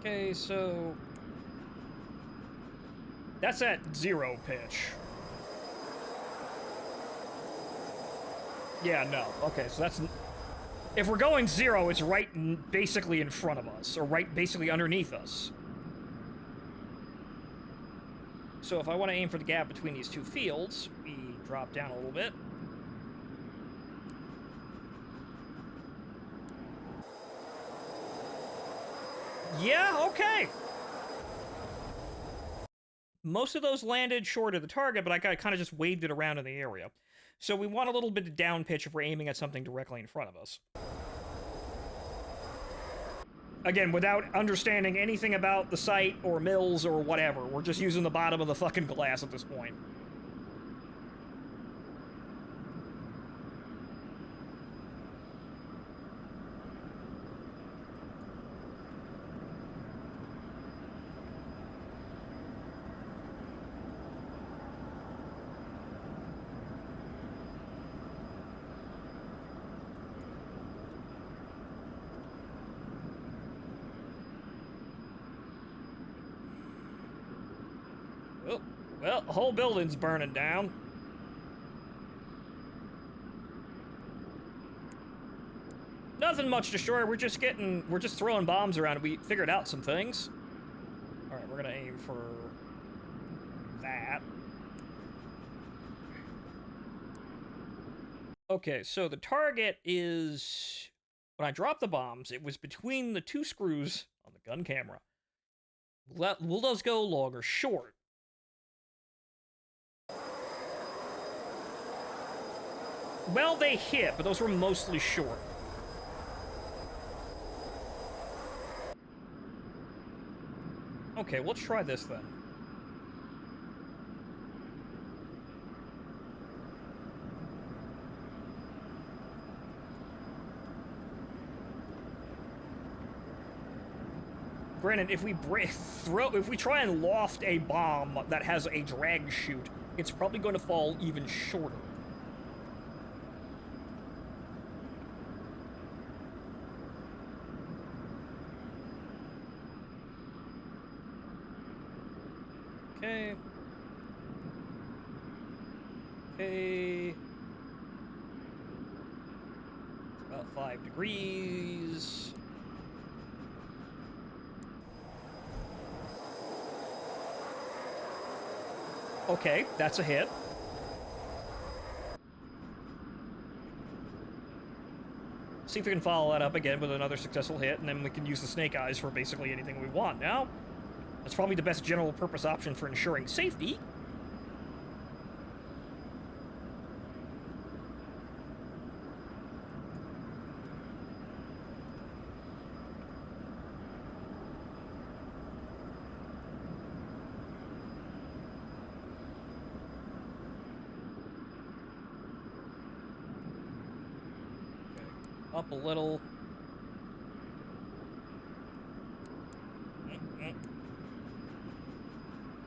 Okay, so... That's at 0 pitch. Yeah, no. Okay, so that's... If we're going 0, it's right basically in front of us, or right basically underneath us. So if I want to aim for the gap between these two fields, we drop down a little bit. Yeah, okay. Most of those landed short of the target, but I kind of just waved it around in the area. So we want a little bit of down pitch if we're aiming at something directly in front of us. Again, without understanding anything about the site or mills or whatever. We're just using the bottom of the fucking glass at this point. Well, the whole building's burning down. Nothing much destroyed. We're just throwing bombs around. We figured out some things. All right, we're gonna aim for that. Okay, so the target is... When I dropped the bombs, it was between the two screws on the gun camera. Will those go long or short? Well, they hit, but those were mostly short. Okay, let's try this then. Granted, if we try and loft a bomb that has a drag chute, it's probably going to fall even shorter. Okay. Okay. It's about 5 degrees. Okay, that's a hit. See if we can follow that up again with another successful hit, and then we can use the snake eyes for basically anything we want now. That's probably the best general purpose option for ensuring safety. Okay, up a little.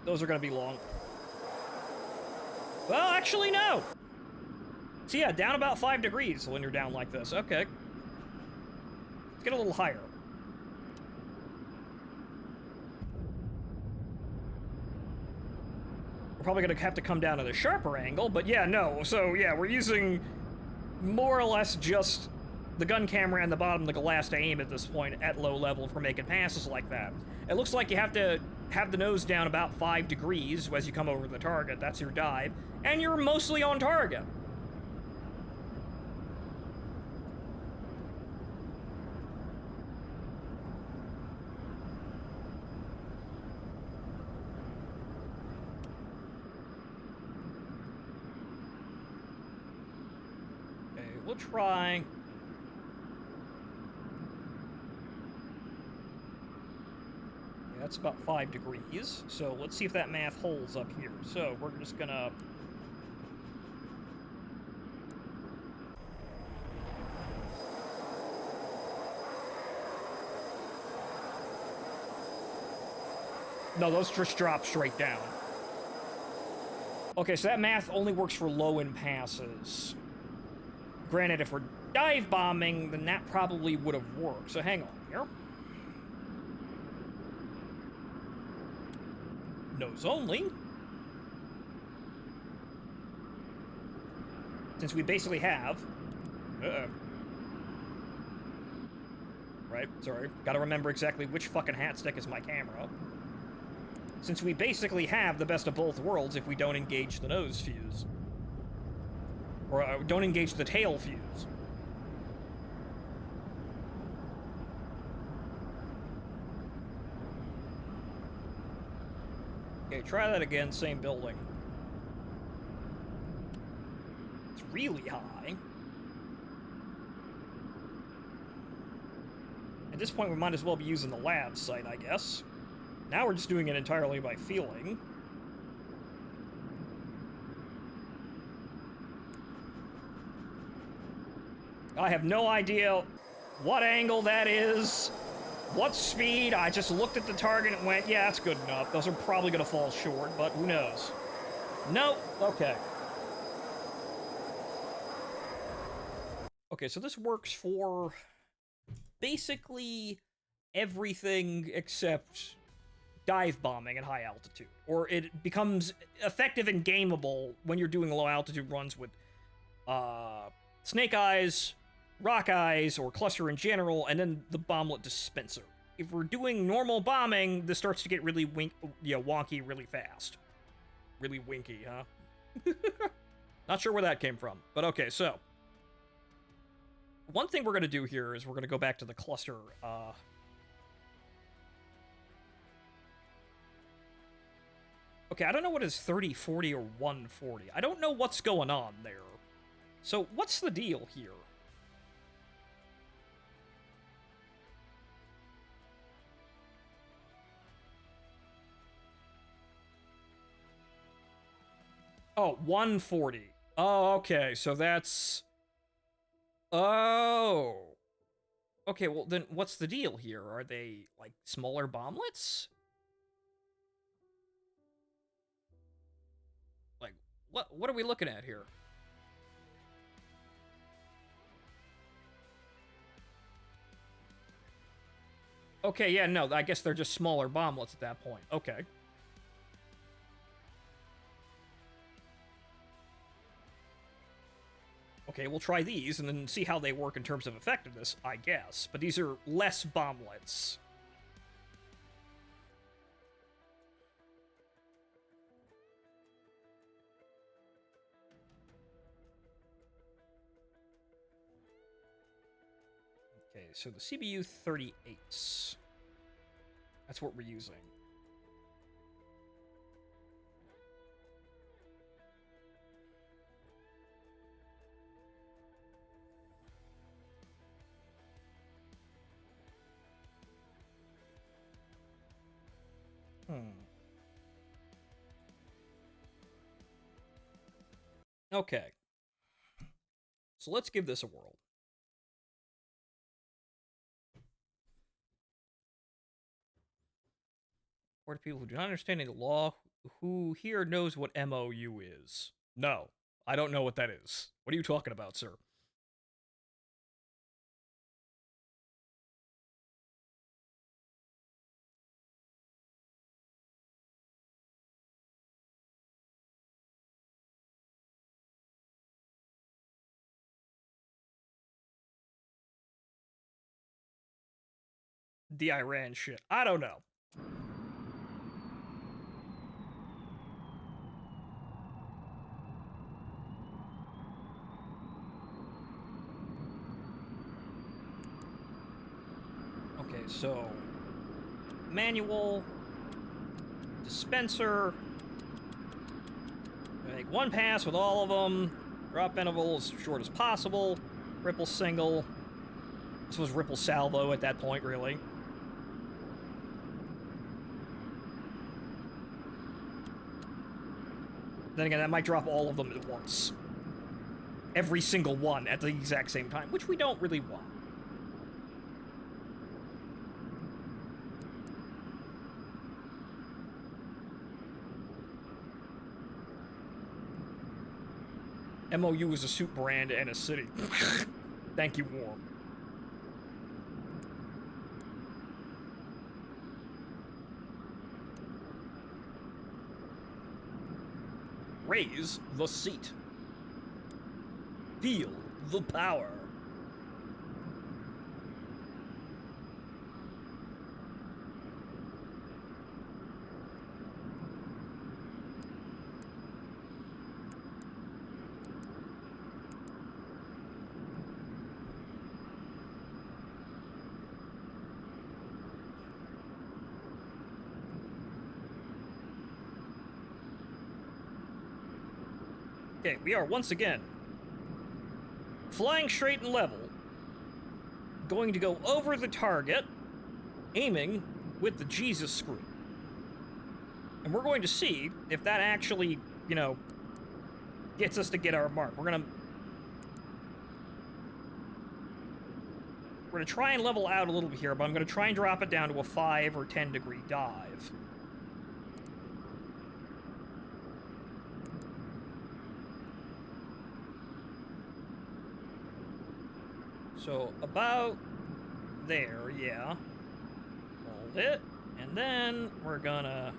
Those are going to be long. Well, actually, no. So yeah, down about 5 degrees when you're down like this. Okay. Let's get a little higher. We're probably going to have to come down at a sharper angle, but yeah, no. So yeah, we're using more or less just the gun camera and the bottom of the glass to aim at this point at low level if we're making passes like that. It looks like you have to have the nose down about 5 degrees as you come over the target. That's your dive. And you're mostly on target. Okay, we'll try... That's about 5 degrees, so let's see if that math holds up here. So we're just gonna... No, those just drop straight down. Okay, so that math only works for low-end passes. Granted, if we're dive bombing, then that probably would have worked. So hang on here. nose only. Since we basically have... Right, sorry. Gotta remember exactly which fucking hat stick is my camera. Since we basically have the best of both worlds if we don't engage the nose fuse. Or don't engage the tail fuse. Okay, try that again, same building. It's really high. At this point, we might as well be using the lab site, I guess. Now we're just doing it entirely by feeling. I have no idea what angle that is, what speed. I just looked at the target and went, yeah, that's good enough. Those are probably going to fall short, but who knows? Nope. Okay. Okay, so this works for basically everything except dive bombing at high altitude. Or it becomes effective and gameable when you're doing low altitude runs with Snake Eyes, Rock Eyes, or Cluster in general, and then the bomblet dispenser. If we're doing normal bombing, this starts to get really wonky really fast. Really winky, huh? Not sure where that came from, but okay, so. One thing we're going to do here is we're going to go back to the cluster. Okay, I don't know what is 30, 40, or 140. I don't know what's going on there. So, what's the deal here? Oh, 140. Oh, okay, so that's... Oh. Okay, well, then what's the deal here? Are they, like, smaller bomblets? Like, what are we looking at here? Okay, yeah, no, I guess they're just smaller bomblets at that point. Okay. Okay, we'll try these and then see how they work in terms of effectiveness, I guess. But these are less bomblets. Okay, so the CBU 38s. That's what we're using. Okay. So let's give this a whirl. Or to people who do not understand any law, who here knows what MOU is? No, I don't know what that is. What are you talking about, sir? The Iran shit. I don't know. Okay, so manual, dispenser, make one pass with all of them, drop interval as short as possible, ripple single. This was ripple salvo at that point, really. Then again, that might drop all of them at once. Every single one at the exact same time, which we don't really want. MOU is a soup brand and a city. Thank you, War. Raise the seat. Feel the power. Okay, we are once again flying straight and level, going to go over the target, aiming with the Jesus screw. And we're going to see if that actually, you know, gets us to get our mark. We're gonna try and level out a little bit here, but I'm gonna try and drop it down to a 5 or 10 degree dive. So, about there, yeah. Hold it, and then we're gonna...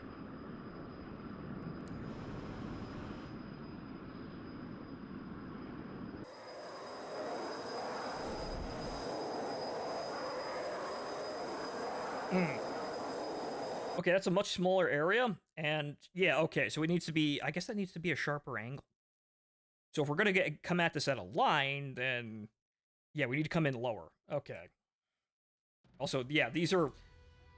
Okay, that's a much smaller area, and yeah, okay, so it needs to be... I guess that needs to be a sharper angle. So if we're gonna come at this at a line, then... yeah, we need to come in lower. Okay. Also, yeah, these are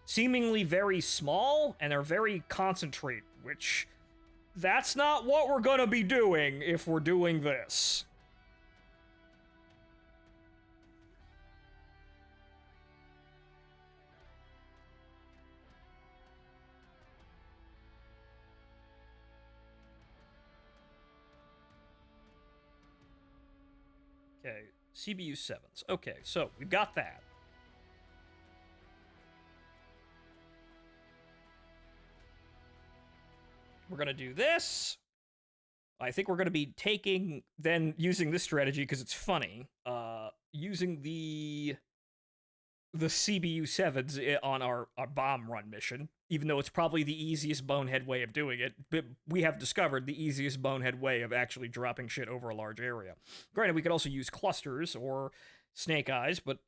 seemingly very small, and they're very concentrated, which... that's not what we're gonna be doing if we're doing this. Okay, CBU 7s. Okay, so we've got that. We're gonna do this. I think we're gonna be using this strategy because it's funny. Using the CBU 7s on our bomb run mission, even though it's probably the easiest bonehead way of doing it, but we have discovered the easiest bonehead way of actually dropping shit over a large area. Granted, we could also use clusters or snake eyes, but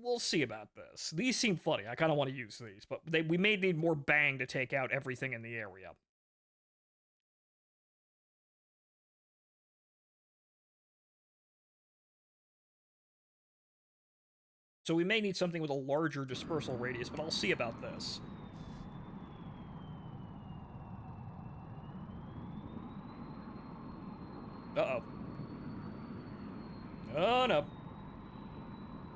we'll see about this. These seem funny. I kind of want to use these, but we may need more bang to take out everything in the area. So we may need something with a larger dispersal radius, but I'll see about this. Uh-oh. Oh, no.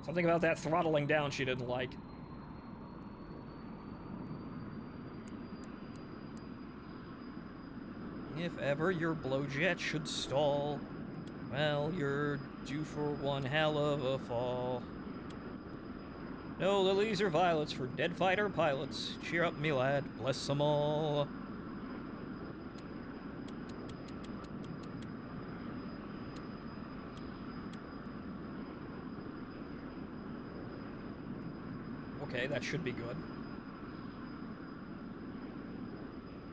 Something about that throttling down she didn't like. If ever your blowjet should stall, well, you're due for one hell of a fall. No lilies or violets for dead fighter pilots. Cheer up, me lad, bless them all. Okay, that should be good.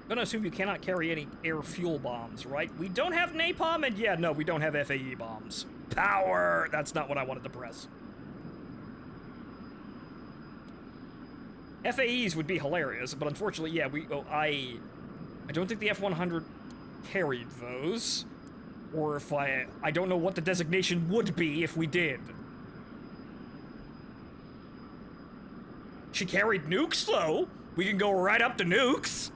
I'm gonna assume you cannot carry any air fuel bombs, right? We don't have napalm, and yeah, no, we don't have FAE bombs. Power! That's not what I wanted to press. FAEs would be hilarious, but unfortunately, yeah, I don't think the F-100 carried those. Or if I don't know what the designation would be if we did. She carried nukes, though. We can go right up to nukes.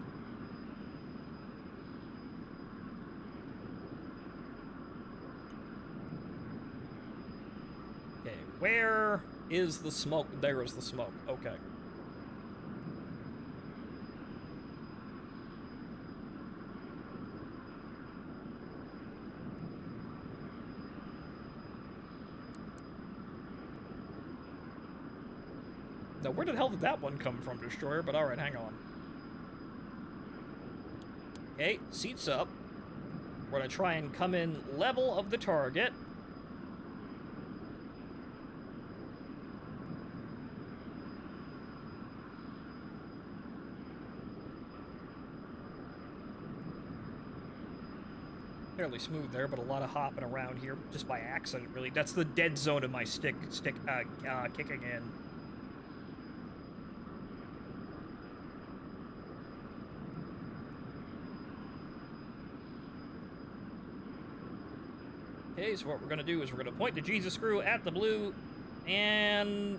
Okay, where is the smoke? There is the smoke. Okay. Now, where the hell did that one come from, Destroyer? But alright, hang on. Okay, seats up. We're gonna try and come in level of the target. Fairly smooth there, but a lot of hopping around here just by accident, really. That's the dead zone of my stick kicking in. Okay, so what we're gonna do is we're gonna point the Jesus screw at the blue, and...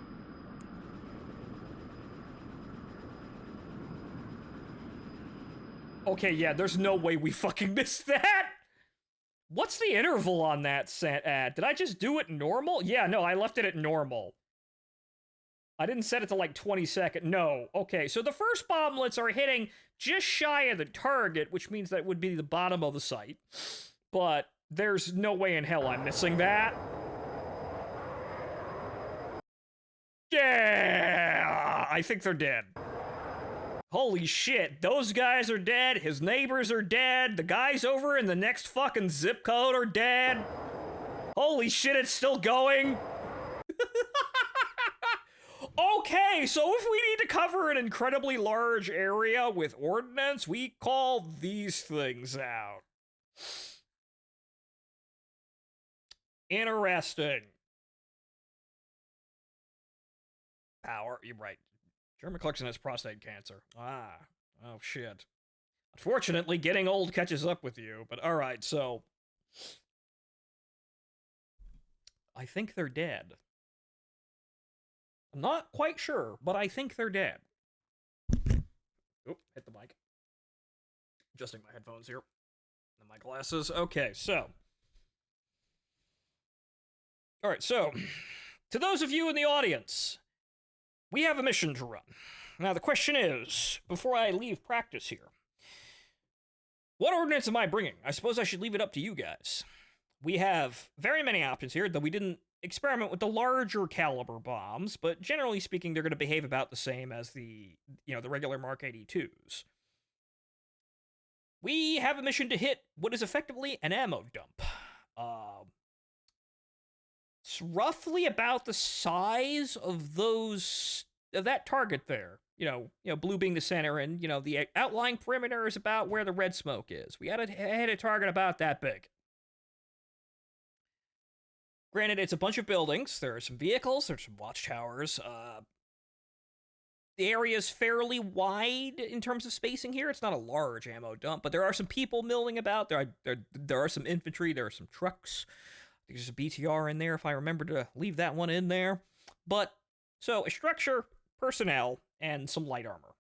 Okay, yeah, there's no way we fucking missed that! What's the interval on that set at? Did I just do it normal? Yeah, no, I left it at normal. I didn't set it to like 20 seconds. No. Okay, so the first bomblets are hitting just shy of the target, which means that would be the bottom of the site. But there's no way in hell I'm missing that. Yeah! I think they're dead. Holy shit, those guys are dead, his neighbors are dead, the guys over in the next fucking zip code are dead. Holy shit, it's still going. Okay, so if we need to cover an incredibly large area with ordnance, we call these things out. Interesting. Power, you're right. Jeremy Clarkson has prostate cancer. Ah, oh shit. Unfortunately, getting old catches up with you, but alright, so... I think they're dead. I'm not quite sure, but I think they're dead. Oop, hit the mic. Adjusting my headphones here. And my glasses. Okay, so... Alright, so... To those of you in the audience... We have a mission to run. Now, the question is, before I leave practice here, what ordnance am I bringing? I suppose I should leave it up to you guys. We have very many options here, though we didn't experiment with the larger caliber bombs, but generally speaking, they're going to behave about the same as the regular Mark 82s. We have a mission to hit what is effectively an ammo dump. It's roughly about the size of that target there. You know, blue being the center, and the outlying perimeter is about where the red smoke is. We had to hit a target about that big. Granted, it's a bunch of buildings. There are some vehicles. There's some watchtowers. The area is fairly wide in terms of spacing here. It's not a large ammo dump, but there are some people milling about. There are some infantry. There are some trucks. There's a BTR in there if I remember to leave that one in there. But, so, a structure, personnel, and some light armor.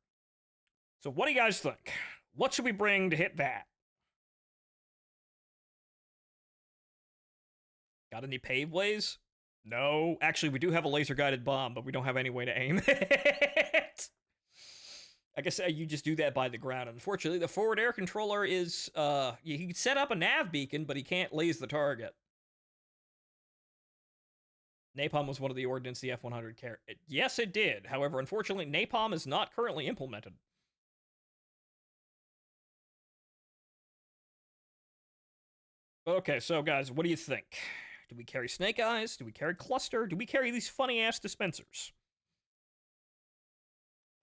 So what do you guys think? What should we bring to hit that? Got any paveways? No. Actually, we do have a laser-guided bomb, but we don't have any way to aim it. I guess you just do that by the ground. Unfortunately, the forward air controller is, he can set up a nav beacon, but he can't laze the target. Napalm was one of the ordnance the F-100 carried. Yes, it did. However, unfortunately, napalm is not currently implemented. Okay, so guys, what do you think? Do we carry Snake Eyes? Do we carry Cluster? Do we carry these funny-ass dispensers?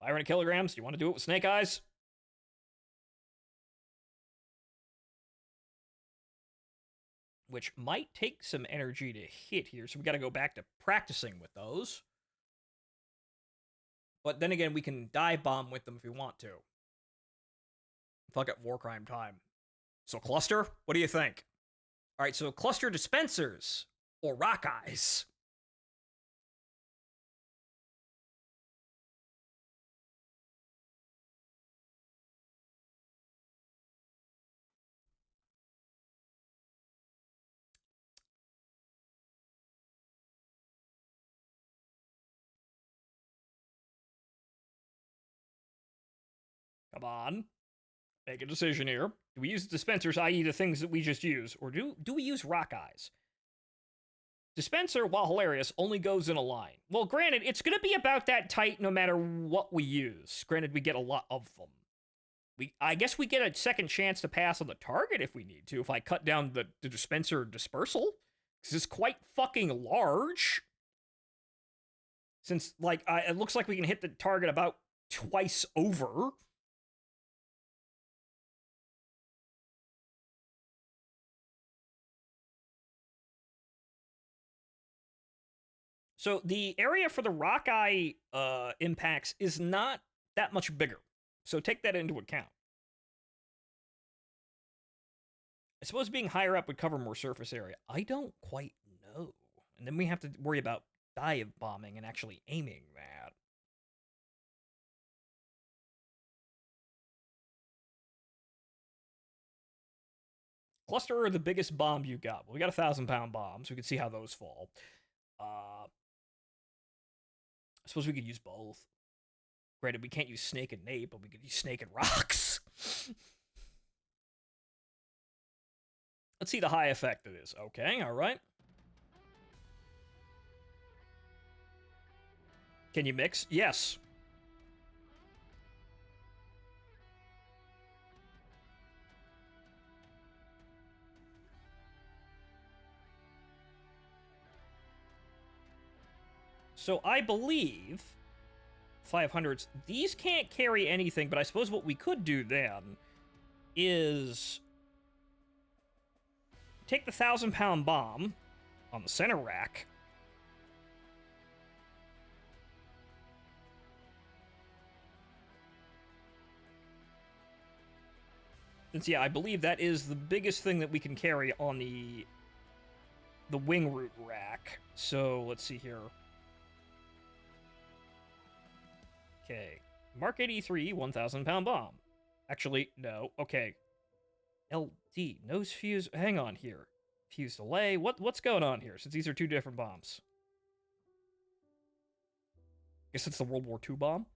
500 kilograms? Do you want to do it with Snake Eyes? Which might take some energy to hit here, so we gotta go back to practicing with those. But then again, we can dive bomb with them if we want to. Fuck it, war crime time. So Cluster, what do you think? Alright, so Cluster dispensers, or Rock Eyes. Come on. Make a decision here. Do we use dispensers, i.e. the things that we just use, or do we use Rock Eyes? Dispenser, while hilarious, only goes in a line. Well, granted, it's going to be about that tight no matter what we use. Granted, we get a lot of them. I guess we get a second chance to pass on the target if we need to, if I cut down the dispenser dispersal. Because it's quite fucking large. Since, like, it looks like we can hit the target about twice over. So the area for the Rockeye impacts is not that much bigger. So take that into account. I suppose being higher up would cover more surface area. I don't quite know. And then we have to worry about dive bombing and actually aiming that. Cluster or the biggest bomb you got? Well, we got 1,000-pound bombs. We can see how those fall. I suppose we could use both. Granted, we can't use Snake and Nate, but we could use Snake and Rocks. Let's see the high effect it is. Okay, all right. Can you mix? Yes. So I believe 500s, these can't carry anything, but I suppose what we could do then is take the 1,000-pound bomb on the center rack. Since, yeah, I believe that is the biggest thing that we can carry on the wing root rack. So, let's see here. Okay. Mark 83, 1,000-pound bomb. Actually, no. Okay. LD, nose fuse. Hang on here. Fuse delay. What's going on here? Since these are two different bombs. Guess it's the World War II bomb.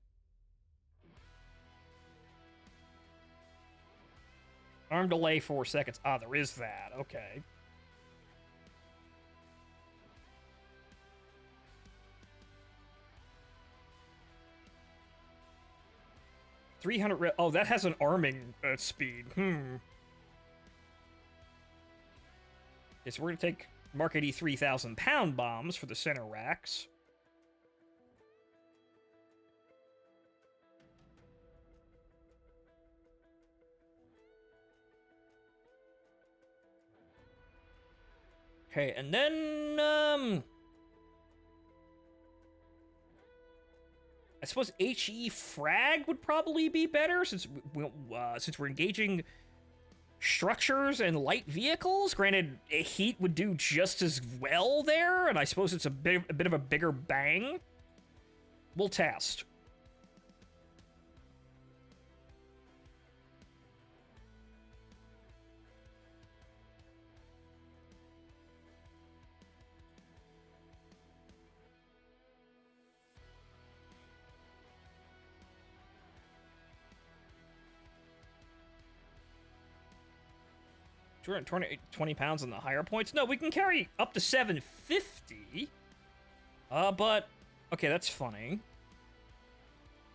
Arm delay 4 seconds. Ah, there is that. Okay. Oh, that has an arming speed. Okay, so we're gonna take Mark 83 1,000-pound bombs for the center racks. Okay, and then I suppose HE frag would probably be better since we're engaging structures and light vehicles. Granted, heat would do just as well there, and I suppose it's a bit of a bigger bang. We'll test. We're at 20 pounds on the higher points. No, we can carry up to 750. But okay, that's funny.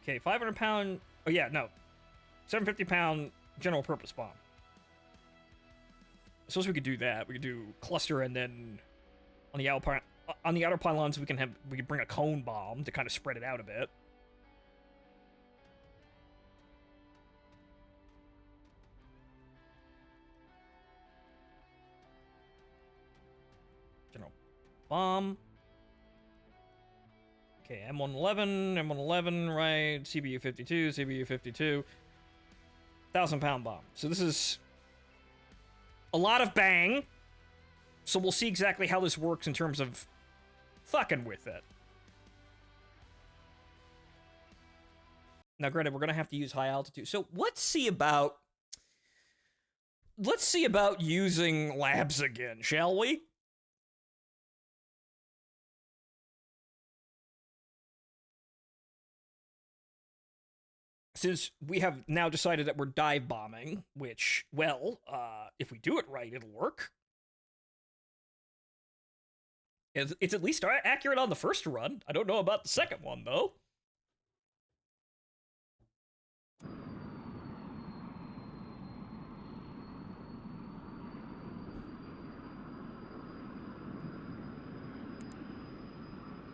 Okay, 500-pound. Oh yeah, no, 750-pound general purpose bomb. I suppose we could do that. We could do cluster, and then on the outer pylons we could bring a cone bomb to kind of spread it out a bit. Bomb. Okay, M111, right? CBU 52, CBU 52. 1,000-pound bomb. So this is a lot of bang. So we'll see exactly how this works in terms of fucking with it. Now, granted, we're gonna have to use high altitude. So let's see about using labs again, shall we? Since we have now decided that we're dive bombing, which, well, if we do it right, it'll work. It's at least accurate on the first run. I don't know about the second one, though.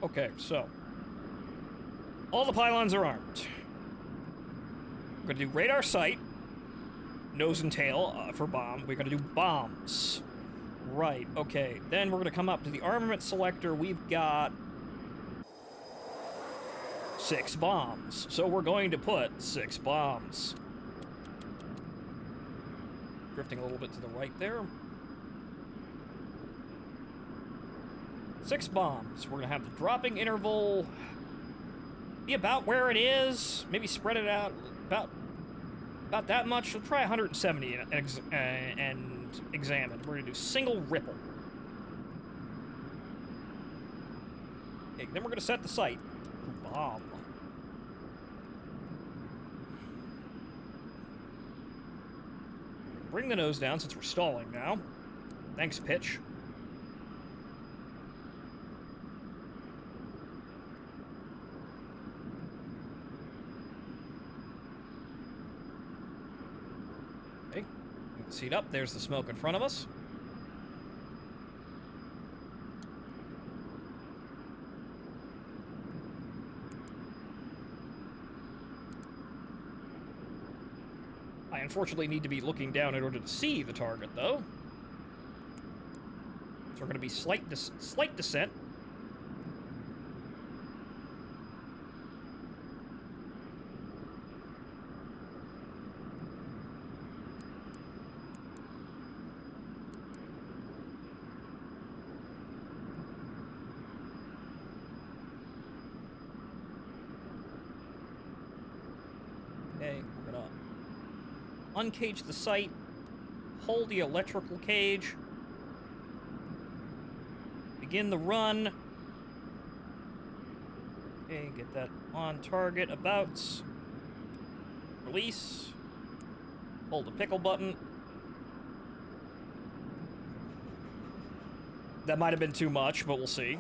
Okay, so all the pylons are armed. We're gonna do radar sight, nose and tail for bomb. We're gonna do bombs. Right, okay. Then we're gonna come up to the armament selector. We've got 6 bombs. So we're going to put 6 bombs. Drifting a little bit to the right there. 6 bombs. We're going to have the dropping interval be about where it is. Maybe spread it out about that much. We'll try 170 and examine. We're going to do single ripple. Okay, then we're going to set the sight. Bomb. Bring the nose down since we're stalling now. Thanks, pitch. Okay, move the seat up. There's the smoke in front of us. I unfortunately need to be looking down in order to see the target, though. So we're going to be slight descent. Okay, we're going to uncage the sight, hold the electrical cage, begin the run. Okay, get that on target, about. Release. Hold the pickle button. That might have been too much, but we'll see.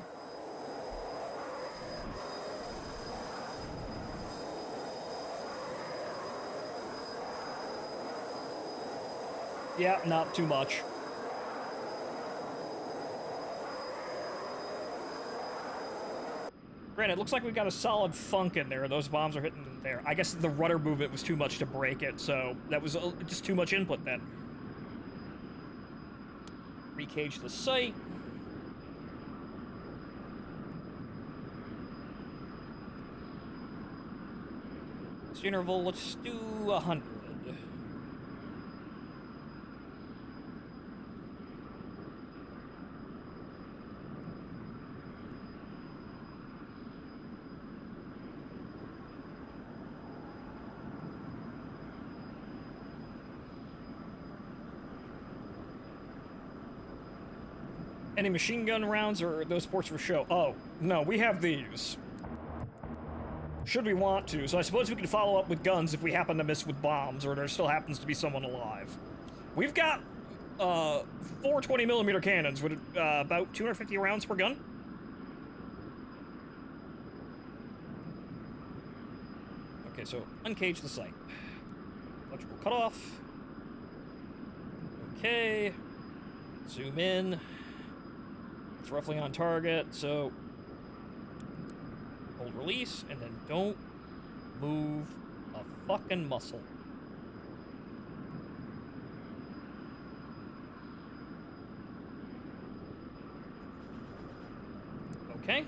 Yeah, not too much. Granted, it looks like we got a solid thunk in there. Those bombs are hitting there. I guess the rudder movement was too much to break it, so that was just too much input then. Recage the sight. This interval, let's do 100. Any machine gun rounds, or those ports for show? Oh, no, we have these. Should we want to, so I suppose we can follow up with guns if we happen to miss with bombs, or there still happens to be someone alive. We've got, 4 20mm cannons with, about 250 rounds per gun. Okay, so uncage the sight. Electrical cutoff. Okay. Zoom in. It's roughly on target, so hold release, and then don't move a fucking muscle. Okay.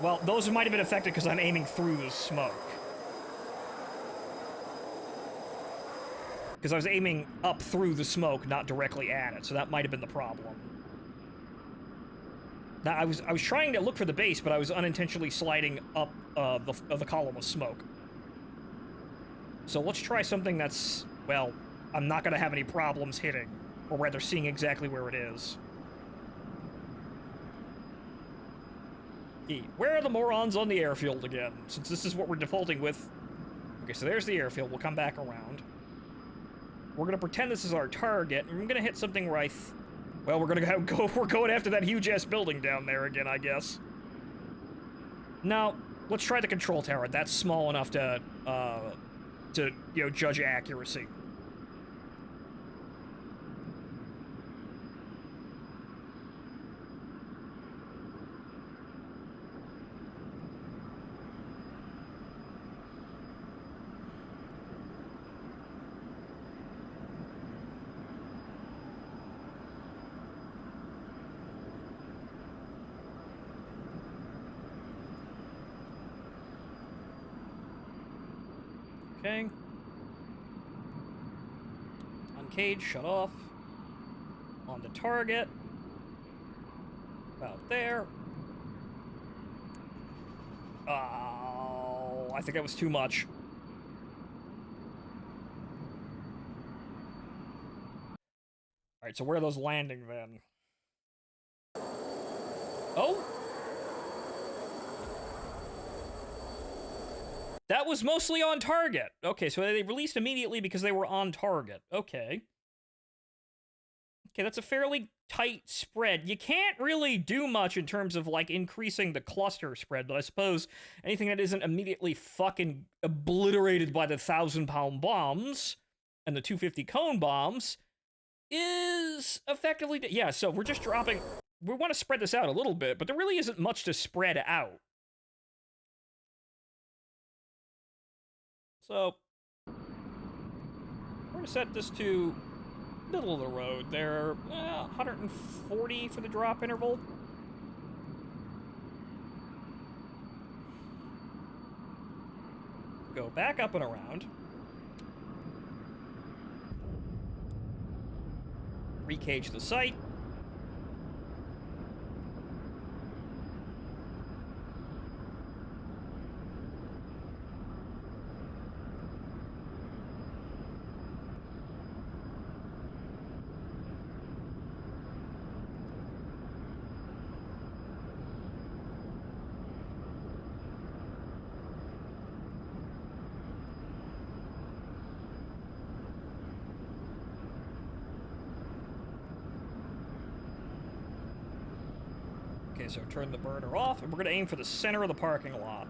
Well, those might have been affected because I'm aiming through the smoke. Because I was aiming up through the smoke, not directly at it, so that might have been the problem. Now, I was trying to look for the base, but I was unintentionally sliding up the column of smoke. So let's try something that's, well, I'm not going to have any problems hitting, or rather seeing exactly where it is. Where are the morons on the airfield again? Since this is what we're defaulting with. Okay, so there's the airfield. We'll come back around. We're gonna pretend this is our target, and we're gonna hit something where well, we're gonna go. We're going after that huge-ass building down there again, I guess. Now, let's try the control tower. That's small enough to you know, judge accuracy. Okay. Uncage, shut off. On the target. About there. Oh, I think that was too much. Alright, so where are those landing then? Oh! That was mostly on target. Okay, so they released immediately because they were on target. Okay. Okay, that's a fairly tight spread. You can't really do much in terms of, like, increasing the cluster spread, but I suppose anything that isn't immediately fucking obliterated by the 1,000-pound bombs and the 250 cone bombs is effectively... Yeah, so we're just dropping... We want to spread this out a little bit, but there really isn't much to spread out. So, we're going to set this to middle of the road there. 140 for the drop interval. Go back up and around. Recage the site. Okay, so turn the burner off, and we're gonna aim for the center of the parking lot.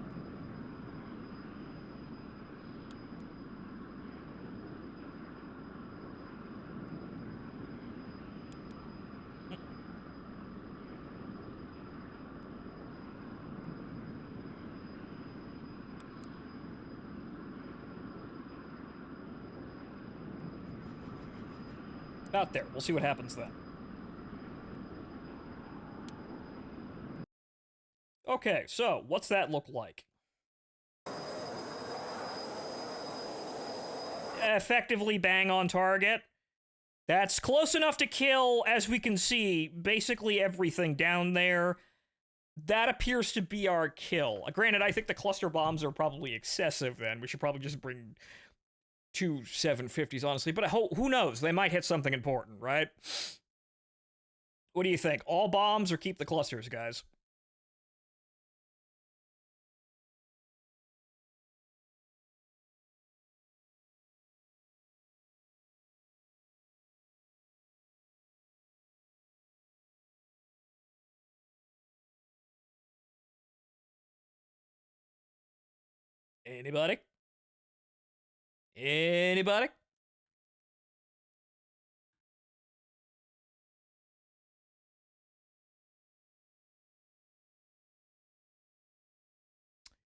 About there. We'll see what happens then. Okay, so what's that look like? Effectively bang on target. That's close enough to kill, as we can see, basically everything down there. That appears to be our kill. Granted, I think the cluster bombs are probably excessive then. We should probably just bring 2 750s, honestly. But who knows? They might hit something important, right? What do you think? All bombs or keep the clusters, guys? Anybody? Anybody?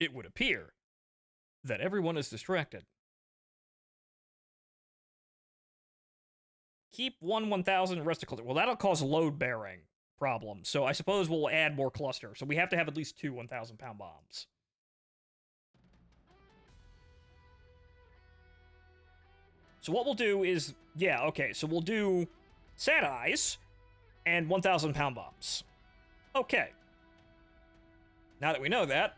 It would appear that everyone is distracted. Keep 1,000, rest of cluster. Well, that'll cause load bearing problems. So I suppose we'll add more cluster. So we have to have at least 2 1,000-pound bombs. So what we'll do is, yeah, okay, so we'll do sad eyes and 1,000-pound bombs. Okay. Now that we know that,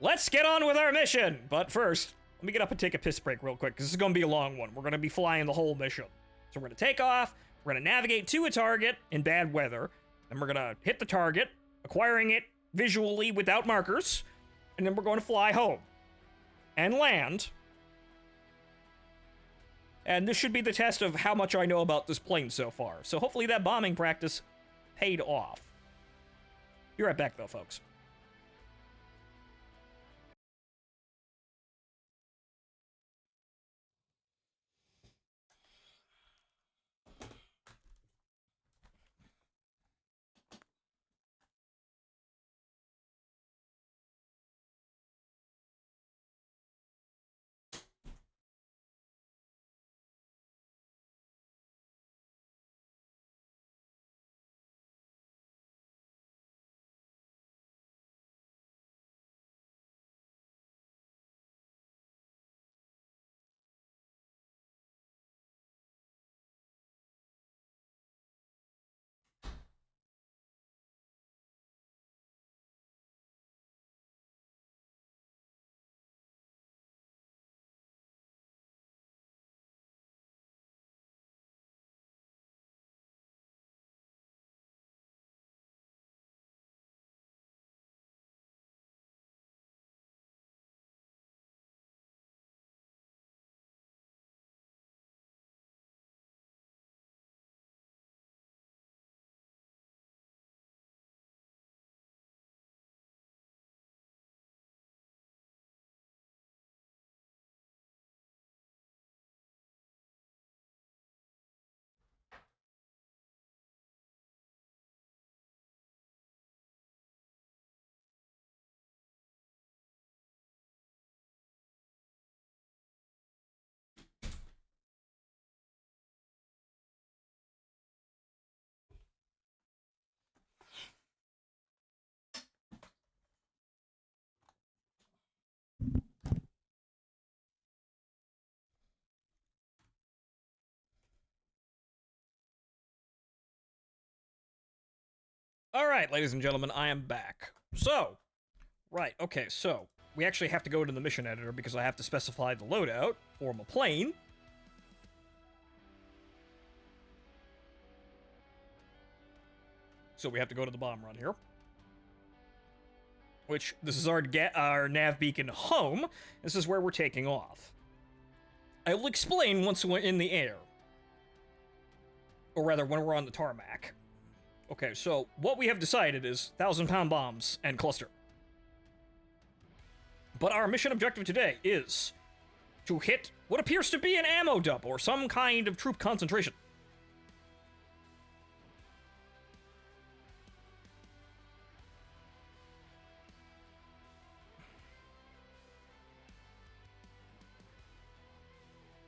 let's get on with our mission. But first, let me get up and take a piss break real quick, because this is going to be a long one. We're going to be flying the whole mission. So we're going to take off, we're going to navigate to a target in bad weather, and we're going to hit the target, acquiring it visually without markers, and then we're going to fly home and land. And this should be the test of how much I know about this plane so far. So hopefully that bombing practice paid off. Be right back, though, folks. All right, ladies and gentlemen, I am back. So, right, okay, so we actually have to go to the mission editor because I have to specify the loadout for my plane. So we have to go to the bomb run here. Which, this is our nav beacon home. This is where we're taking off. I will explain once we're in the air. Or rather, when we're on the tarmac. Okay, so what we have decided is 1,000-pound bombs and cluster. But our mission objective today is to hit what appears to be an ammo dump or some kind of troop concentration.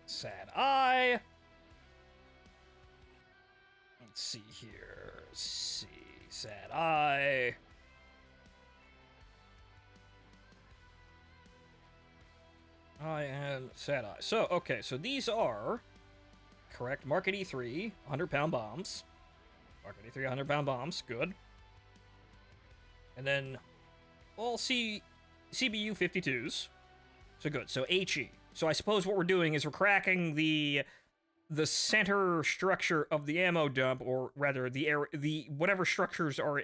Sad eye. Let's see here. Let's see. Sad eye. Eye and sad eye. So, okay, so these are correct. Market E3, 100-pound bombs. Market E3, 100-pound bombs. Good. And then all CBU 52s. So good. So HE. So I suppose what we're doing is we're cracking the center structure of the ammo dump, or rather the whatever structures are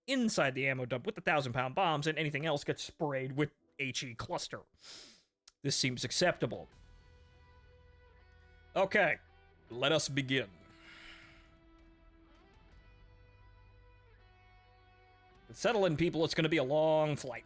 inside the ammo dump with the 1,000-pound bombs, and anything else gets sprayed with HE cluster. This seems acceptable. Okay, let us begin. Settle in, people. It's going to be a long flight.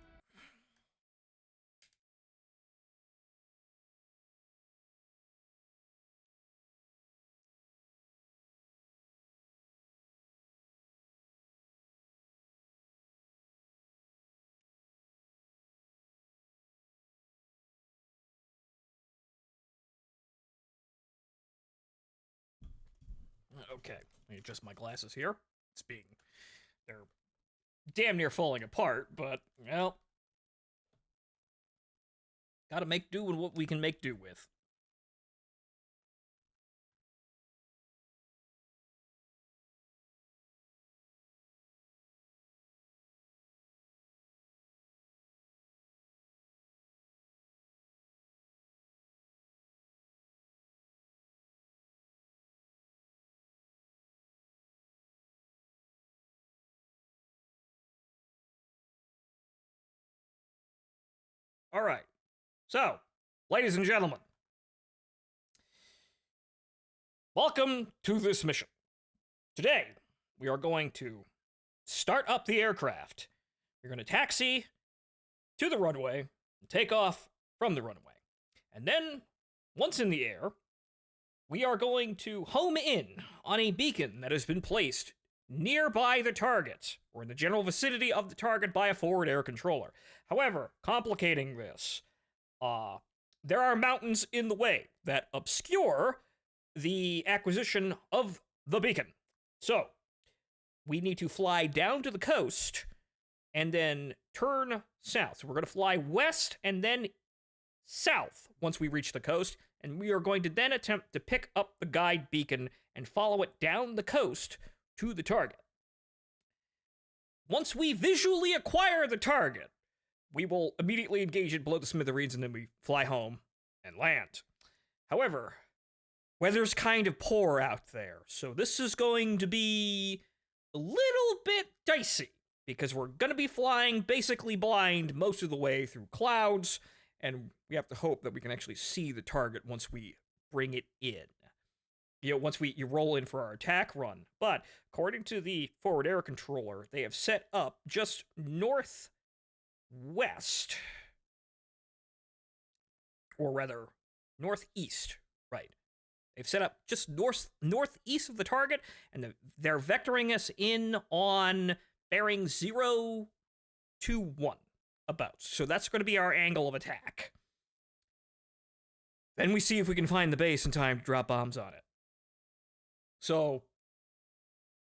Okay, let me adjust my glasses here. They're damn near falling apart, but, well, gotta make do with what we can make do with. All right. So, ladies and gentlemen, welcome to this mission. Today, we are going to start up the aircraft. We're going to taxi to the runway and take off from the runway. And then, once in the air, we are going to home in on a beacon that has been placed nearby the target, or in the general vicinity of the target by a forward air controller. However, complicating this, there are mountains in the way that obscure the acquisition of the beacon. So, we need to fly down to the coast and then turn south. So we're going to fly west and then south once we reach the coast, and we are going to then attempt to pick up the guide beacon and follow it down the coast to the target. Once we visually acquire the target, we will immediately engage it below the smithereens, and then we fly home and land. However, weather's kind of poor out there, so this is going to be a little bit dicey, because we're going to be flying basically blind most of the way through clouds, and we have to hope that we can actually see the target once we bring it in. Once you roll in for our attack run. But according to the forward air controller, they have set up just northwest, or rather northeast, right? They've set up just northeast of the target, and they're vectoring us in on bearing 021 about. So that's going to be our angle of attack. Then we see if we can find the base in time to drop bombs on it. So,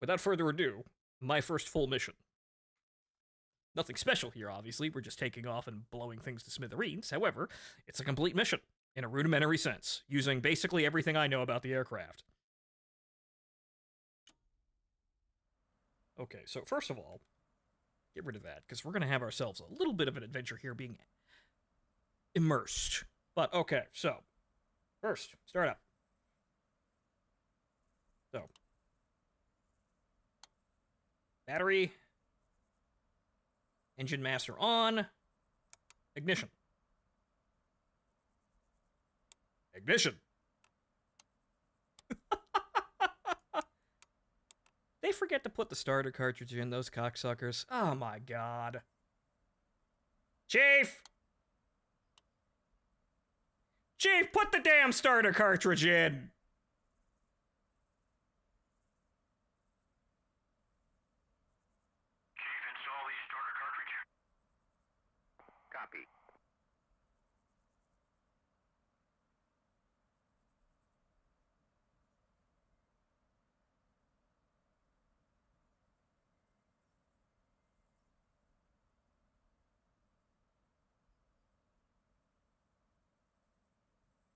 without further ado, my first full mission. Nothing special here, obviously. We're just taking off and blowing things to smithereens. However, it's a complete mission, in a rudimentary sense, using basically everything I know about the aircraft. Okay, so first of all, get rid of that, because we're going to have ourselves a little bit of an adventure here being immersed. But, okay, so, first, start up. So, battery, engine master on, ignition. Ignition. They forget to put the starter cartridge in, those cocksuckers. Oh my god. Chief! Chief, put the damn starter cartridge in! Chief, install the starter cartridge. Copy.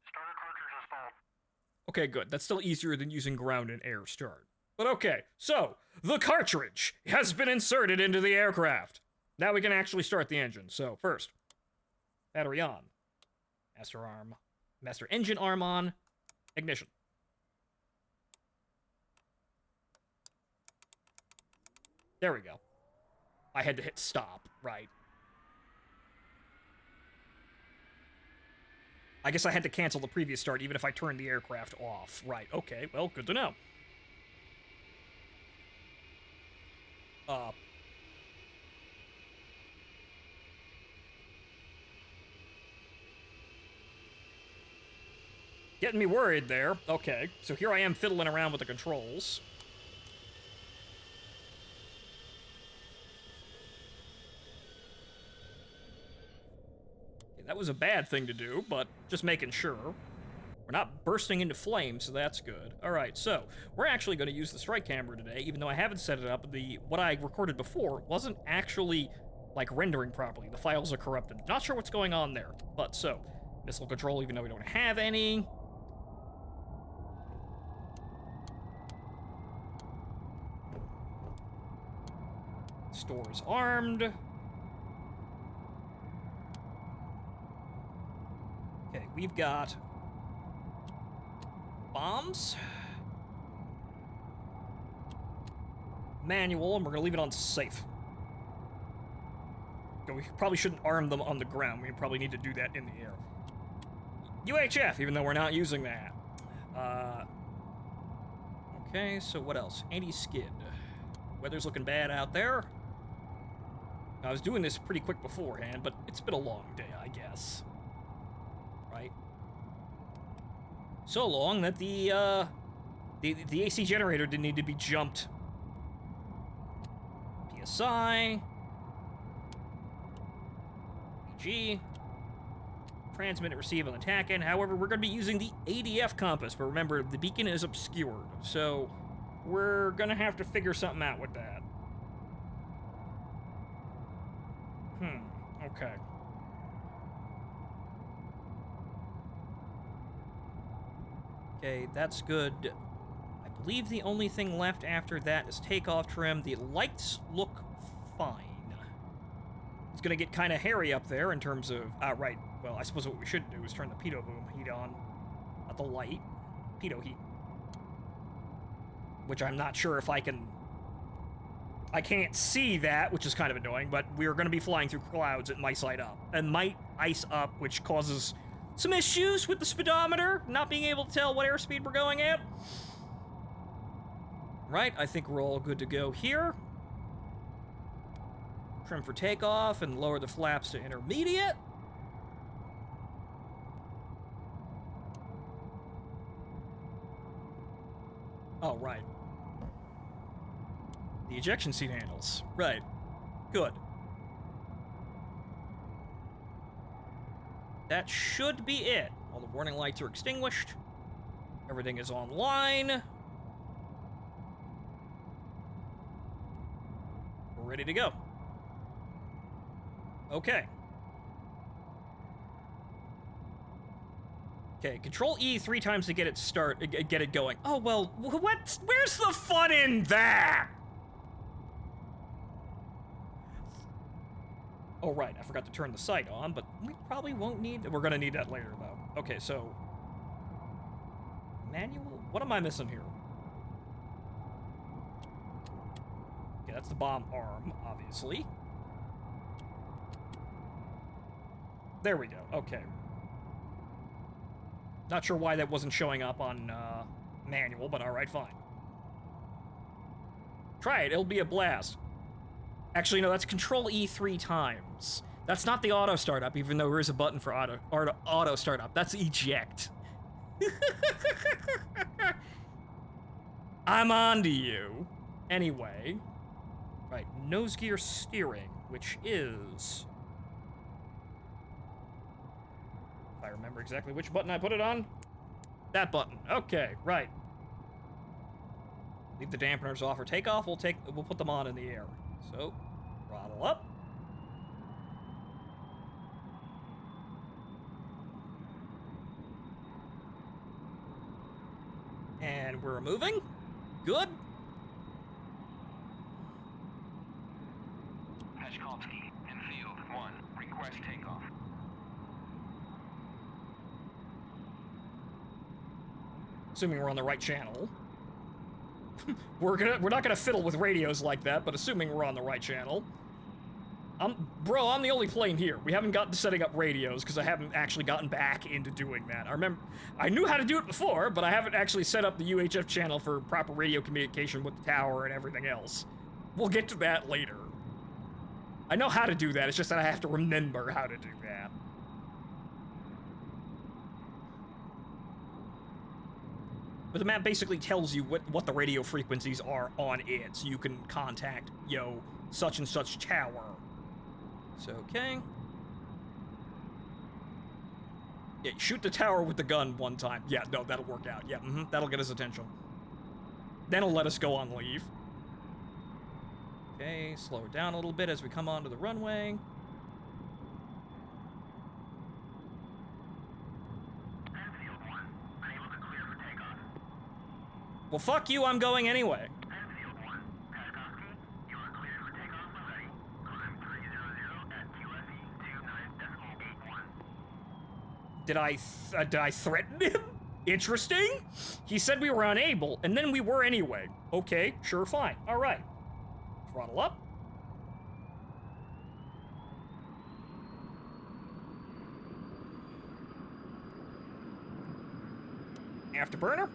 Starter cartridge installed. Okay, good. That's still easier than using ground and air start. But okay, so, the cartridge has been inserted into the aircraft. Now we can actually start the engine. So, first, battery on. Master engine arm on. Ignition. There we go. I had to hit stop, right? I guess I had to cancel the previous start even if I turned the aircraft off. Right, okay, well, good to know. Getting me worried there. Okay, so here I am fiddling around with the controls. That was a bad thing to do, but just making sure. We're not bursting into flames, so that's good. Alright, so, we're actually going to use the strike camera today, even though I haven't set it up. What I recorded before wasn't actually, like, rendering properly. The files are corrupted. Not sure what's going on there. But, so, missile control, even though we don't have any. Store is armed. Okay, we've got bombs. Manual, and we're gonna leave it on safe. We probably shouldn't arm them on the ground. We probably need to do that in the air. UHF, even though we're not using that. Okay, so what else? Anti-skid. Weather's looking bad out there. I was doing this pretty quick beforehand, but it's been a long day, I guess. Right? So long that the AC generator didn't need to be jumped. PSI. PG. Transmit and receive on the TAC end. However, we're going to be using the ADF compass, but remember, the beacon is obscured, so we're going to have to figure something out with that. Okay. Okay, that's good. I believe the only thing left after that is takeoff trim. The lights look fine. It's gonna get kind of hairy up there in terms of... right. Well, I suppose what we should do is turn the pitot boom heat on. Not the light. Pitot heat. Which I'm not sure if I can... I can't see that, which is kind of annoying, but we're going to be flying through clouds. It might ice up. And might ice up, which causes some issues with the speedometer, not being able to tell what airspeed we're going at. Right, I think we're all good to go here. Trim for takeoff and lower the flaps to intermediate. Oh, right. The ejection seat handles. Right. Good. That should be it. All the warning lights are extinguished. Everything is online. We're ready to go. Okay. Okay, Control E 3 times to get it going. Oh, well, where's the fun in that? Oh, right, I forgot to turn the sight on, but we probably won't need... We're gonna need that later, though. Okay, so... Manual? What am I missing here? Okay, that's the bomb arm, obviously. There we go, okay. Not sure why that wasn't showing up on, manual, but alright, fine. Try it, it'll be a blast. Actually, no, that's Control E 3 times. That's not the auto startup, even though there is a button for auto startup. That's eject. I'm on to you. Anyway. Right, nose gear steering, which is... If I remember exactly which button I put it on. That button. Okay, right. Leave the dampeners off for takeoff. We'll put them on in the air. So, throttle up. And we're moving. Good. Peshkovsky, in field 1, request takeoff. Assuming we're on the right channel. We're not gonna fiddle with radios like that, but assuming we're on the right channel. Bro, I'm the only plane here. We haven't gotten to setting up radios because I haven't actually gotten back into doing that. I knew how to do it before, but I haven't actually set up the UHF channel for proper radio communication with the tower and everything else. We'll get to that later. I know how to do that, it's just that I have to remember how to do that. But the map basically tells you what the radio frequencies are on it, so you can contact, such and such tower. So, okay. Yeah, shoot the tower with the gun one time. Yeah, no, that'll work out. Yeah, that'll get his attention. Then he'll let us go on leave. Okay, slow it down a little bit as we come onto the runway. Enfield 1, unable to clear for takeoff. Well, fuck you, I'm going anyway. Enfield 1, Peshkovsky, you are cleared for takeoff when ready. Climb 300 at QFE 29.81. Did I threaten him? Interesting. He said we were unable, and then we were anyway. Okay, sure, fine. All right. Throttle up. Afterburner.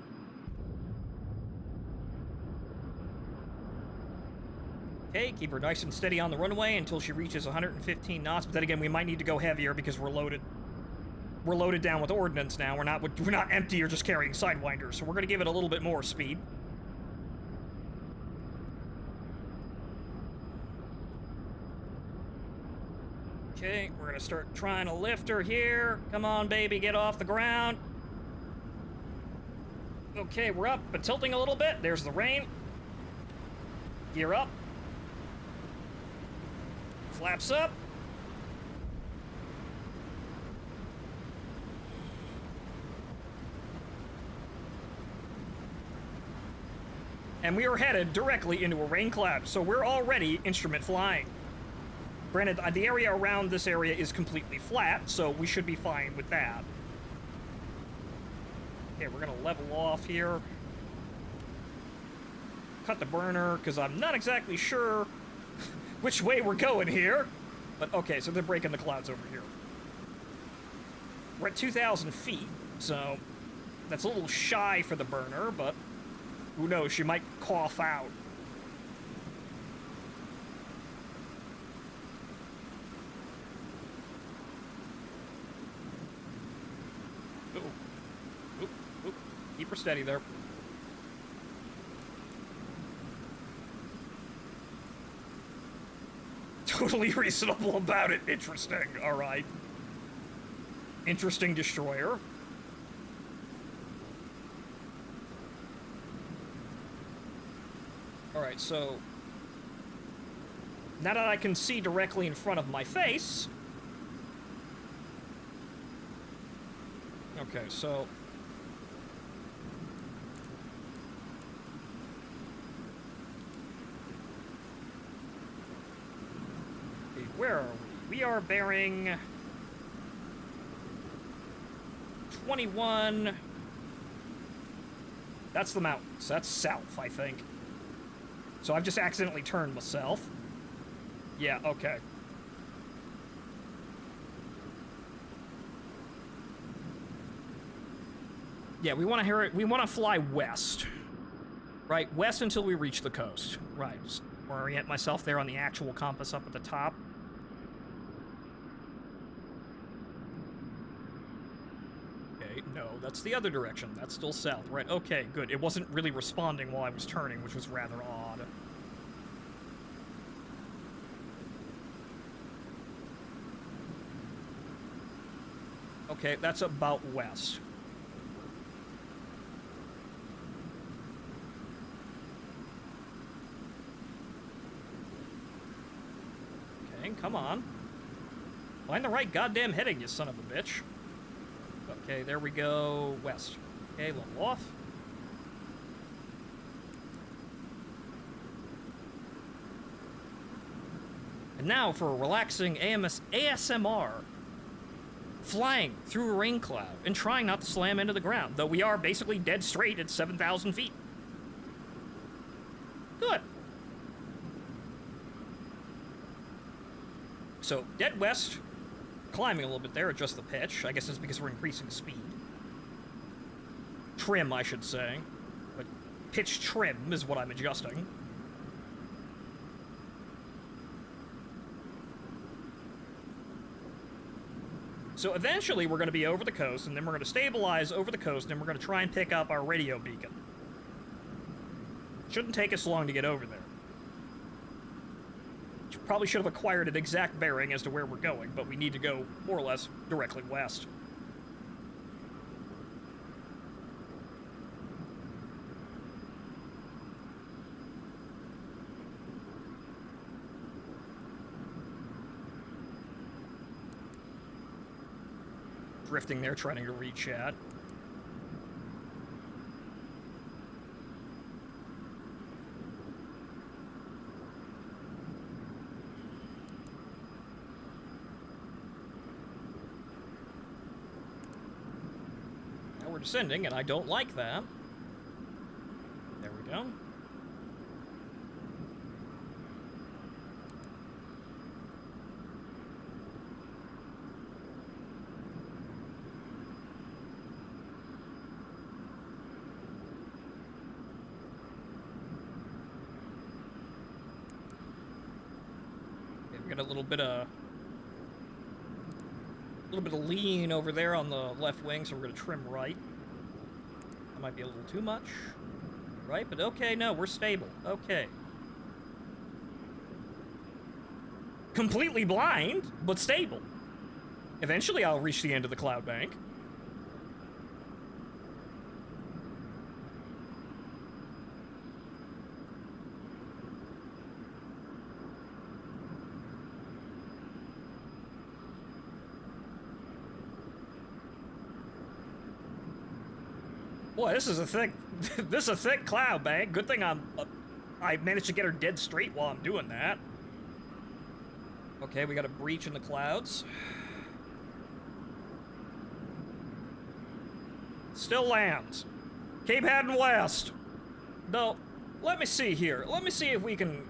Okay, keep her nice and steady on the runway until she reaches 115 knots, but then again, we might need to go heavier because we're loaded. We're loaded down with ordnance now. We're not empty or just carrying sidewinders, so we're gonna give it a little bit more speed. Okay, we're gonna start trying to lift her here. Come on, baby, get off the ground. Okay, we're up, but tilting a little bit. There's the rain. Gear up. Flaps up. And we are headed directly into a rain cloud, so we're already instrument flying. Granted, the area around this area is completely flat, so we should be fine with that. Okay, we're gonna level off here. Cut the burner, because I'm not exactly sure which way we're going here. But okay, so they're breaking the clouds over here. We're at 2,000 feet, so that's a little shy for the burner, but who knows, she might cough out. Oop. Keep her steady there. Totally reasonable about it. Interesting. All right. Interesting destroyer. All right, so now that I can see directly in front of my face. Okay, so where are we? we are bearing 21. That's the mountains. That's south, I think. So I've just accidentally turned myself. Yeah, okay. Yeah, we want to fly west. Right, west until we reach the coast. Right, just orient myself there on the actual compass up at the top. Okay, no, that's the other direction. That's still south, right? Okay, good. It wasn't really responding while I was turning, which was rather odd. Okay, that's about west. Okay, come on. Find the right goddamn heading, you son of a bitch. Okay, there we go. West. Okay, level off. And now for a relaxing ASMR. Flying through a rain cloud and trying not to slam into the ground, though we are basically dead straight at 7,000 feet. Good. So, dead west, climbing a little bit there, adjust the pitch. I guess it's because we're increasing speed. Trim, I should say. But pitch trim is what I'm adjusting. So eventually we're going to be over the coast, and then we're going to stabilize over the coast, and we're going to try and pick up our radio beacon. Shouldn't take us long to get over there. Probably should have acquired an exact bearing as to where we're going, but we need to go more or less directly west. Drifting there, trying to reach Chad. Now we're descending, and I don't like that. There we go. Got a little bit of lean over there on the left wing, so we're gonna trim right. That might be a little too much, right? But okay, no, we're stable. Okay. Completely blind, but stable. Eventually, I'll reach the end of the cloud bank. Boy, this is a thick cloud bank. Good thing I managed to get her dead straight while I'm doing that. Okay, we got a breach in the clouds. Still lands. Cape Haddon West. No, let me see here. Let me see if we can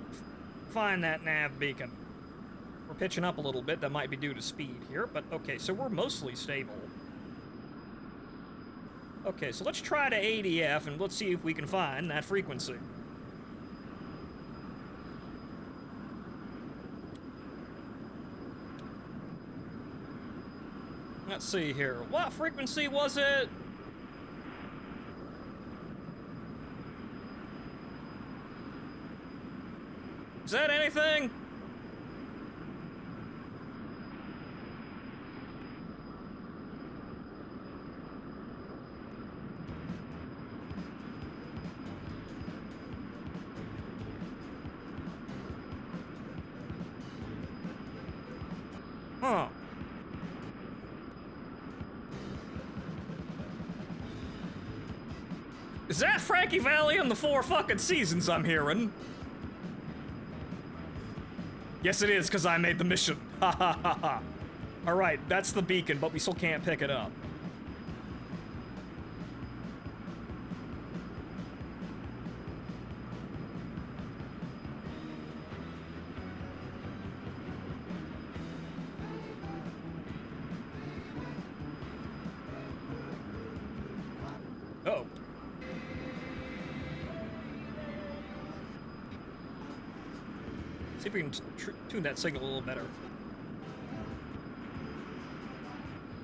find that nav beacon. We're pitching up a little bit. That might be due to speed here, but okay, so we're mostly stable. Okay, so let's try to ADF, and let's see if we can find that frequency. Let's see here. What frequency was it? Is that anything? Huh. Is that Frankie Valley and the 4 fucking seasons I'm hearing? Yes, it is, because I made the mission. Ha ha ha ha. Alright, that's the beacon, but we still can't pick it up. Oh. See if we can tune that signal a little better.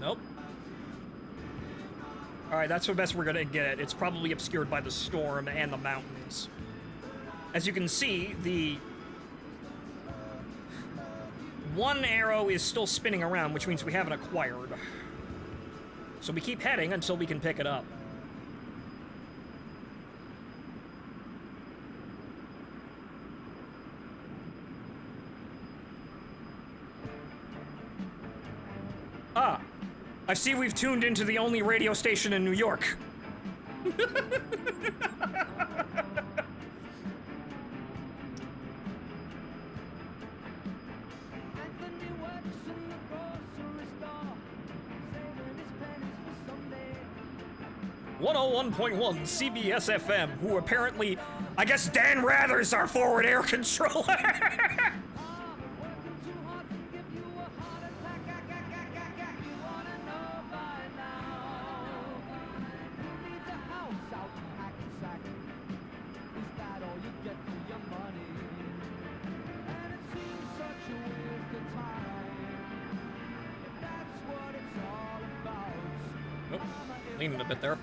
Nope. Alright, that's the best we're gonna get. It's probably obscured by the storm and the mountains. As you can see, the one arrow is still spinning around, which means we haven't acquired. So we keep heading until we can pick it up. Ah, I see we've tuned into the only radio station in New York. Anthony works in the grocery store, saving his pennies for someday. 101.1 CBS FM, who apparently, I guess Dan Rather's our forward air controller. Working too hard to give you a heart attack. You wanna know by now? Who needs a house out in Hackensack? Is that all you get for your money? And it seems such a waste of time. If that's what it's all about. Nope. Leaning a bit there.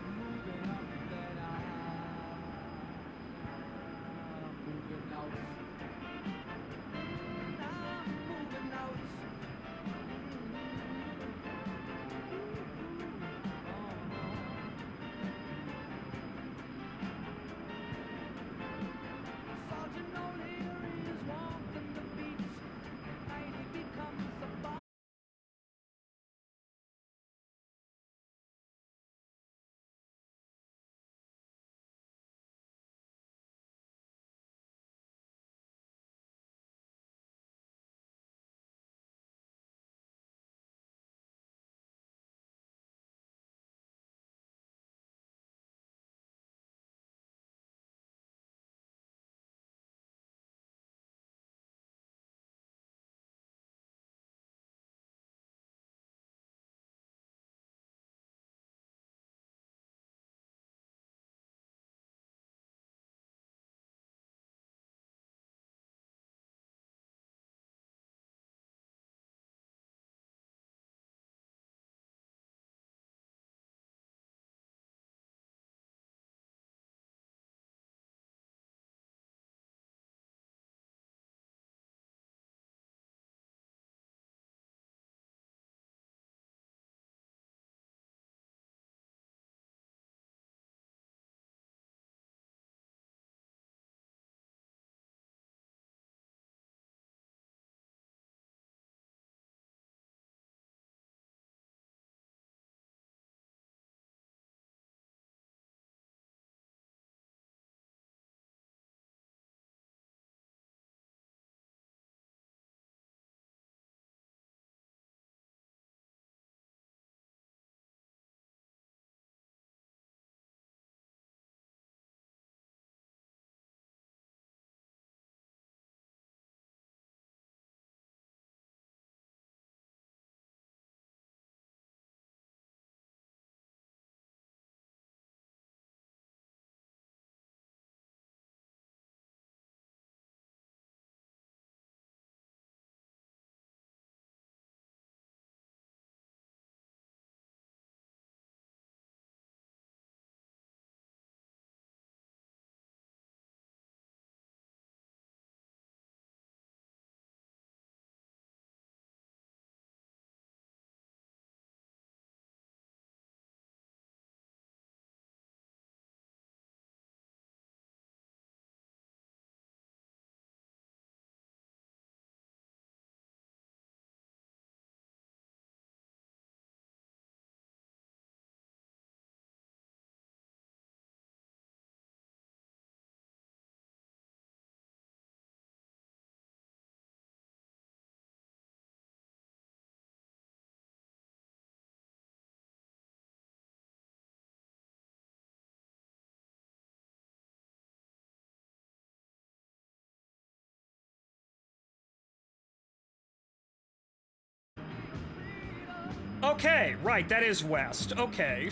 Okay, right, that is west. Okay.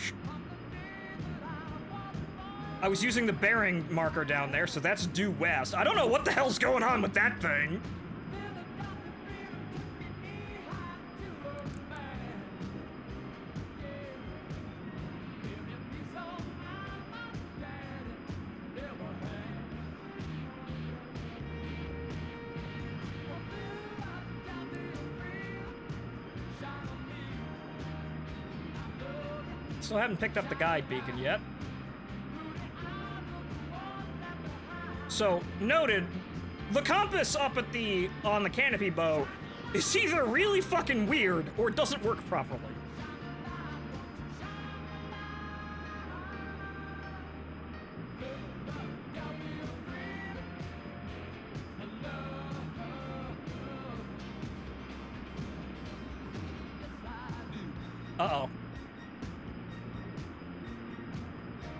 I was using the bearing marker down there, so that's due west. I don't know what the hell's going on with that thing. Still haven't picked up the guide beacon yet. So, noted, the compass up at on the canopy bow is either really fucking weird or it doesn't work properly. Uh-oh.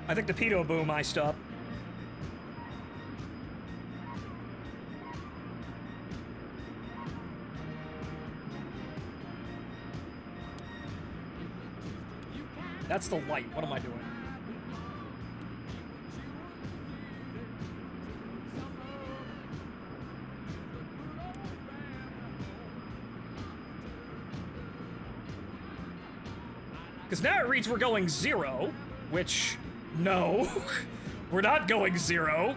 I think the pedo boom iced up. That's the light. What am I doing? Because now it reads we're going 0, which, no, we're not going 0.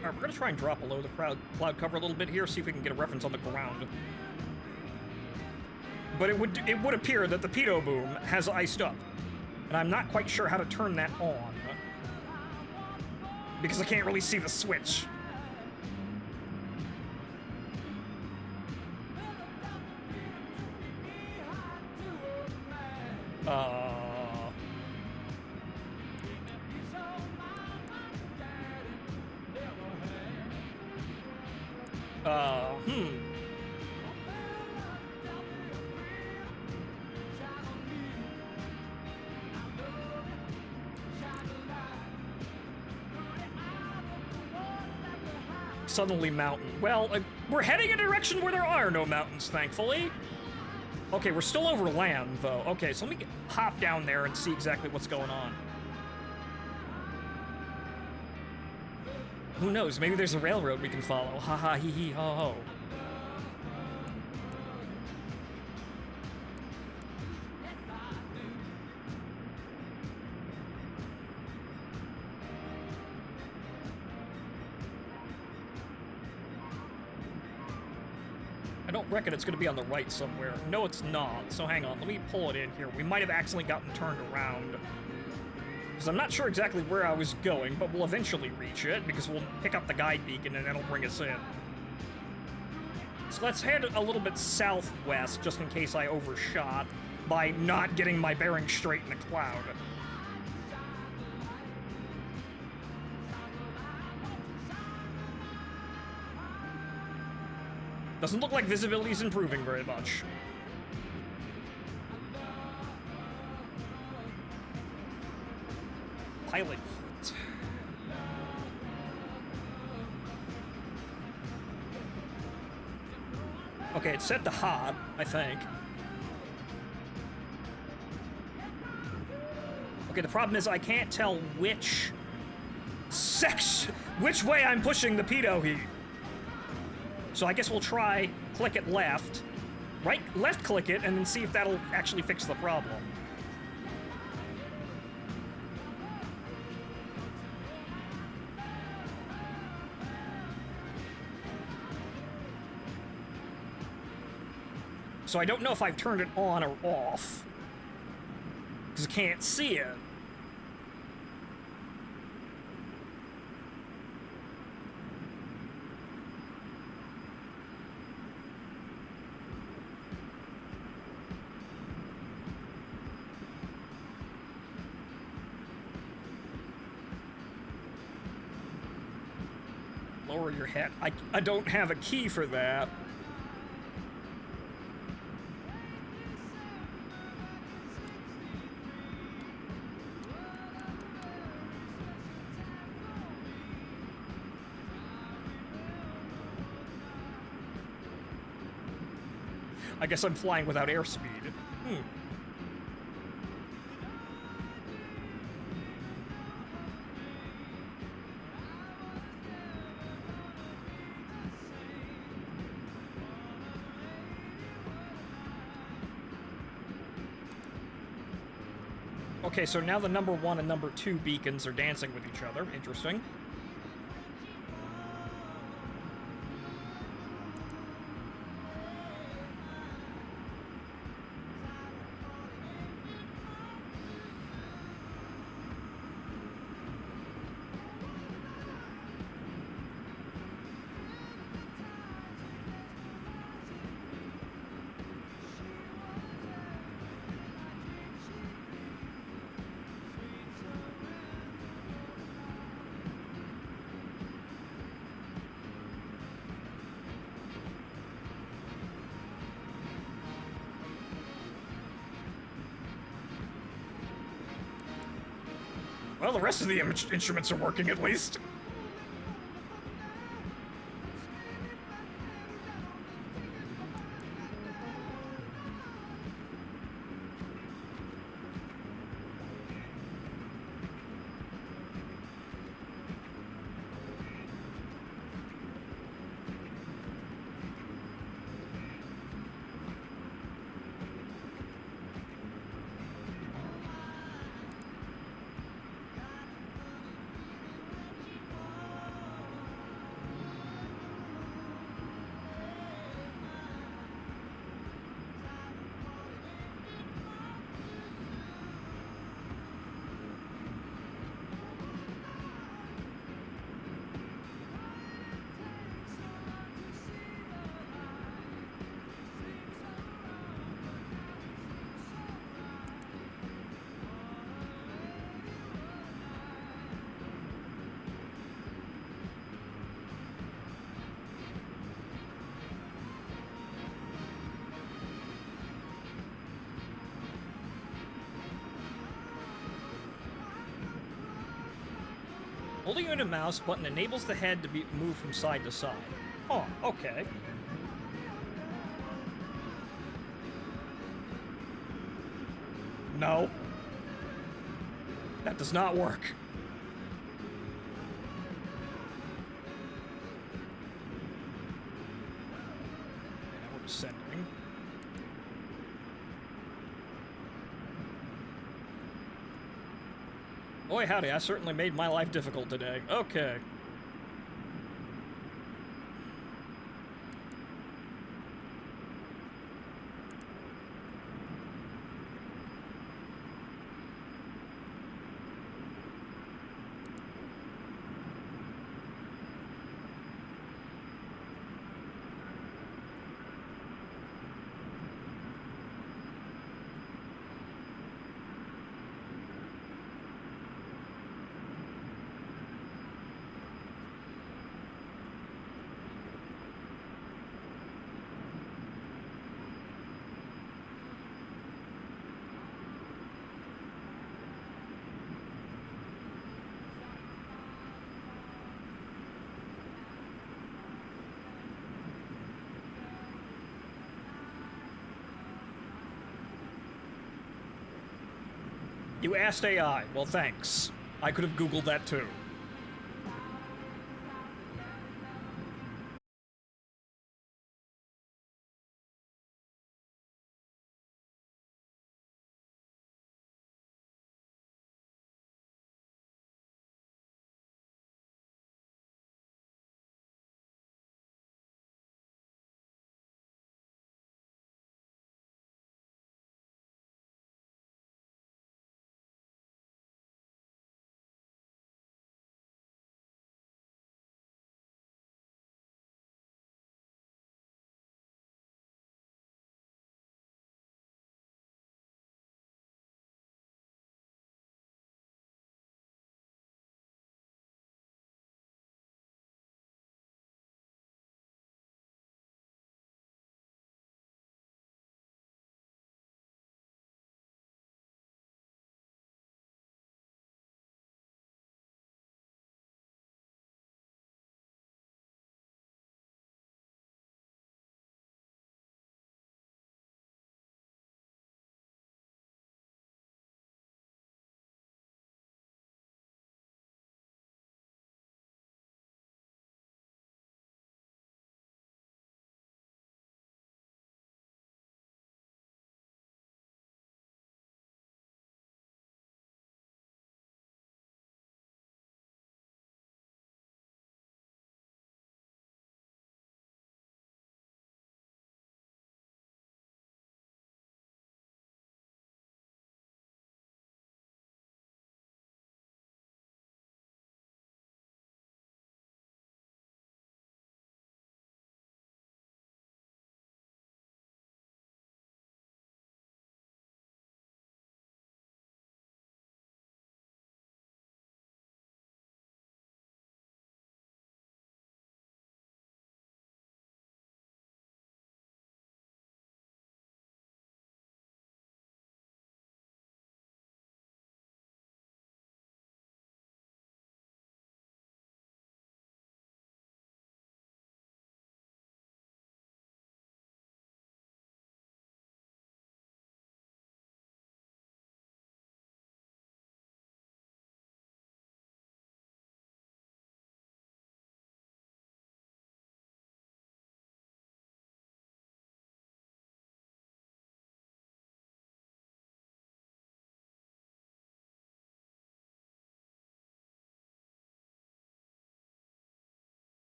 Alright, we're gonna try and drop below the cloud cover a little bit here, see if we can get a reference on the ground. But it would appear that the pedo boom has iced up, and I'm not quite sure how to turn that on, because I can't really see the switch. Suddenly mountain. Well, we're heading in a direction where there are no mountains, thankfully. Okay, we're still over land, though. Okay, so let me hop down there and see exactly what's going on. Who knows? Maybe there's a railroad we can follow. Ha ha hee hee ho ho. I don't reckon it's going to be on the right somewhere. No, it's not. So hang on, let me pull it in here. We might have accidentally gotten turned around. Because I'm not sure exactly where I was going, but we'll eventually reach it, because we'll pick up the guide beacon and that'll bring us in. So let's head a little bit southwest, just in case I overshot, by not getting my bearing straight in the cloud. Doesn't look like visibility's improving very much. Pilot heat. Okay, it's set to hot, I think. Okay, the problem is I can't tell which way I'm pushing the pedo heat. So I guess we'll try click it left, left click it, and then see if that'll actually fix the problem. So I don't know if I've turned it on or off, because I can't see it. Lower your head. I don't have a key for that. I guess I'm flying without airspeed. Okay, so now the number 1 and number 2 beacons are dancing with each other. Interesting. Well, the rest of the instruments are working at least. Holding in a mouse button enables the head to be moved from side to side. Oh, okay. No. That does not work. Now we're descending. Boy, howdy, I certainly made my life difficult today. Okay. You asked AI. Well, thanks. I could have Googled that too.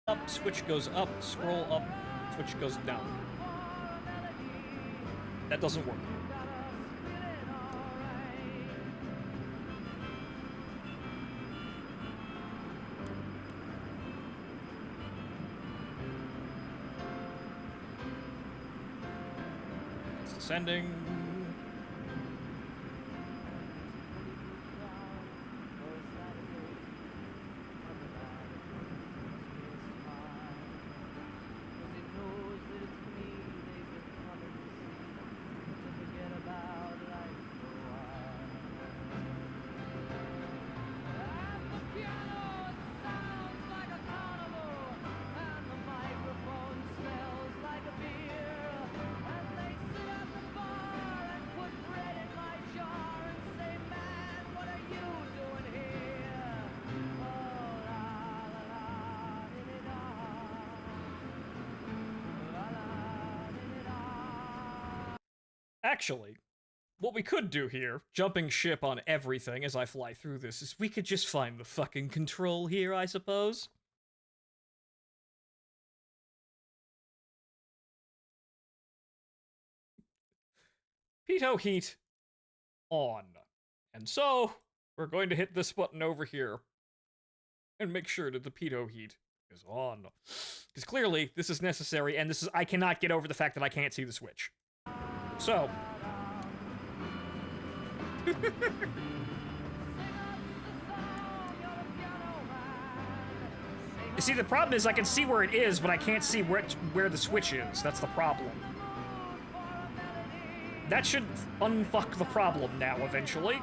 Up, switch goes up, scroll up, switch goes down. That doesn't work. It's descending. Actually, what we could do here, jumping ship on everything as I fly through this, is we could just find the fucking control here, I suppose. Pitot heat on. And so, we're going to hit this button over here and make sure that the pitot heat is on. Because clearly, this is necessary, and I cannot get over the fact that I can't see the switch. So. You see, the problem is I can see where it is, but I can't see where the switch is. That's the problem. That should unfuck the problem now, eventually.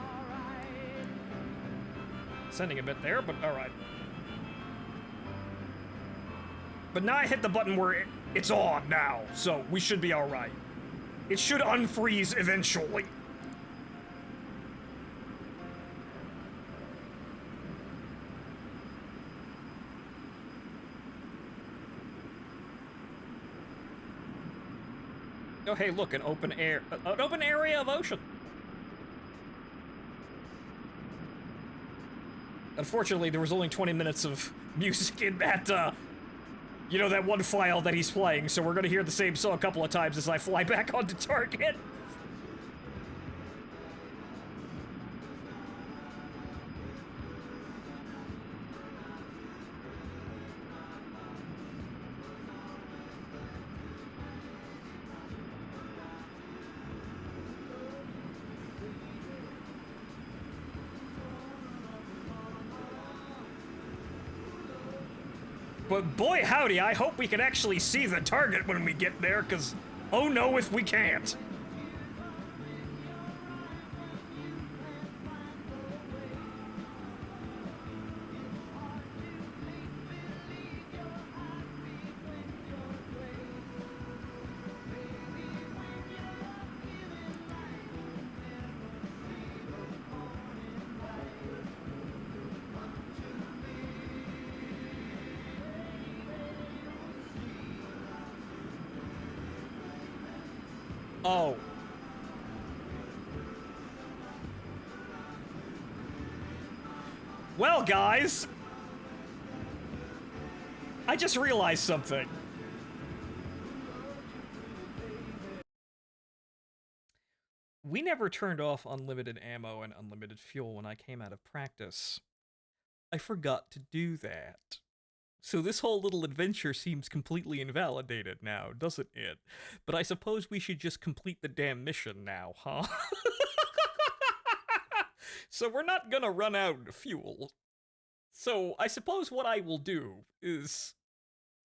Sending a bit there, but alright. But now I hit the button where it's on now, so we should be alright. It should unfreeze eventually. Oh, hey, look, an open area of ocean. Unfortunately, there was only 20 minutes of music in that, you know, that one file that he's playing, so we're gonna hear the same song a couple of times as I fly back onto target. But boy howdy, I hope we can actually see the target when we get there, because oh no if we can't. Oh. Well, guys, I just realized something. We never turned off unlimited ammo and unlimited fuel when I came out of practice. I forgot to do that. So this whole little adventure seems completely invalidated now, doesn't it? But I suppose we should just complete the damn mission now, huh? So we're not gonna run out of fuel. So I suppose what I will do is...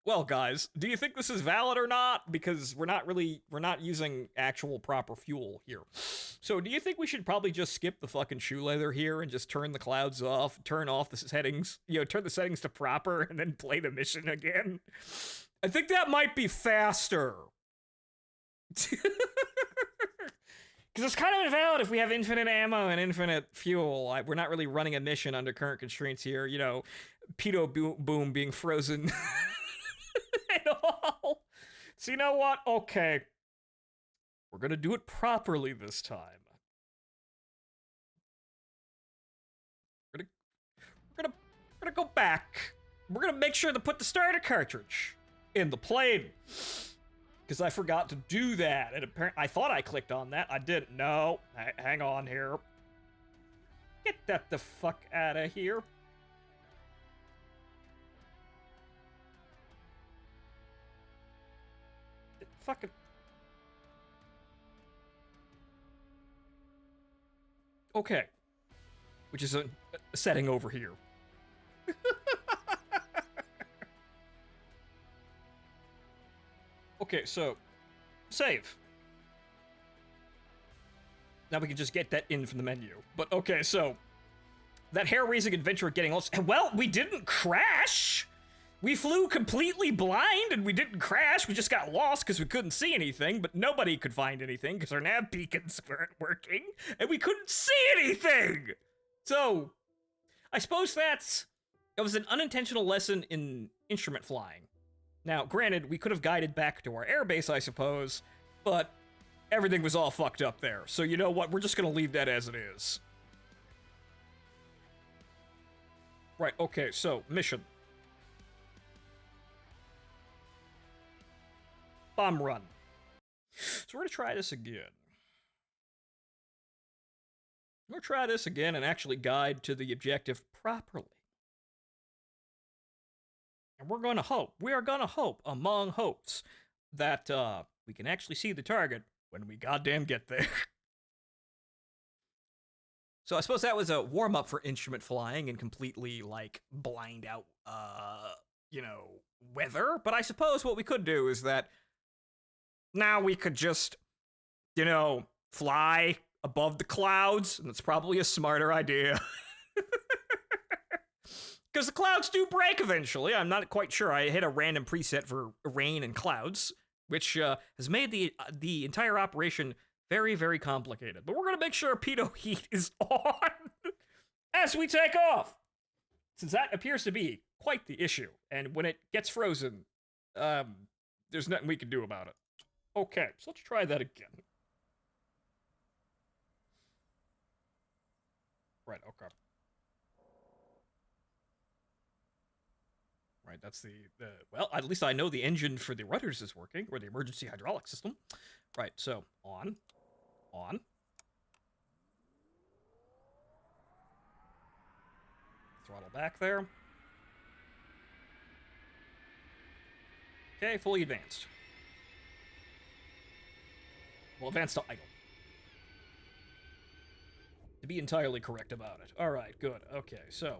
Well, guys, do you think this is valid or not? Because we're not using actual proper fuel here. So do you think we should probably just skip the fucking shoe leather here and just turn the clouds off, turn off the settings, you know, turn the settings to proper and then play the mission again? I think that might be faster. Because it's kind of invalid if we have infinite ammo and infinite fuel. We're not really running a mission under current constraints here, you know, Pedo Boom being frozen. And all. So you know what? Okay. We're gonna do it properly this time. We're gonna go back we're gonna make sure to put the starter cartridge in the plane. Because I forgot to do that, and apparently I thought I clicked on that. I didn't. No. Hang on here. Get that the fuck out of here. Fucking... Okay. Which is a setting over here. Okay, so... Save. Now we can just get that in from the menu. But okay, so... That hair-raising adventure getting lost... Well, we didn't crash! We flew completely blind and we didn't crash. We just got lost because we couldn't see anything, but nobody could find anything because our nav beacons weren't working and we couldn't see anything. So, I suppose it was an unintentional lesson in instrument flying. Now, granted, we could have guided back to our airbase, I suppose, but everything was all fucked up there. So you know what? We're just gonna leave that as it is. Right, okay, so, mission. Bomb run. So we're gonna try this again. We're gonna try this again and actually guide to the objective properly. And we are gonna hope, among hopes, that we can actually see the target when we goddamn get there. So I suppose that was a warm-up for instrument flying and completely, like, blind out, weather. But I suppose what we could do is that now we could just, fly above the clouds, and it's probably a smarter idea. Because the clouds do break eventually. I'm not quite sure. I hit a random preset for rain and clouds, which has made the entire operation very, very complicated. But we're going to make sure pitot heat is on as we take off, since that appears to be quite the issue. And when it gets frozen, there's nothing we can do about it. Okay, so let's try that again. Right, okay. Right, that's well, at least I know the engine for the rudders is working, or the emergency hydraulic system. Right, so, on. Throttle back there. Okay, fully advanced. Well, advanced to idle. To be entirely correct about it. Alright, good. Okay, so.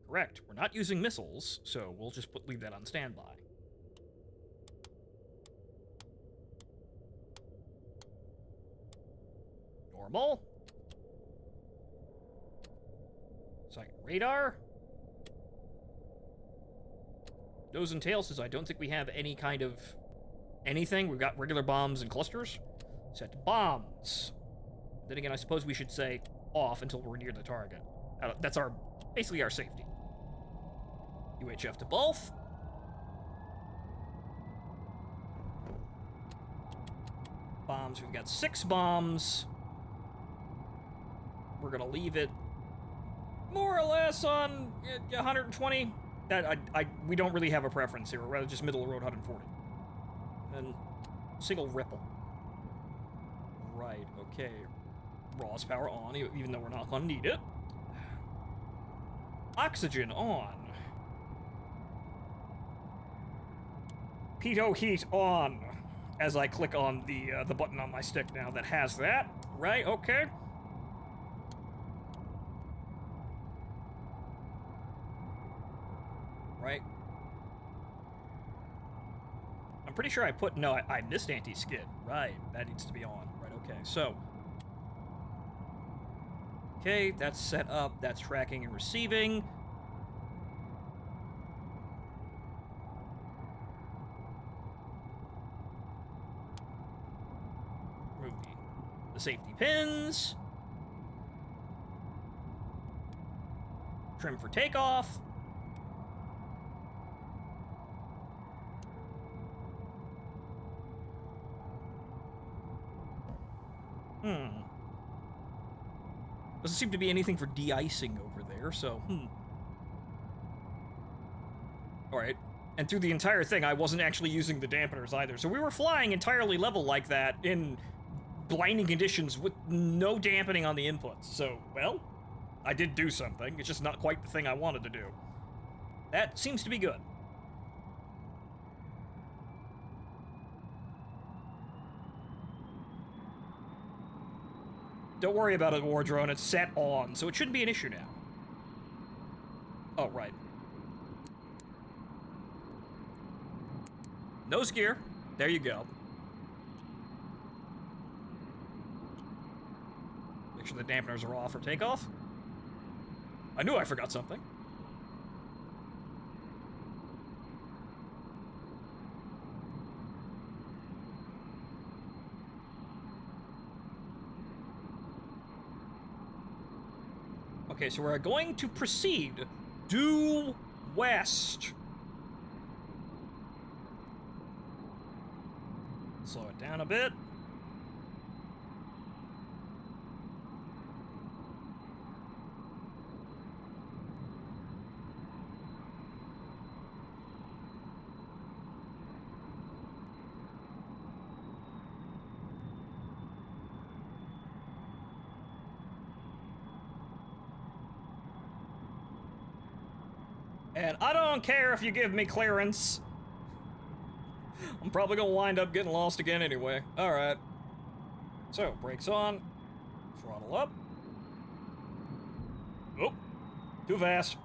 Correct. We're not using missiles, so we'll just leave that on standby. Normal. Sight radar. Nose and tail says I don't think we have any kind of anything. We've got regular bombs and clusters. Set to bombs. Then again, I suppose we should say off until we're near the target. That's basically our safety. UHF to both. Bombs, we've got 6 bombs. We're gonna leave it more or less on 120. We don't really have a preference here. We're rather just middle of the road 140. And single ripple. Right, okay. Raw's power on, even though we're not gonna need it. Oxygen on. Pitot heat on. As I click on the button on my stick now that has that. Right, okay. Right. I'm pretty sure I missed anti-skid. Right, that needs to be on. Right, okay, so. Okay, that's set up, that's tracking and receiving. Remove the safety pins. Trim for takeoff. Doesn't seem to be anything for de-icing over there, so, Alright. And through the entire thing, I wasn't actually using the dampeners either. So we were flying entirely level like that in blinding conditions with no dampening on the inputs. So, well, I did do something. It's just not quite the thing I wanted to do. That seems to be good. Don't worry about it, War Drone. It's set on, so it shouldn't be an issue now. Oh, right. Nose gear. There you go. Make sure the dampeners are off for takeoff. I knew I forgot something. Okay, so we're going to proceed due west. Slow it down a bit. And I don't care if you give me clearance. I'm probably gonna wind up getting lost again anyway. Alright. So, brakes on. Throttle up. Oh, too fast.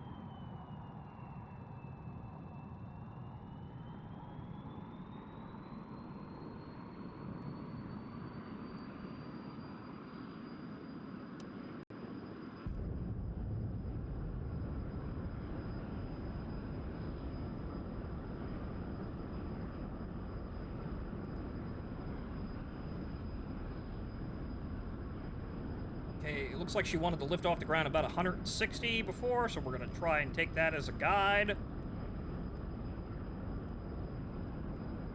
Okay, it looks like she wanted to lift off the ground about 160 before, so we're gonna try and take that as a guide.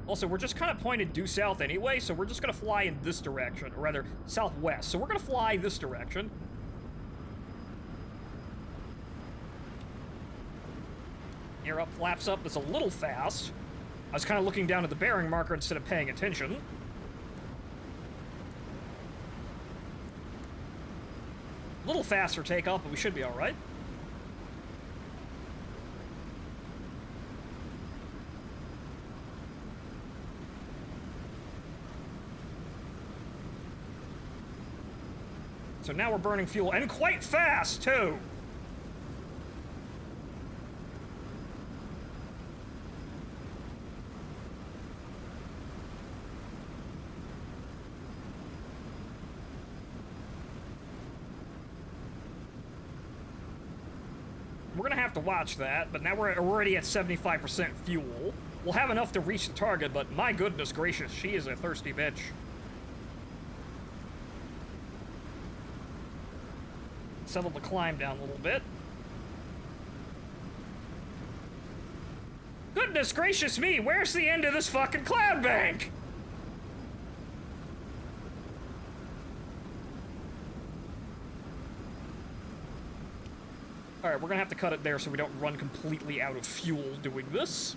Also, we're just kind of pointed due south anyway, so we're just gonna fly in this direction, or rather, southwest. So we're gonna fly this direction. Air up, flaps up, that's a little fast. I was kind of looking down at the bearing marker instead of paying attention. A little faster takeoff, but we should be all right. So now we're burning fuel, and quite fast, too! We're gonna have to watch that, but now we're already at 75% fuel. We'll have enough to reach the target, but my goodness gracious, she is a thirsty bitch. Settle the climb down a little bit. Goodness gracious me, where's the end of this fucking cloud bank? Alright, we're gonna have to cut it there so we don't run completely out of fuel doing this.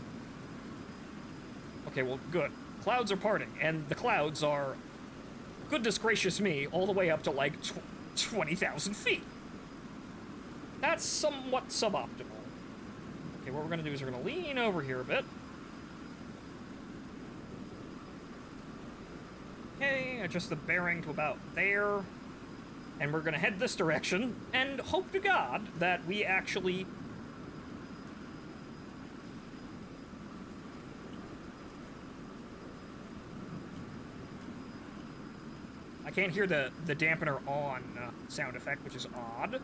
Okay, well, good. Clouds are parting, and the clouds are, goodness gracious me, all the way up to like 20,000 feet. That's somewhat suboptimal. Okay, what we're gonna do is we're gonna lean over here a bit. Okay, adjust the bearing to about there. And we're gonna head this direction, and hope to God that we actually... I can't hear the dampener on sound effect, which is odd.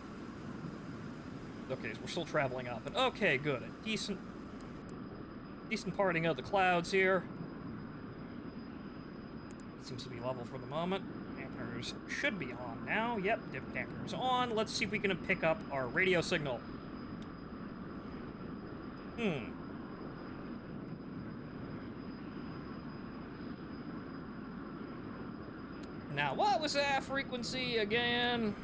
Okay, so we're still traveling up, and okay, good. A decent parting of the clouds here. Seems to be level for the moment. Dampeners should be on now. Yep, dampeners on. Let's see if we can pick up our radio signal. Now, what was that frequency again?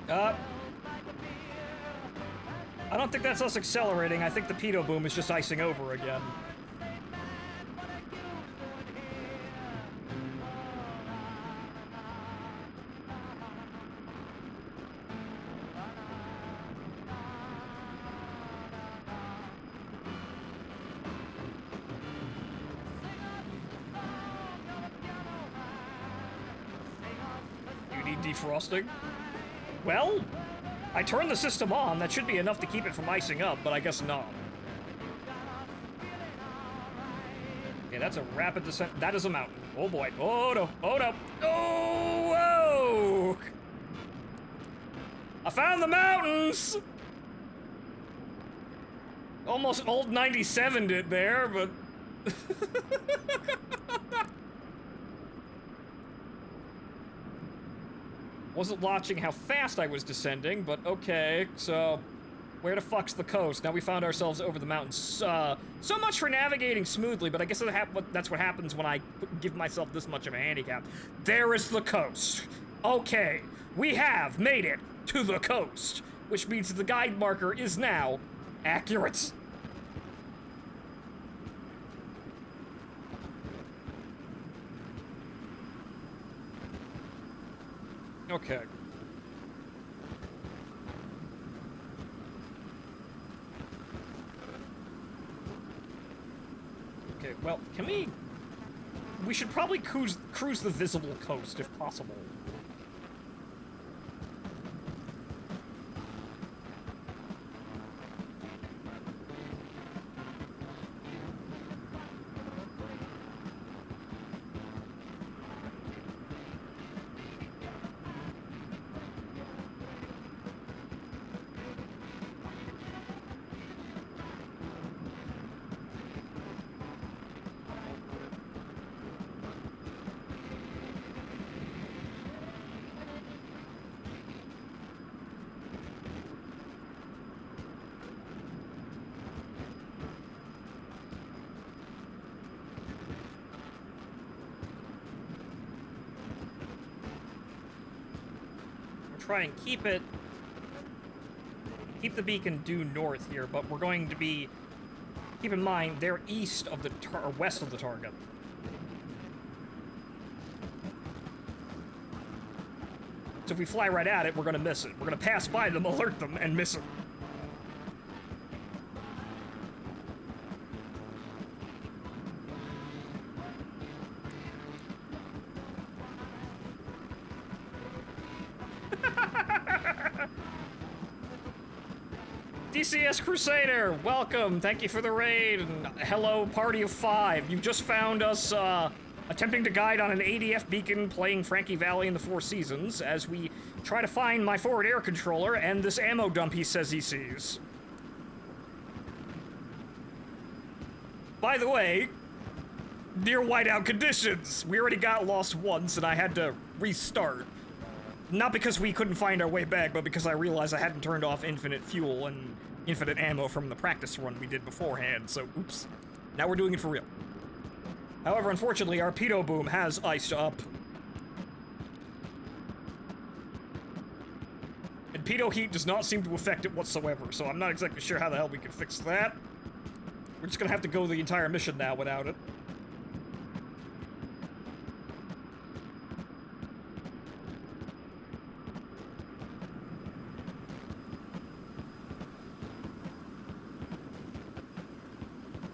I don't think that's us accelerating. I think the pedo boom is just icing over again. You need defrosting? Well, I turned the system on. That should be enough to keep it from icing up, but I guess not. Okay, that's a rapid descent. That is a mountain. Oh boy. Oh no. Oh no. Oh, whoa! I found the mountains! Almost old 97'd it there, but... Wasn't watching how fast I was descending, but okay, so where the fuck's the coast? Now we found ourselves over the mountains. So much for navigating smoothly, but I guess that's what happens when I give myself this much of a handicap. There is the coast. Okay, we have made it to the coast, which means that the guide marker is now accurate. Okay. Okay, well, can we... We should probably cruise the visible coast, if possible. Try and keep the beacon due north here, but we're going to be, keep in mind, they're east of the or west of the target. So if we fly right at it, we're gonna miss it. We're gonna pass by them, alert them, and miss it. DCS Crusader, welcome. Thank you for the raid, and hello, party of 5. You've just found us attempting to guide on an ADF beacon playing Frankie Valley in the Four Seasons as we try to find my forward air controller and this ammo dump he says he sees. By the way, near whiteout conditions. We already got lost once and I had to restart. Not because we couldn't find our way back, but because I realized I hadn't turned off infinite fuel and infinite ammo from the practice run we did beforehand, so oops. Now we're doing it for real. However, unfortunately, our pedo boom has iced up. And pedo heat does not seem to affect it whatsoever, so I'm not exactly sure how the hell we can fix that. We're just gonna have to go the entire mission now without it.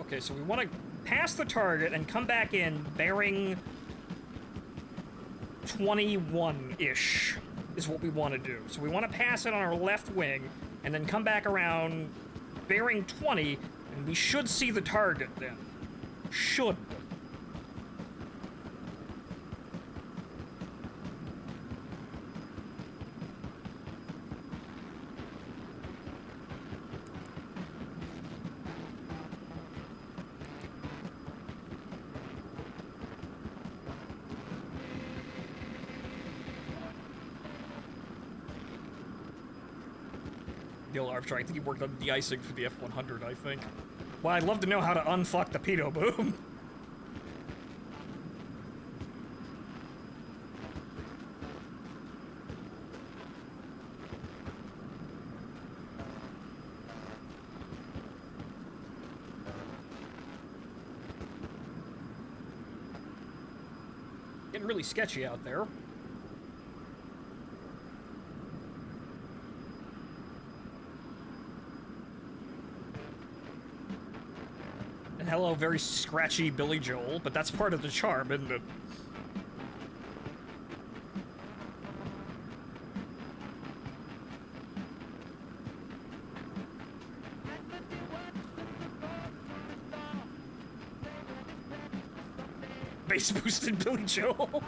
Okay, so we want to pass the target and come back in bearing 21-ish is what we want to do. So we want to pass it on our left wing and then come back around bearing 20, and we should see the target then. Should. Armstrong. I think he worked on de-icing for the F-100, I think. Well, I'd love to know how to unfuck the pedo boom. Getting really sketchy out there. And hello, very scratchy Billy Joel, but that's part of the charm, isn't it? Bass boosted Billy Joel.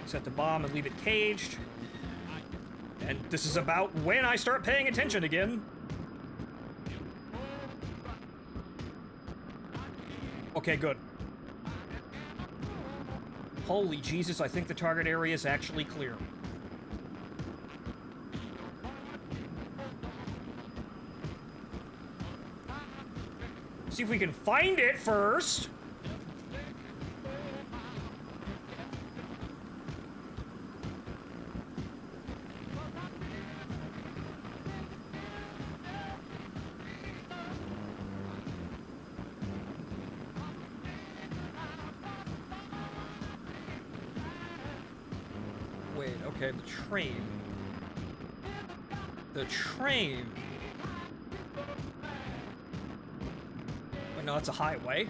Set the bomb and leave it caged. And this is about when I start paying attention again. Okay, good. Holy Jesus, I think the target area is actually clear. See if we can find it first. Wait, okay, the train. The train. Wait, no, it's a highway.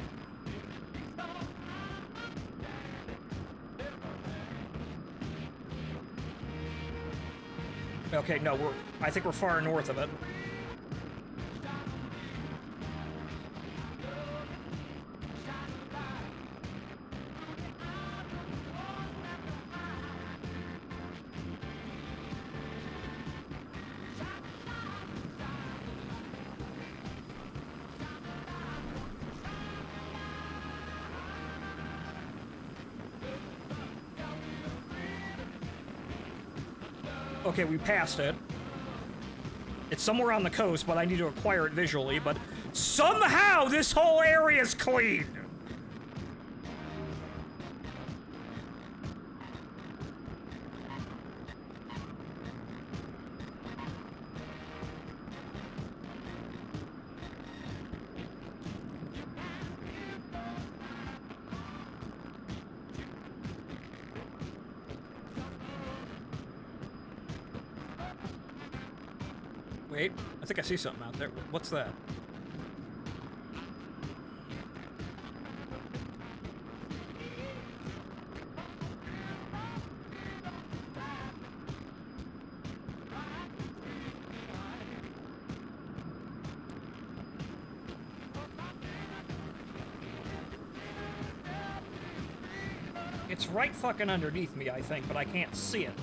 Okay, no, I think we're far north of it. Okay, we passed it. It's somewhere on the coast, but I need to acquire it visually, but somehow this whole area is clean! Wait, I think I see something out there. What's that? It's right fucking underneath me, I think, but I can't see it.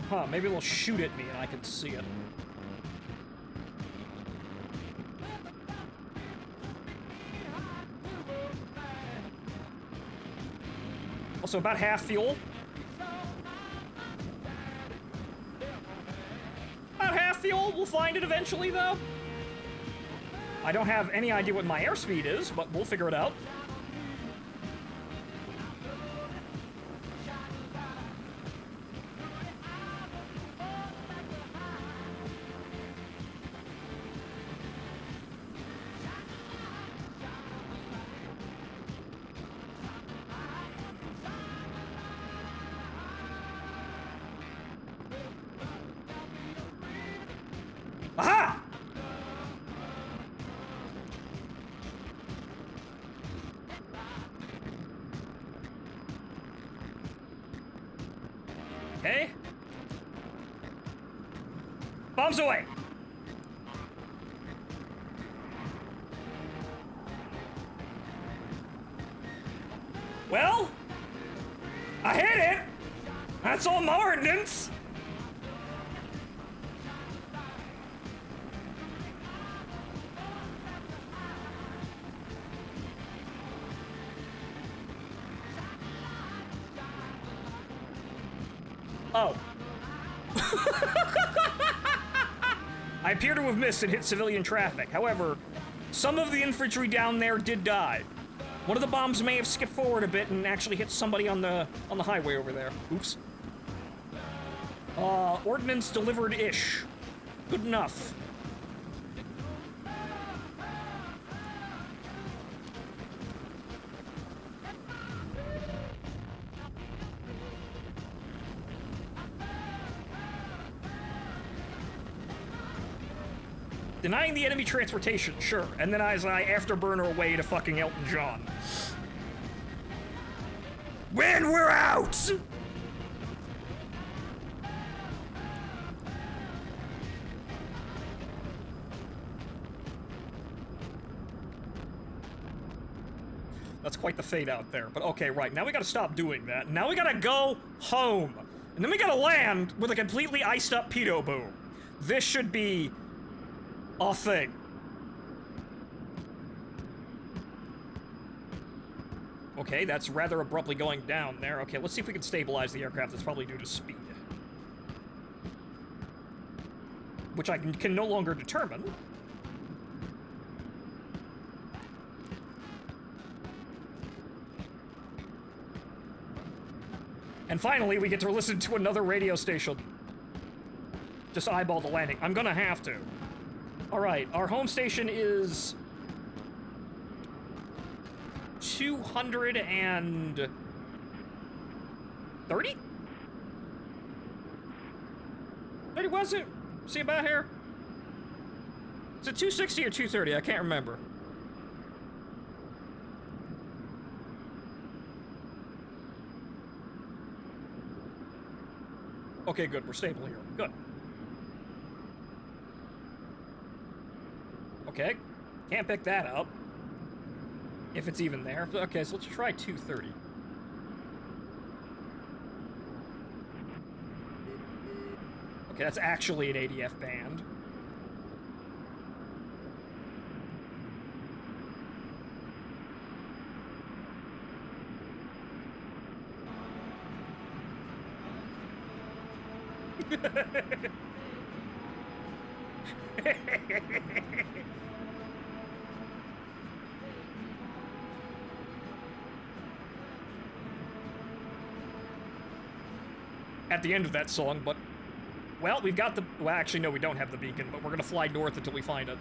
Huh, maybe it'll shoot at me and I can see it. Also, about half fuel. About half fuel, we'll find it eventually, though. I don't have any idea what my airspeed is, but we'll figure it out. Aha! Okay. Bombs away! Well, I hit it! That's all my ordnance! Oh. I appear to have missed and hit civilian traffic. However, some of the infantry down there did die. One of the bombs may have skipped forward a bit and actually hit somebody on the highway over there. Oops. Ordnance delivered-ish. Good enough. Denying the enemy transportation, sure. And then as I afterburner away to fucking Elton John. When we're out! That's quite the fade out there. But okay, right. Now we gotta stop doing that. Now we gotta go home. And then we gotta land with a completely iced up pedo boom. This should be a thing. Okay, that's rather abruptly going down there. Okay, let's see if we can stabilize the aircraft. That's probably due to speed. Which I can no longer determine. And finally, we get to listen to another radio station. Just eyeball the landing. I'm gonna have to. Alright, our home station is 230? What was it? See about here? Is it 260 or 230? I can't remember. Okay, good. We're stable here. Good. Okay. Can't pick that up. If it's even there. Okay, so let's try 230. Okay, that's actually an ADF band. At the end of that song, but... Well, we've got the... Well, actually, no, we don't have the beacon, but we're gonna fly north until we find it.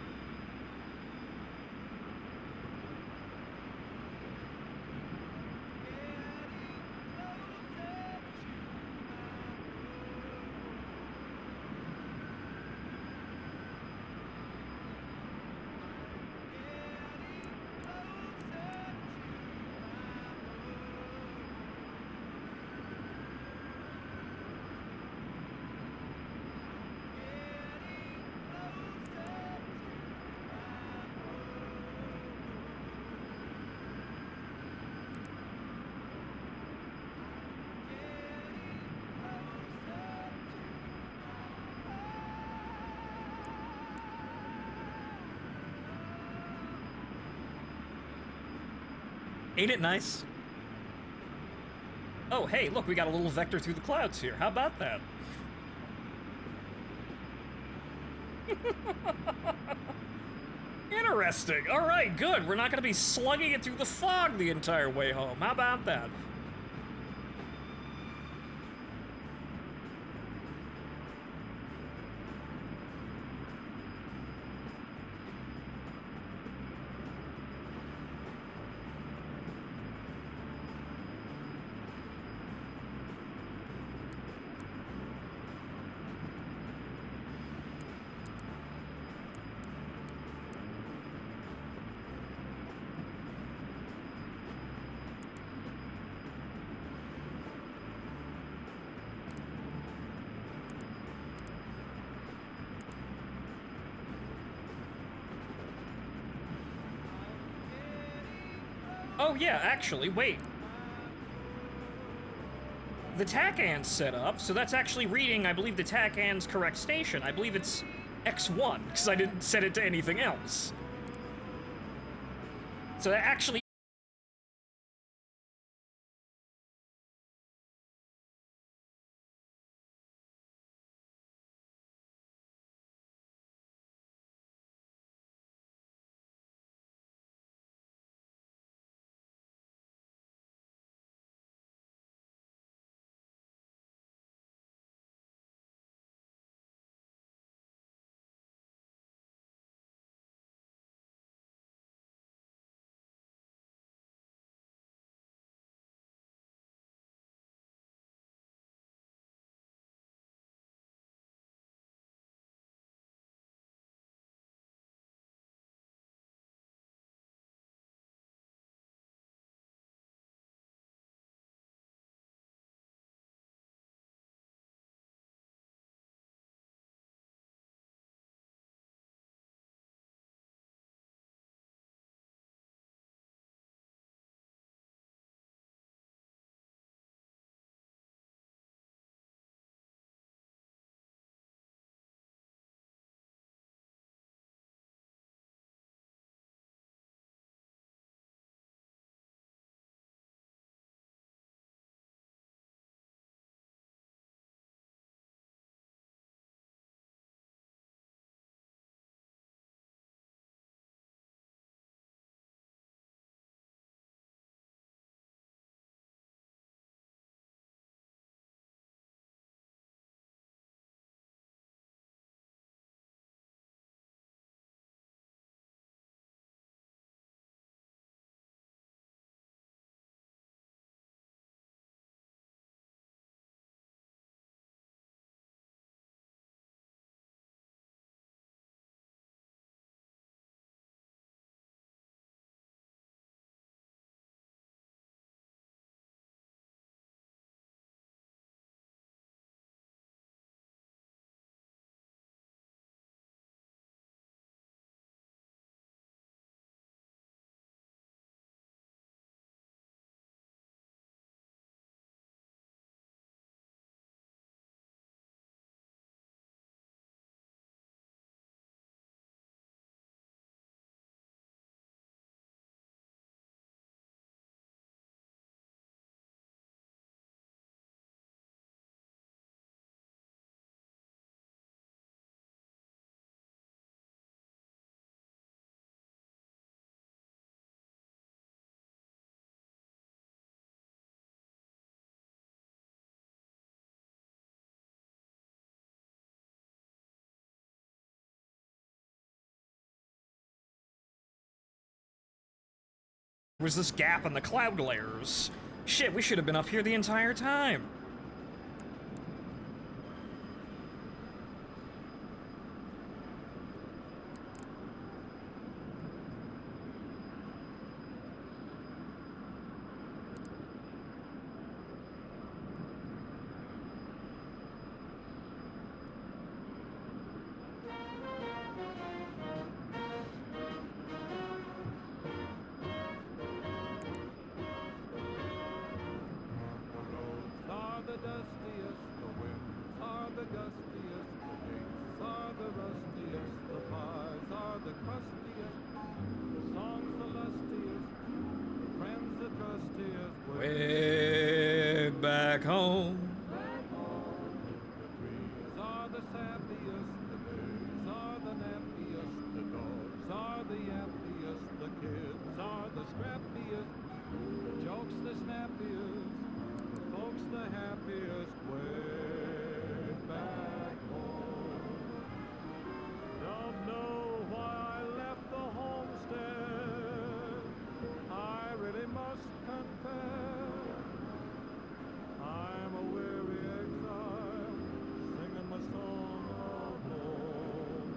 Ain't it nice? Oh, hey, look, we got a little vector through the clouds here. How about that? Interesting. All right, good. We're not going to be slugging it through the fog the entire way home. How about that? Oh, yeah, actually, wait. The TACAN's set up, so that's actually reading, I believe, the TACAN's correct station. I believe it's X1, because I didn't set it to anything else. So that actually was this gap in the cloud layers. Shit, we should have been up here the entire time. Are the dustiest, the winds are the gustiest, the dates are the rustiest, the pies are the crustiest, the songs the lustiest, the friends the trustiest. Way back home. The trees are the sappiest, the days are the nappiest, the dogs are the yappiest, the kids are the scrappiest, the jokes the snappiest, the folks the happiest. Way back home. Don't know why I left the homestead. I really must confess, I'm a weary exile, singing my song of loneliness.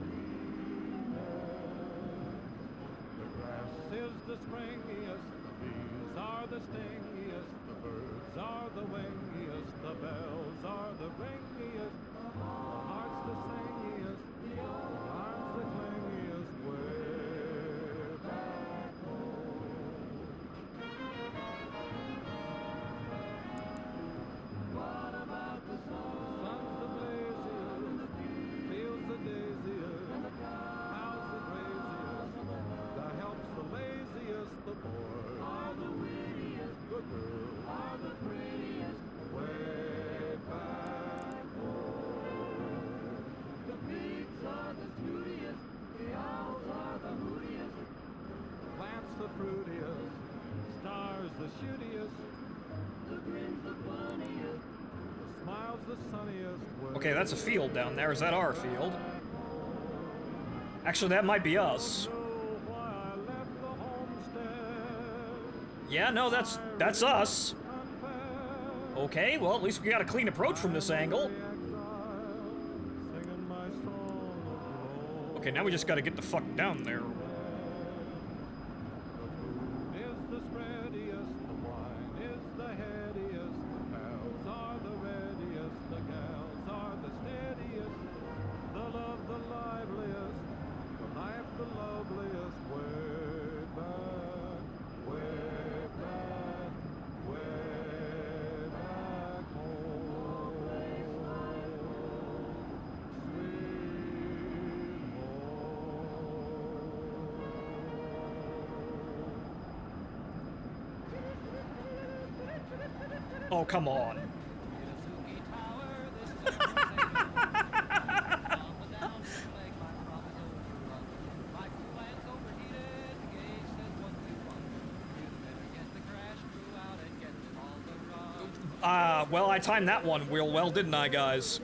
The grass is the springiest, the bees are the stingiest, the birds are the wingiest, the bells are the ringiest, the heart's the singiest, the arms the clingiest. Way back home. What about the sun? Sun's the blaziest, fields the daisiest, cows the craziest, the help's the laziest, the boys are the wittiest, the girls are the prettiest. Way back home. The pigs are the snootiest, the owls are the hootiest, plants the fruitiest, stars the shootiest, the grin's the funniest, the smile's the sunniest. Okay, that's a field down there. Is that our field? Actually, that might be us. Yeah, no, that's us. Okay, well, at least we got a clean approach from this angle. Okay, now we just gotta get the fuck down there. Is the spreadiest, the wine is the headiest, the pals are the readiest, the gals are the steadiest, the love the liveliest, the life the loveliest. Way back, way back, way back home. Sweet home. Oh, come on. Well, I timed that one real well, didn't I, guys?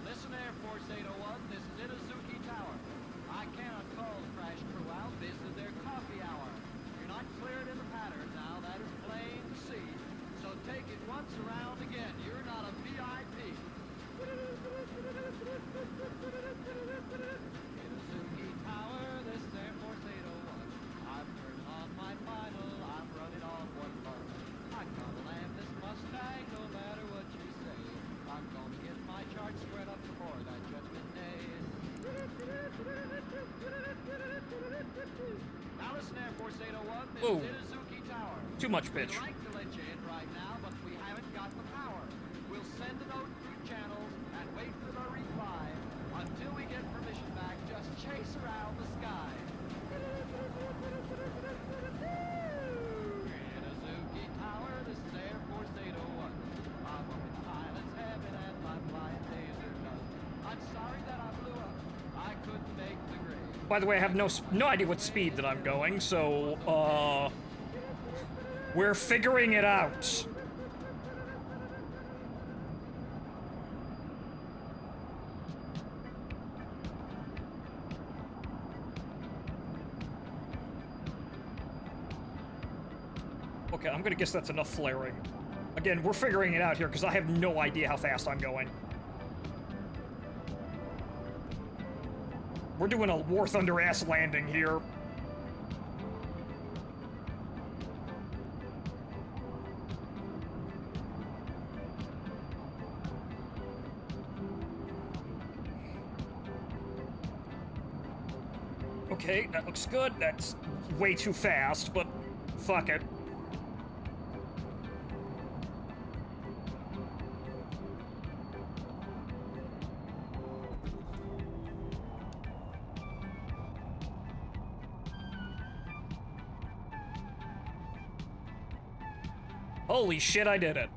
Listen, Air Force 801, this is Itazuki Tower. I cannot call the crash crew out. This is their coffee hour. You're not cleared in the pattern now. That is plain to see. So take it once around again. You're not a VIP. Itazuki Tower, this is Air Force 801. I'm turning on my final. I'm running on one lung. I gotta land this Mustang no matter what you say. I'm gonna get my chart squared up before that judgment day. Now listen, Air Force 801, this Whoa. is Itazuki Tower. Too much pitch. We'd like to let you in right now, but we haven't got the power. We'll send a note through channels and wait for the reply. Until we get permission back, just chase around the sky. Itazuki Tower, this is Air Force 801. I'm up in the islands heaven and my flying days are done. I'm sorry that I blew up. I couldn't make the grade. By the way, I have no idea what speed that I'm going, so, we're figuring it out. Okay, I'm gonna guess that's enough flaring. Again, we're figuring it out here because I have no idea how fast I'm going. We're doing a War Thunder ass landing here. Okay, that looks good. That's way too fast, but fuck it. Holy shit, I did it.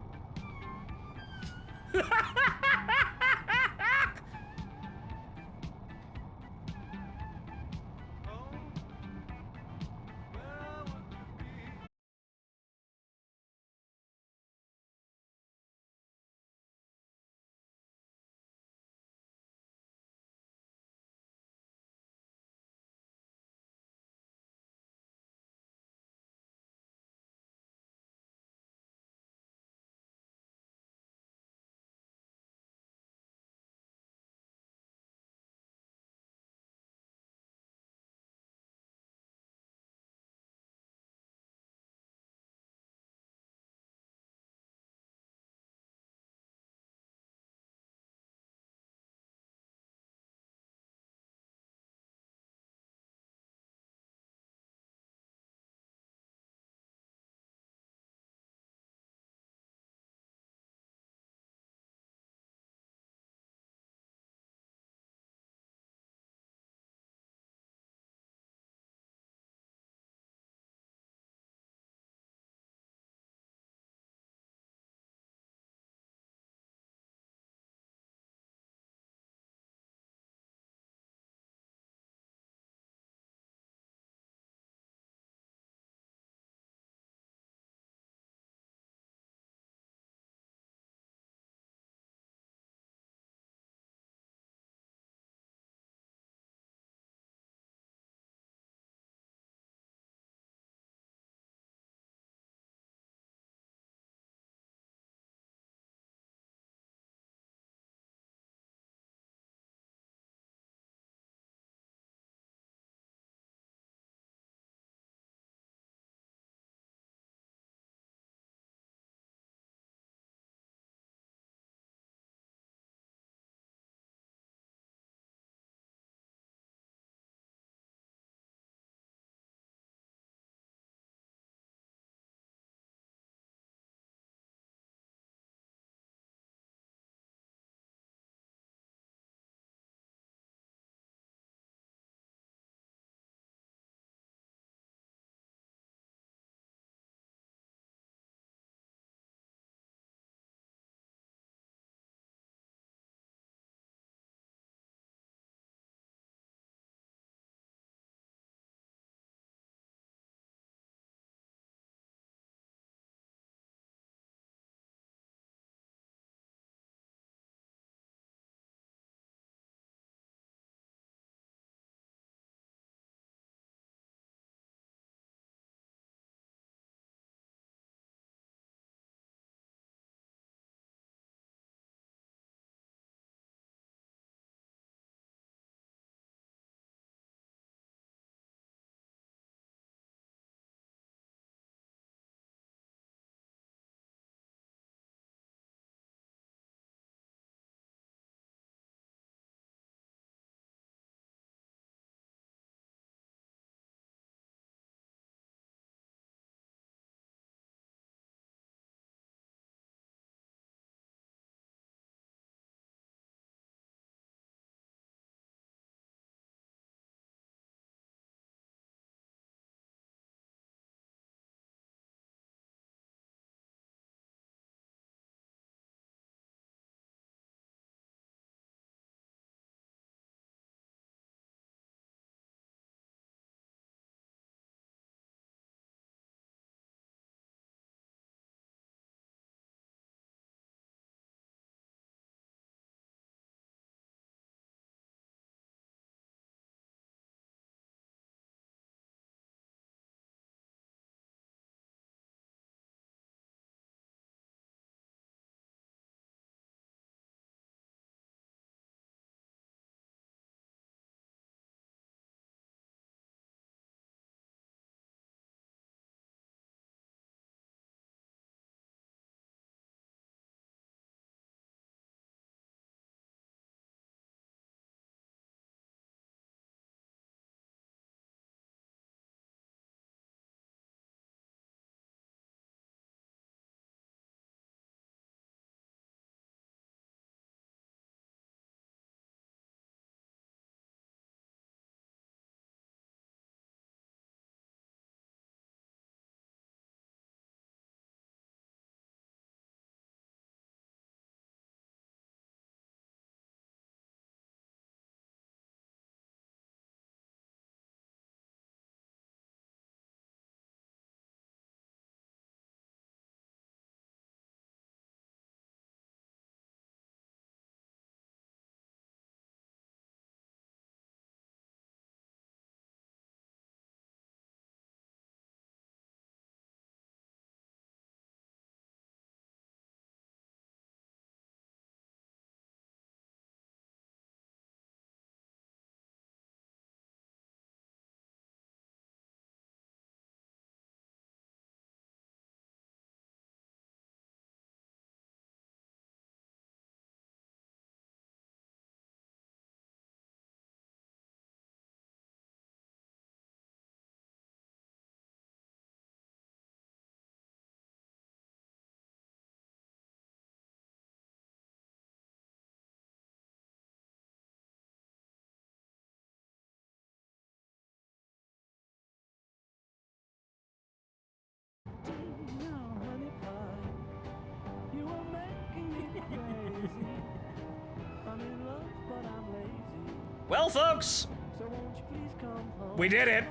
Well, folks, So won't you please come home? we did it.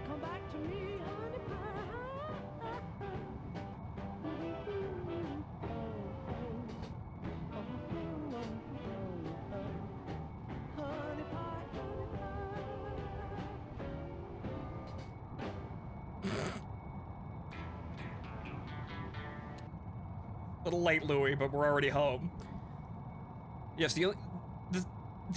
Come back to me, honey pie. Honey pie, honey pie. A little late, Louis, but we're already home. Yes, the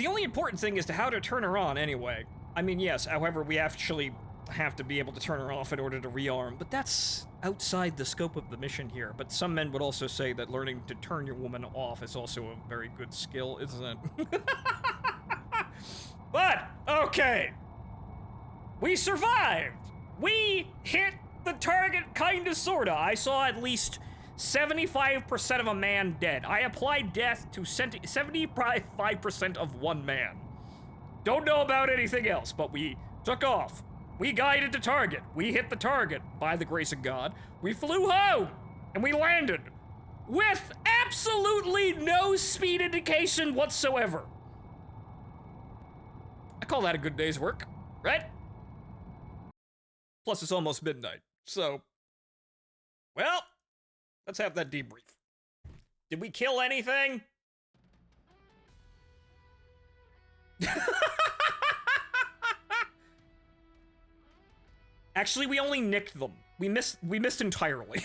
only important thing is to how to turn her on anyway. I mean, yes, however, we actually have to be able to turn her off in order to rearm, but that's outside the scope of the mission here. But some men would also say that learning to turn your woman off is also a very good skill, isn't it? But, okay. We survived! We hit the target kinda sorta. I saw at least 75% of a man dead. I applied death to 75% of one man. Don't know about anything else, but we took off. We guided the target. We hit the target, by the grace of God. We flew home, and we landed with absolutely no speed indication whatsoever. I call that a good day's work, right? Plus, it's almost midnight, so... Well, let's have that debrief. Did we kill anything? Actually, we only nicked them. We missed entirely.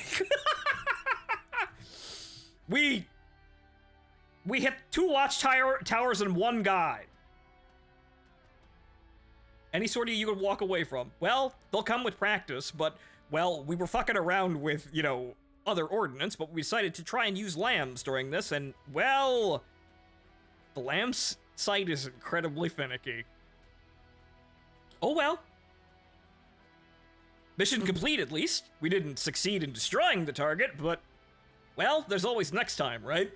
We hit 2 watchtowers and 1 guy. Any sortie you could walk away from. Well, they'll come with practice, but, well, we were fucking around with, you know, other ordnance, but we decided to try and use lambs during this, and, well, the lamb's sight is incredibly finicky. Oh well. Mission complete, at least. We didn't succeed in destroying the target, but, well, there's always next time, right?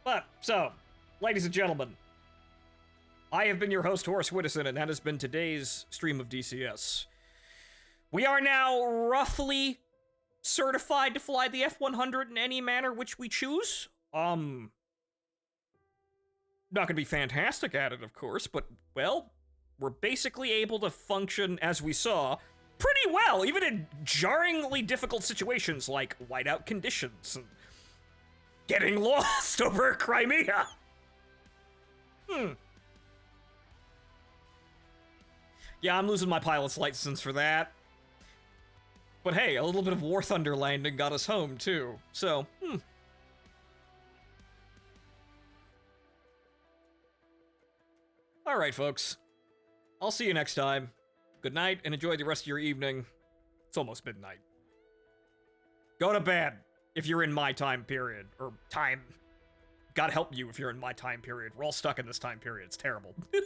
But, so, ladies and gentlemen, I have been your host, Horace Widdison, and that has been today's stream of DCS. We are now roughly certified to fly the F-100 in any manner which we choose. Not gonna be fantastic at it, of course, but, well, we're basically able to function, as we saw, pretty well, even in jarringly difficult situations like whiteout conditions and getting lost over Crimea. Yeah, I'm losing my pilot's license for that. But hey, a little bit of War Thunder landing got us home, too. So, Alright, folks. I'll see you next time. Good night, and enjoy the rest of your evening. It's almost midnight. Go to bed, if you're in my time period. Or time. God help you if you're in my time period. We're all stuck in this time period. It's terrible. If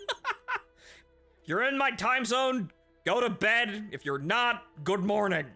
you're in my time zone, go to bed. If you're not, good morning.